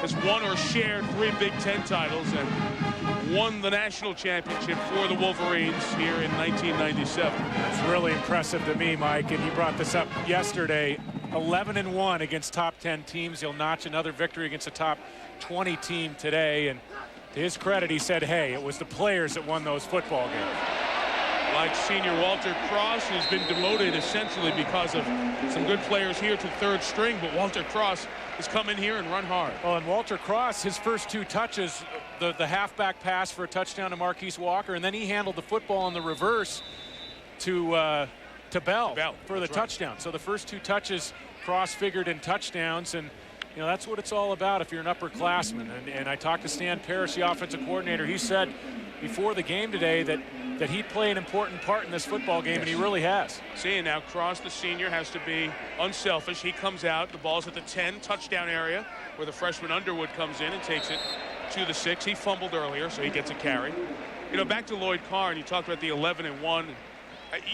has won or shared 3 Big Ten titles, and won the national championship for the Wolverines here in 1997. That's really impressive to me, Mike, and he brought this up yesterday. 11-1 against top 10 teams. He'll notch another victory against a top 20 team today, and to his credit, he said, hey, it was the players that won those football games. Like senior Walter Cross, who's been demoted essentially because of some good players here to 3rd string, but Walter Cross has come in here and run hard. Well, and Walter Cross, his first 2 touches, the halfback pass for a touchdown to Marquise Walker, and then he handled the football in the reverse to Bell for the touchdown. So the first 2 touches, Cross figured in touchdowns, and you know, that's what it's all about if you're an upperclassman. And I talked to Stan Parrish, the offensive coordinator. He said before the game today that he'd play an important part in this football game, and he really has. See, now Cross, the senior, has to be unselfish. He comes out, the ball's at the 10 touchdown area where the freshman Underwood comes in and takes it to the 6. He fumbled earlier, so he gets a carry. You know, back to Lloyd Carr, and you talked about the 11-1.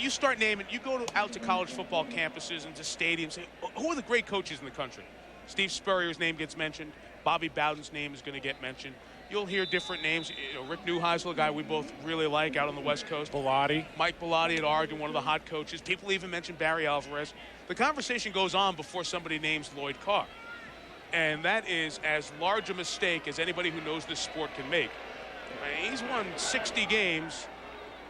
You start naming, you go out to college football campuses and to stadiums, say, who are the great coaches in the country? Steve Spurrier's name gets mentioned. Bobby Bowden's name is going to get mentioned. You'll hear different names. You know, Rick Neuheisel, a guy we both really like out on the West Coast. Bellotti. Mike Bellotti at Oregon, one of the hot coaches. People even mention Barry Alvarez. The conversation goes on before somebody names Lloyd Carr. And that is as large a mistake as anybody who knows this sport can make. I mean, he's won 60 games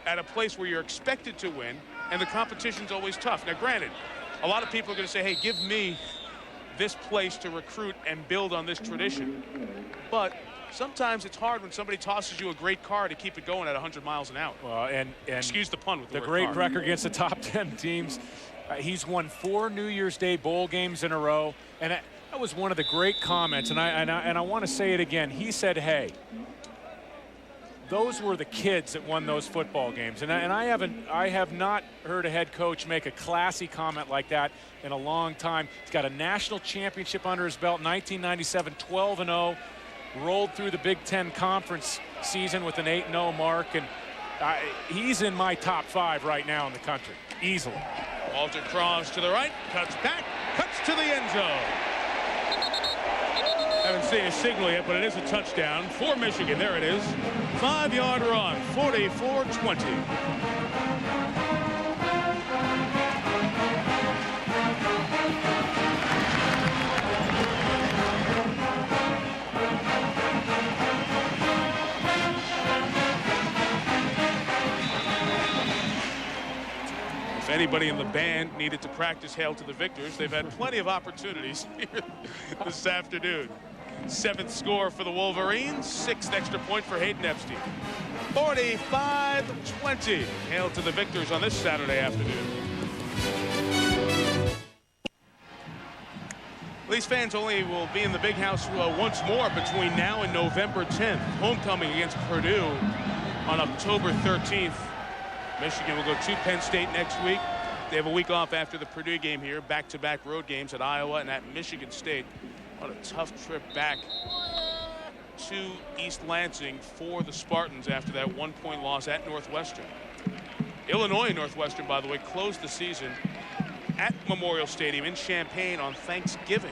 at a place where you're expected to win, and the competition's always tough. Now, granted, a lot of people are going to say, hey, give me this place to recruit and build on this tradition. But sometimes it's hard when somebody tosses you a great car to keep it going at 100 miles an hour. Well, and excuse the pun with the great car. record against the top 10 teams. He's won 4 New Year's Day bowl games in a row, and that was one of the great comments. And I want to say it again. He said, "Hey, those were the kids that won those football games." And I have not heard a head coach make a classy comment like that in a long time. He's got a national championship under his belt, 1997, 12-0, rolled through the Big Ten Conference season with an 8-0 mark, and he's in my top 5 right now in the country, easily. Walter Cross to the right, cuts back, cuts to the end zone. Haven't seen a signal yet, but it is a touchdown for Michigan. There it is. 5-yard run, 44-20. If anybody in the band needed to practice Hail to the Victors, they've had plenty of opportunities here this afternoon. 7th score for the Wolverines, 6th extra point for Hayden Epstein. 45-20. Hail to the Victors on this Saturday afternoon. These fans only will be in the Big House once more between now and November 10th. Homecoming against Purdue on October 13th. Michigan will go to Penn State next week. They have a week off after the Purdue game here. Back-to-back road games at Iowa and at Michigan State. What a tough trip back to East Lansing for the Spartans after that 1-point loss at Northwestern. Illinois and Northwestern, by the way, closed the season at Memorial Stadium in Champaign on Thanksgiving.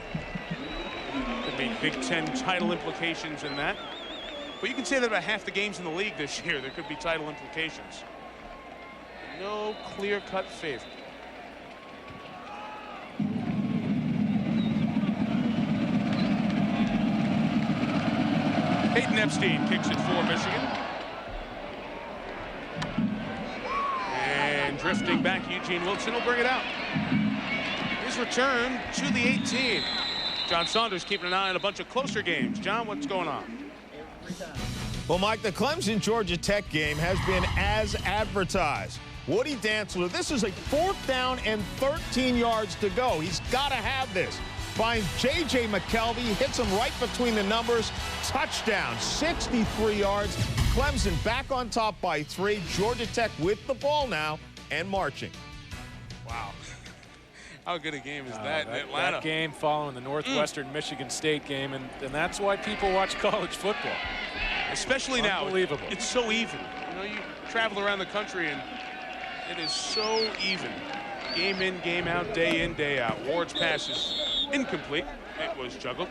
Could be Big Ten title implications in that. But you can say that about half the games in the league this year. There could be title implications. No clear-cut favorite. Peyton Epstein kicks it for Michigan. And drifting back, Eugene Wilson will bring it out. His return to the 18. John Saunders keeping an eye on a bunch of closer games. John, what's going on? Well, Mike, the Clemson-Georgia Tech game has been as advertised. Woody Dantzler, this is a 4th down and 13 yards to go. He's got to have this. Finds J.J. McKelvey, hits him right between the numbers. Touchdown, 63 yards. Clemson back on top by 3. Georgia Tech with the ball now and marching. Wow. How good a game is that in Atlanta? That game following the Northwestern Michigan State game, and that's why people watch college football. Especially now. Unbelievable. It's so even. You know, you travel around the country, and it is so even. Game in, game out, day in, day out. Ward's pass is incomplete. It was juggled.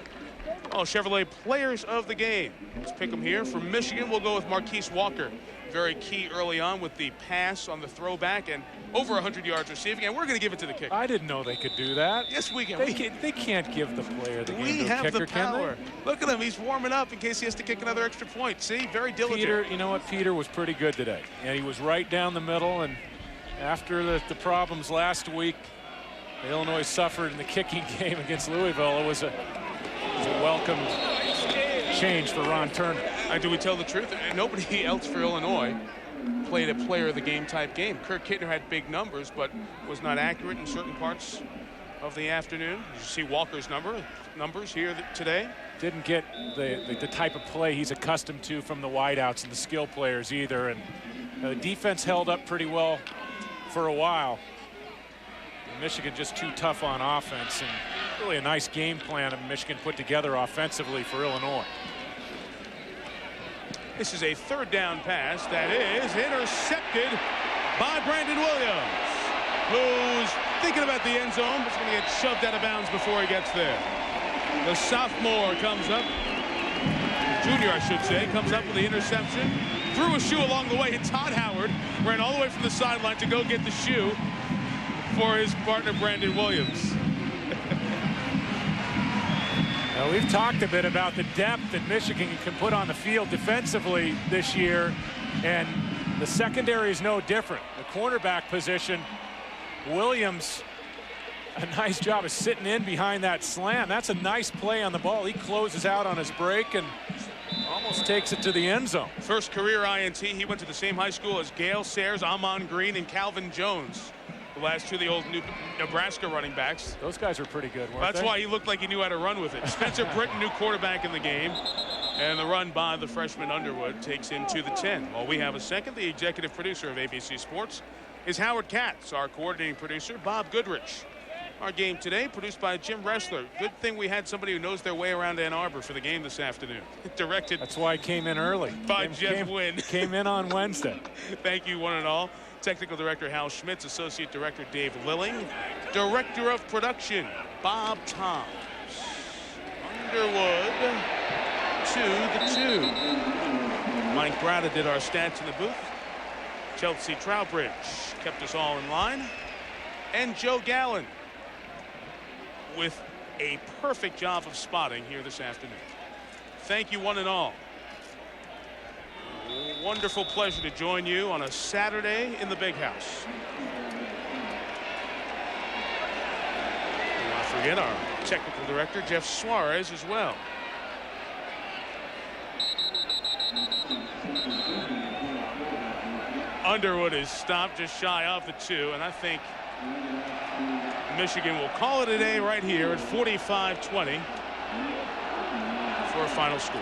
Oh, Chevrolet players of the game. Let's pick them here. For Michigan, we'll go with Marquise Walker. Very key early on with the pass on the throwback and over 100 yards receiving. And we're going to give it to the kicker. I didn't know they could do that. Yes, we can. They can't give the player the game We to a have kicker, the power. Look at him. He's warming up in case he has to kick another extra point. See, very diligent. Peter, you know what? Peter was pretty good today. And he was right down the middle. And after the problems last week, Illinois suffered in the kicking game against Louisville. It was a welcome change for Ron Turner. Do we tell the truth? Nobody else for Illinois played a player of the game type game. Kirk Kittner had big numbers, but was not accurate in certain parts of the afternoon. You see Walker's numbers here today. Didn't get the type of play he's accustomed to from the wideouts and the skill players either. And the defense held up pretty well for a while. Michigan just too tough on offense, and really a nice game plan of Michigan put together offensively for Illinois. This is a 3rd down pass that is intercepted by Brandon Williams, who's thinking about the end zone, but is going to get shoved out of bounds before he gets there. The sophomore comes up, junior I should say, comes up with the interception, threw a shoe along the way, and Todd Howard ran all the way from the sideline to go get the shoe for his partner Brandon Williams. Now, we've talked a bit about the depth that Michigan can put on the field defensively this year, and the secondary is no different. The cornerback position, Williams, a nice job of sitting in behind that slam. That's a nice play on the ball. He closes out on his break and almost takes it to the end zone. First career INT. He went to the same high school as Gale Sayers, Amon Green, and Calvin Jones. The last two of the old Nebraska running backs. Those guys are pretty good, weren't That's they? why he looked like he knew how to run with it. Spencer Britton, new quarterback in the game. And the run by the freshman Underwood takes him to the 10. While we have a second, the executive producer of ABC Sports is Howard Katz. Our coordinating producer, Bob Goodrich. Our game today produced by Jim Ressler. Good thing we had somebody who knows their way around Ann Arbor for the game this afternoon. Directed. That's why I came in early. By Jeff Wynn. Came in on Wednesday. Thank you, one and all. Technical Director Hal Schmitz, Associate Director Dave Lilling, Director of Production Bob Toms. Underwood to the 2. Mike Brada did our stats in the booth. Chelsea Trowbridge kept us all in line. And Joe Gallen with a perfect job of spotting here this afternoon. Thank you, one and all. Wonderful pleasure to join you on a Saturday in the Big House. And not forget our technical director, Jeff Suarez, as well. Underwood is stopped just shy of the 2, and I think Michigan will call it a day right here at 45-20 for a final score.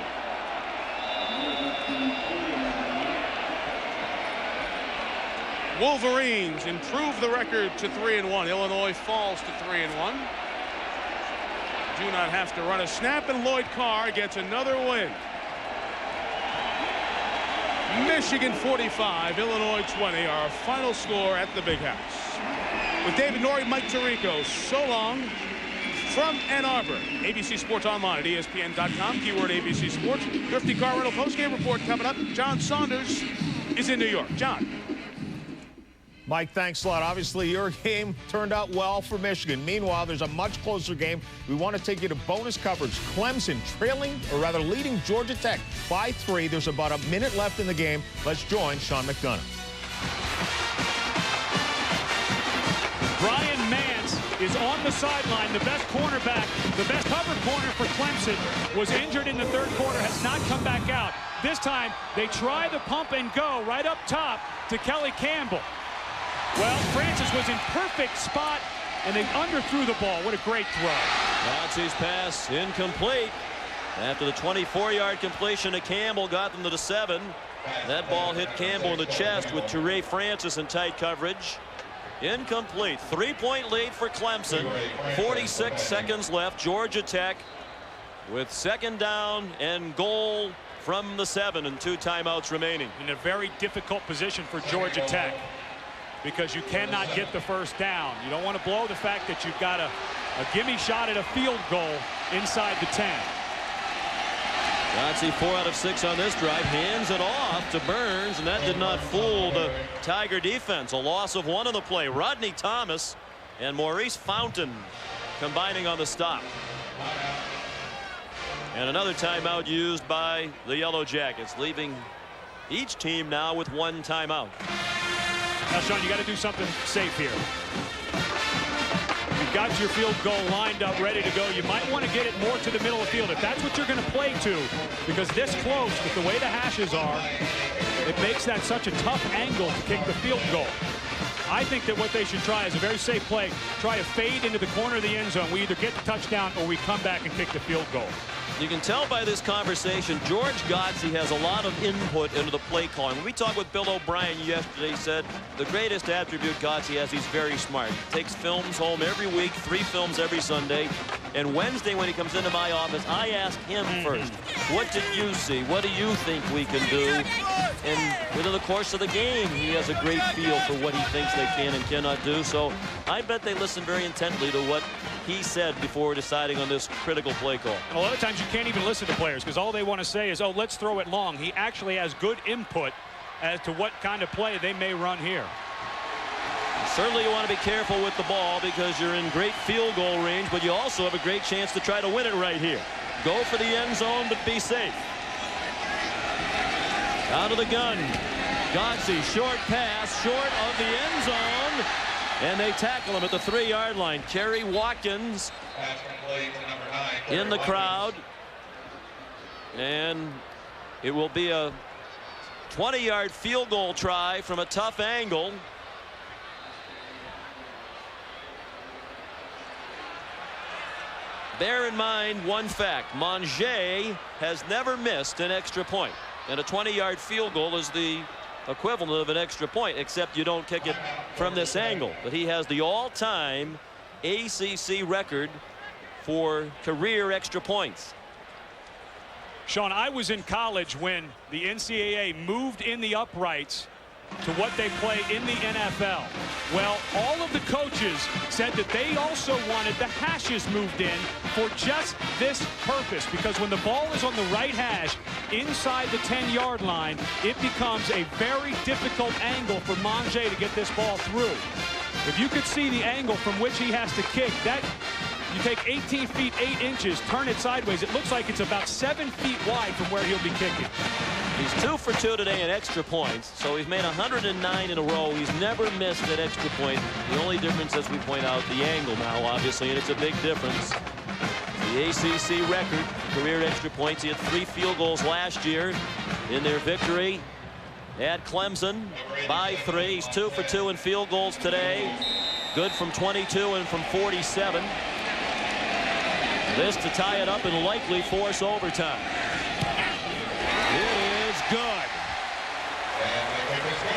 Wolverines improve the record to 3-1. Illinois falls to 3-1. Do not have to run a snap, and Lloyd Carr gets another win. Michigan 45, Illinois 20, our final score at the Big House. With David Norrie, Mike Tirico, so long from Ann Arbor. ABC Sports Online at ESPN.com, keyword ABC Sports. Thrifty Car Rental postgame report coming up. John Saunders is in New York. John. Mike, thanks a lot. Obviously, your game turned out well for Michigan. Meanwhile, there's a much closer game. We want to take you to bonus coverage. Clemson trailing, or rather leading Georgia Tech by 3. There's about a minute left in the game. Let's join Sean McDonough. Brian Mance is on the sideline. The best cornerback, the best cover corner for Clemson, was injured in the third quarter, has not come back out. This time, they try the pump and go right up top to Kelly Campbell. Well, Francis was in perfect spot, and they underthrew the ball. What a great throw. Nazi's pass incomplete. After the 24-yard completion to Campbell got them to the 7. That ball hit Campbell in the chest with Toure Francis in tight coverage. Incomplete. 3-point lead for Clemson. 46 seconds left. Georgia Tech with second down and goal from the 7 and 2 timeouts remaining. In a very difficult position for Georgia Tech, because you cannot get the first down. You don't want to blow the fact that you've got a gimme shot at a field goal inside the 10. Nazi 4 out of 6 on this drive. Hands it off to Burns, and that did not fool the Tiger defense. A loss of 1 on the play. Rodney Thomas and Maurice Fountain combining on the stop. And another timeout used by the Yellow Jackets, leaving each team now with 1 timeout. Now, Sean, you got to do something safe here. You've got your field goal lined up, ready to go. You might want to get it more to the middle of the field if that's what you're going to play to, because this close, with the way the hashes are, it makes that such a tough angle to kick the field goal. I think that what they should try is a very safe play. Try to fade into the corner of the end zone. We either get the touchdown or we come back and kick the field goal. You can tell by this conversation, George Godsey has a lot of input into the play calling. When we talked with Bill O'Brien yesterday, he said the greatest attribute Godsey has, he's very smart. He takes films home every week, 3 films every Sunday. And Wednesday when he comes into my office, I ask him first, what did you see? What do you think we can do? And within the course of the game, he has a great feel for what he thinks they can and cannot do. So I bet they listen very intently to what he said before deciding on this critical play call. And a lot of times you can't even listen to players because all they want to say is, oh, let's throw it long. He actually has good input as to what kind of play they may run here. Certainly you want to be careful with the ball because you're in great field goal range, but you also have a great chance to try to win it right here. Go for the end zone, but be safe. Out of the gun. Godsey, short pass, short of the end zone. And they tackle him at the 3-yard line. Kerry Watkins in the crowd. And it will be a 20-yard field goal try from a tough angle. Bear in mind one fact. Manger has never missed an extra point. And a 20-yard field goal is the equivalent of an extra point, except you don't kick it from this angle. But he has the all-time ACC record for career extra points. Sean, I was in college when the NCAA moved in the uprights to what they play in the NFL. Well, all of the coaches said that they also wanted the hashes moved in for just this purpose, because when the ball is on the right hash inside the 10-yard line, it becomes a very difficult angle for Manger to get this ball through. If you could see the angle from which he has to kick, that you take 18 feet 8 inches, turn it sideways, it looks like it's about 7 feet wide from where he'll be kicking. He's 2 for 2 today in extra points, so he's made 109 in a row. He's never missed an extra point. The only difference, as we point out, the angle now, obviously, and it's a big difference. The ACC record, career extra points. He had 3 field goals last year in their victory at Clemson by 3. He's 2 for 2 in field goals today. Good from 22 and from 47. This to tie it up and likely force overtime. It is good.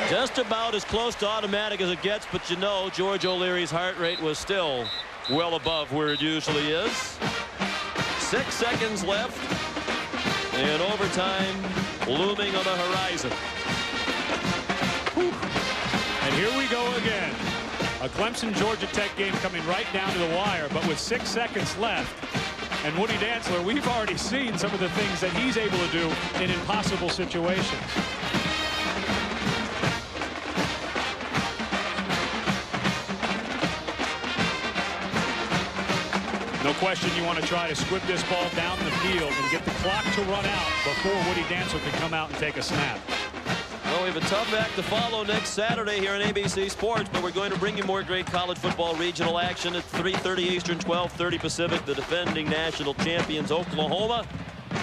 Just about as close to automatic as it gets, but you know George O'Leary's heart rate was still well above where it usually is. 6 seconds left, and overtime looming on the horizon. And here we go again. A Clemson-Georgia Tech game coming right down to the wire, but with 6 seconds left. And Woody Dantzler, we've already seen some of the things that he's able to do in impossible situations. No question you want to try to squib this ball down the field and get the clock to run out before Woody Dantzler can come out and take a snap. Well, we have a tough act to follow next Saturday here on ABC Sports, but we're going to bring you more great college football regional action at 3:30 Eastern, 12:30 Pacific. The defending national champions Oklahoma,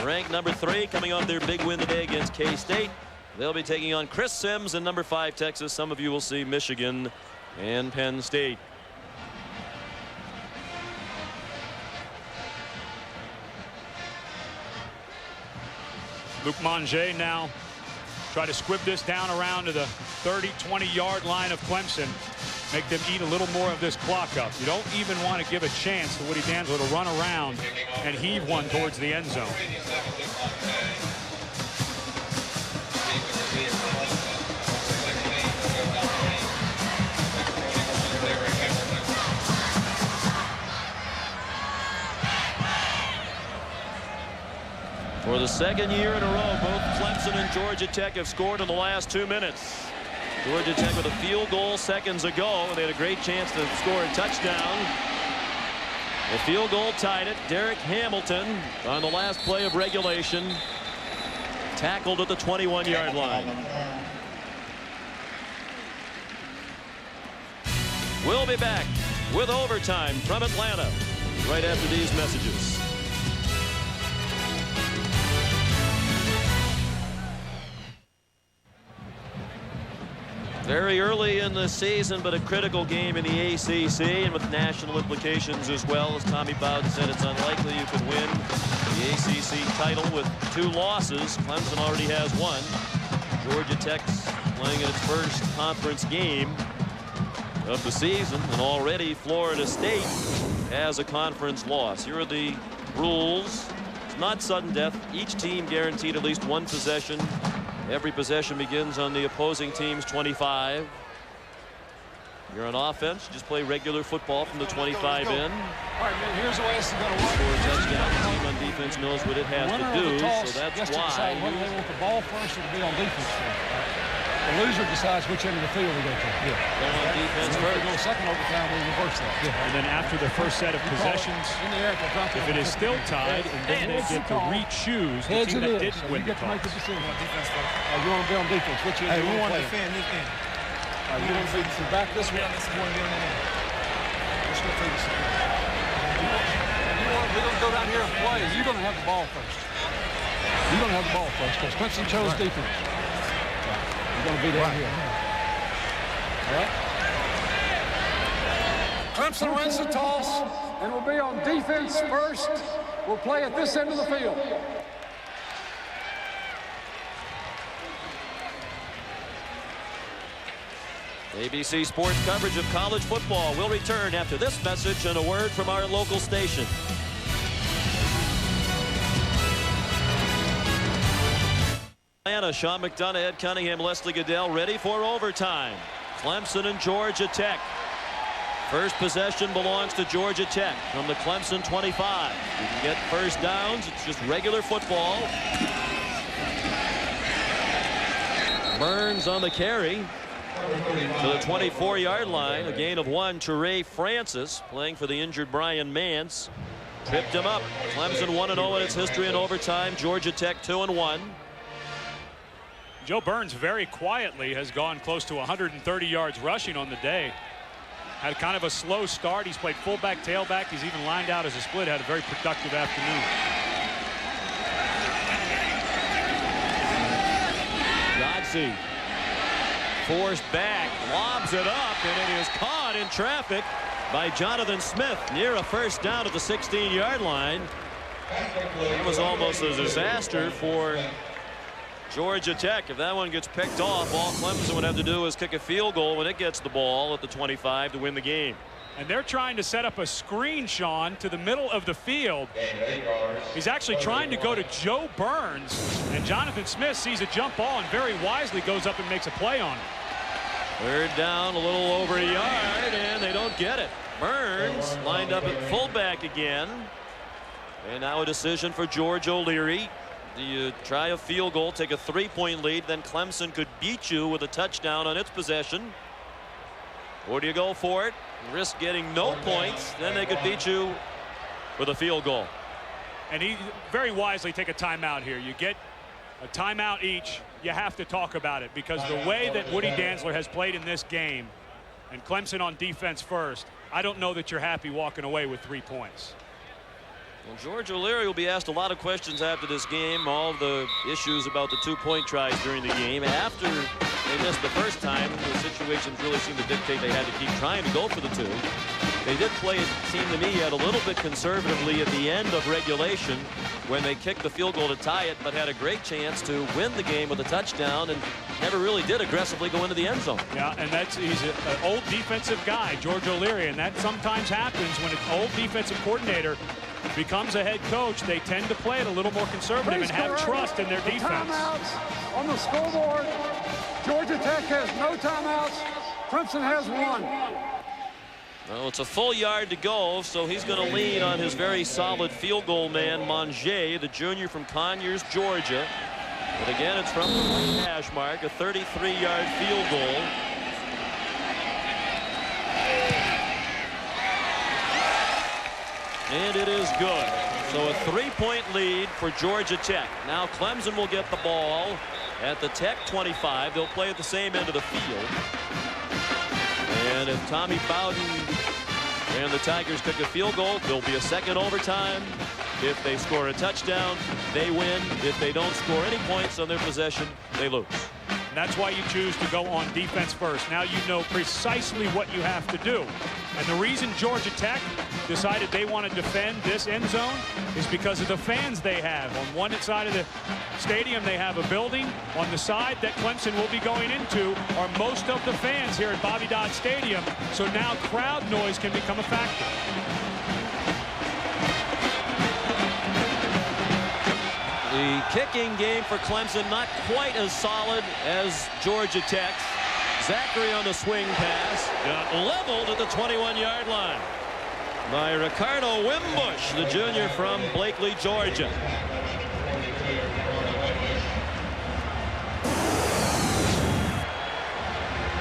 ranked number 3, coming off their big win today against K-State. They'll be taking on Chris Sims and number 5 Texas. Some of you will see Michigan and Penn State. Luke Manger now try to squib this down around to the 30-20-yard line of Clemson. Make them eat a little more of this clock up. You don't even want to give a chance to Woody Dantzler to run around and heave one towards the end zone. For the second year in a row, both Clemson and Georgia Tech have scored in the last 2 minutes. Georgia Tech with a field goal seconds ago, and they had a great chance to score a touchdown. The field goal tied it. Derek Hamilton on the last play of regulation, tackled at the 21-yard line. We'll be back with overtime from Atlanta right after these messages. Very early in the season, but a critical game in the ACC and with national implications as well. As Tommy Bowden said, it's unlikely you could win the ACC title with 2 losses. Clemson already has 1. Georgia Tech's playing in its first conference game of the season, and already Florida State has a conference loss. Here are the rules. It's not sudden death. Each team guaranteed at least 1 possession. Every possession begins on the opposing team's 25. You're on offense, just play regular football from the 25 in. All right, man, here's the way it's going to work. Score a touchdown. The team on defense knows what it has to do, so that's why. Whether they want the ball first or to be on defense first. The loser decides which end of the field we go to. Go on defense first. Go second overtime, we reverse that. And then after the first set of possessions, if it is still tied, and then they get to re-choose the team that didn't win the toss. You want to be on defense. Which end do you want to defend this end? You want to be back this way? You want to be on the end. Let's go through this. We're going to go down here and play. You're going to have the ball first. You're going to have the ball first because Clemson chose defense. You're going to be down here. All right? Clemson wins the toss and will be on defense first. We'll play at this end of the field. ABC Sports coverage of college football will return after this message and a word from our local station. Atlanta, Sean McDonough, Ed Cunningham, Leslie Goodell ready for overtime. Clemson and Georgia Tech. First possession belongs to Georgia Tech from the Clemson 25. You can get first downs. It's just regular football. Burns on the carry to the 24-yard line. A gain of 1. Trey Francis playing for the injured Brian Mance tripped him up. Clemson 1-0 in its history in overtime. Georgia Tech 2-1. Joe Burns very quietly has gone close to 130 yards rushing on the day. Had kind of a slow start. He's played fullback, tailback. He's even lined out as a split. Had a very productive afternoon. Godsey Forced back, lobs it up, and it is caught in traffic by Jonathan Smith near a first down at the 16-yard line. That was almost a disaster for Georgia Tech. If that one gets picked off, all Clemson would have to do is kick a field goal when it gets the ball at the 25 to win the game. And they're trying to set up a screen, Sean, to the middle of the field. He's actually trying to go to Joe Burns, and Jonathan Smith sees a jump ball and very wisely goes up and makes a play on it. Third down, a little over a yard, and they don't get it. Burns lined up at fullback again. And now a decision for George O'Leary. Do you try a field goal, take a 3-point lead, then Clemson could beat you with a touchdown on its possession? Or do you go for it, risk getting no points, then they could beat you with a field goal? And he very wisely take a timeout here. You get a timeout each. You have to talk about it, because the way that Woody Dantzler has played in this game, and Clemson on defense first, I don't know that you're happy walking away with 3 points. Well, George O'Leary will be asked a lot of questions after this game. All the issues about the 2-point tries during the game. After they missed the first time, the situations really seemed to dictate they had to keep trying to go for the 2. They did play, it seemed to me, yet a little bit conservatively at the end of regulation when they kicked the field goal to tie it, but had a great chance to win the game with a touchdown and never really did aggressively go into the end zone. Yeah, and he's an old defensive guy, George O'Leary, and that sometimes happens when an old defensive coordinator becomes a head coach. They tend to play it a little more conservative and have trust in their defense. Timeouts on the scoreboard. Georgia Tech has no timeouts. Clemson has 1. Well, it's a full yard to go, so he's going to lean on his very solid field goal man, Monge, the junior from Conyers, Georgia. But again, it's from the hash mark, a 33-yard field goal. And it is good. So a 3-point lead for Georgia Tech. Now Clemson will get the ball at the Tech 25. They'll play at the same end of the field. And if Tommy Bowden and the Tigers kick a field goal, there'll be a second overtime. If they score a touchdown, they win. If they don't score any points on their possession, they lose. And that's why you choose to go on defense first. Now you know precisely what you have to do. And the reason Georgia Tech decided they want to defend this end zone is because of the fans they have. On one side of the stadium, they have a building. On the side that Clemson will be going into are most of the fans here at Bobby Dodd Stadium. So now crowd noise can become a factor. The kicking game for Clemson not quite as solid as Georgia Tech's. Zachary on the swing pass got leveled at the 21-yard line by Ricardo Wimbush, the junior from Blakely, Georgia.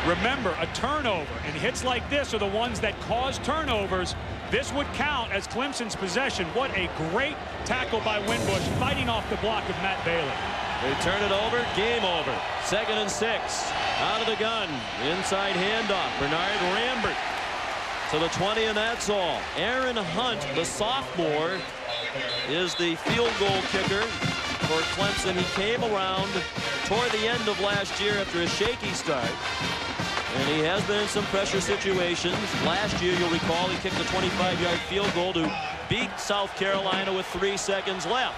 Remember, a turnover and hits like this are the ones that cause turnovers. This would count as Clemson's possession. What a great tackle by Wimbush, fighting off the block of Matt Bailey. They turn it over, game over. 2nd and 6. Out of the gun, inside handoff. Bernard Rambert to the 20, and that's all. Aaron Hunt, the sophomore, is the field goal kicker for Clemson. He came around toward the end of last year after a shaky start. And he has been in some pressure situations. Last year, you'll recall, he kicked a 25-yard field goal to beat South Carolina with 3 seconds left.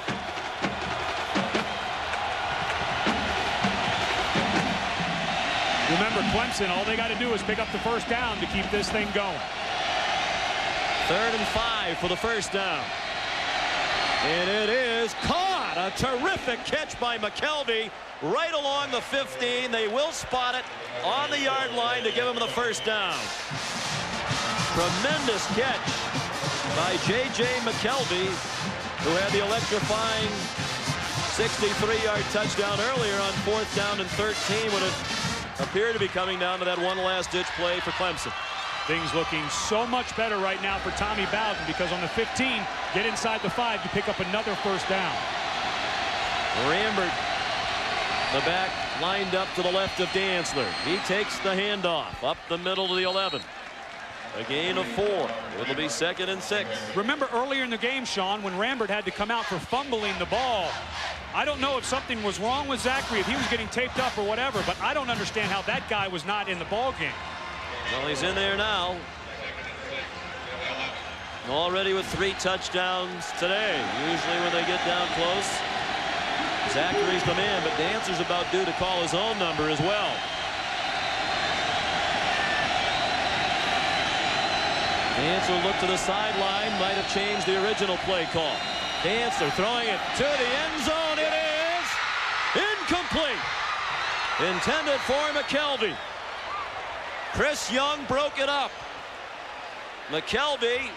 Remember, Clemson, all they got to do is pick up the first down to keep this thing going. 3rd and 5 for the first down. And it is caught. A terrific catch by McKelvey right along the 15. They will spot it on the yard line to give him the first down. Tremendous catch by J.J. McKelvey, who had the electrifying 63-yard touchdown earlier on 4th down and 13 when it appeared to be coming down to that one last-ditch play for Clemson. Things looking so much better right now for Tommy Bowden, because on the 15, get inside the 5, you pick up another first down. Rambert, the back, lined up to the left of Dantzler. He takes the handoff up the middle to the 11. A gain of 4. It'll be 2nd and 6. Remember earlier in the game, Sean, when Rambert had to come out for fumbling the ball, I don't know if something was wrong with Zachary, if he was getting taped up or whatever, but I don't understand how that guy was not in the ball game. Well, he's in there now. Already with 3 touchdowns today. Usually when they get down close, Zachary's the man, but Dancer's about due to call his own number as well. Dancer looked to the sideline, might have changed the original play call. Dancer throwing it to the end zone. It is incomplete. Intended for McKelvey. Chris Young broke it up. McKelvey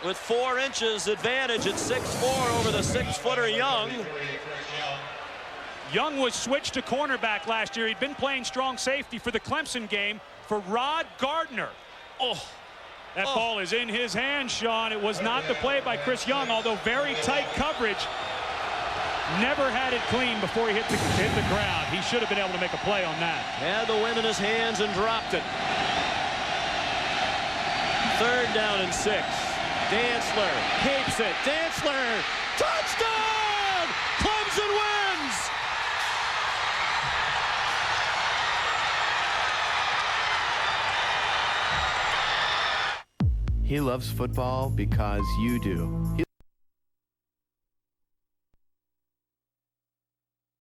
with 4 inches advantage at 6'4" over the 6-footer Young. Young was switched to cornerback last year. He'd been playing strong safety for the Clemson game for Rod Gardner. Oh. That ball is in his hands, Sean. It was not the play by Chris Young, although very tight coverage. Never had it clean before he hit the ground. He should have been able to make a play on that. Had the wind in his hands and dropped it. 3rd down and 6. Dantzler keeps it. Dantzler, touchdown! Clemson wins! He loves football because you do.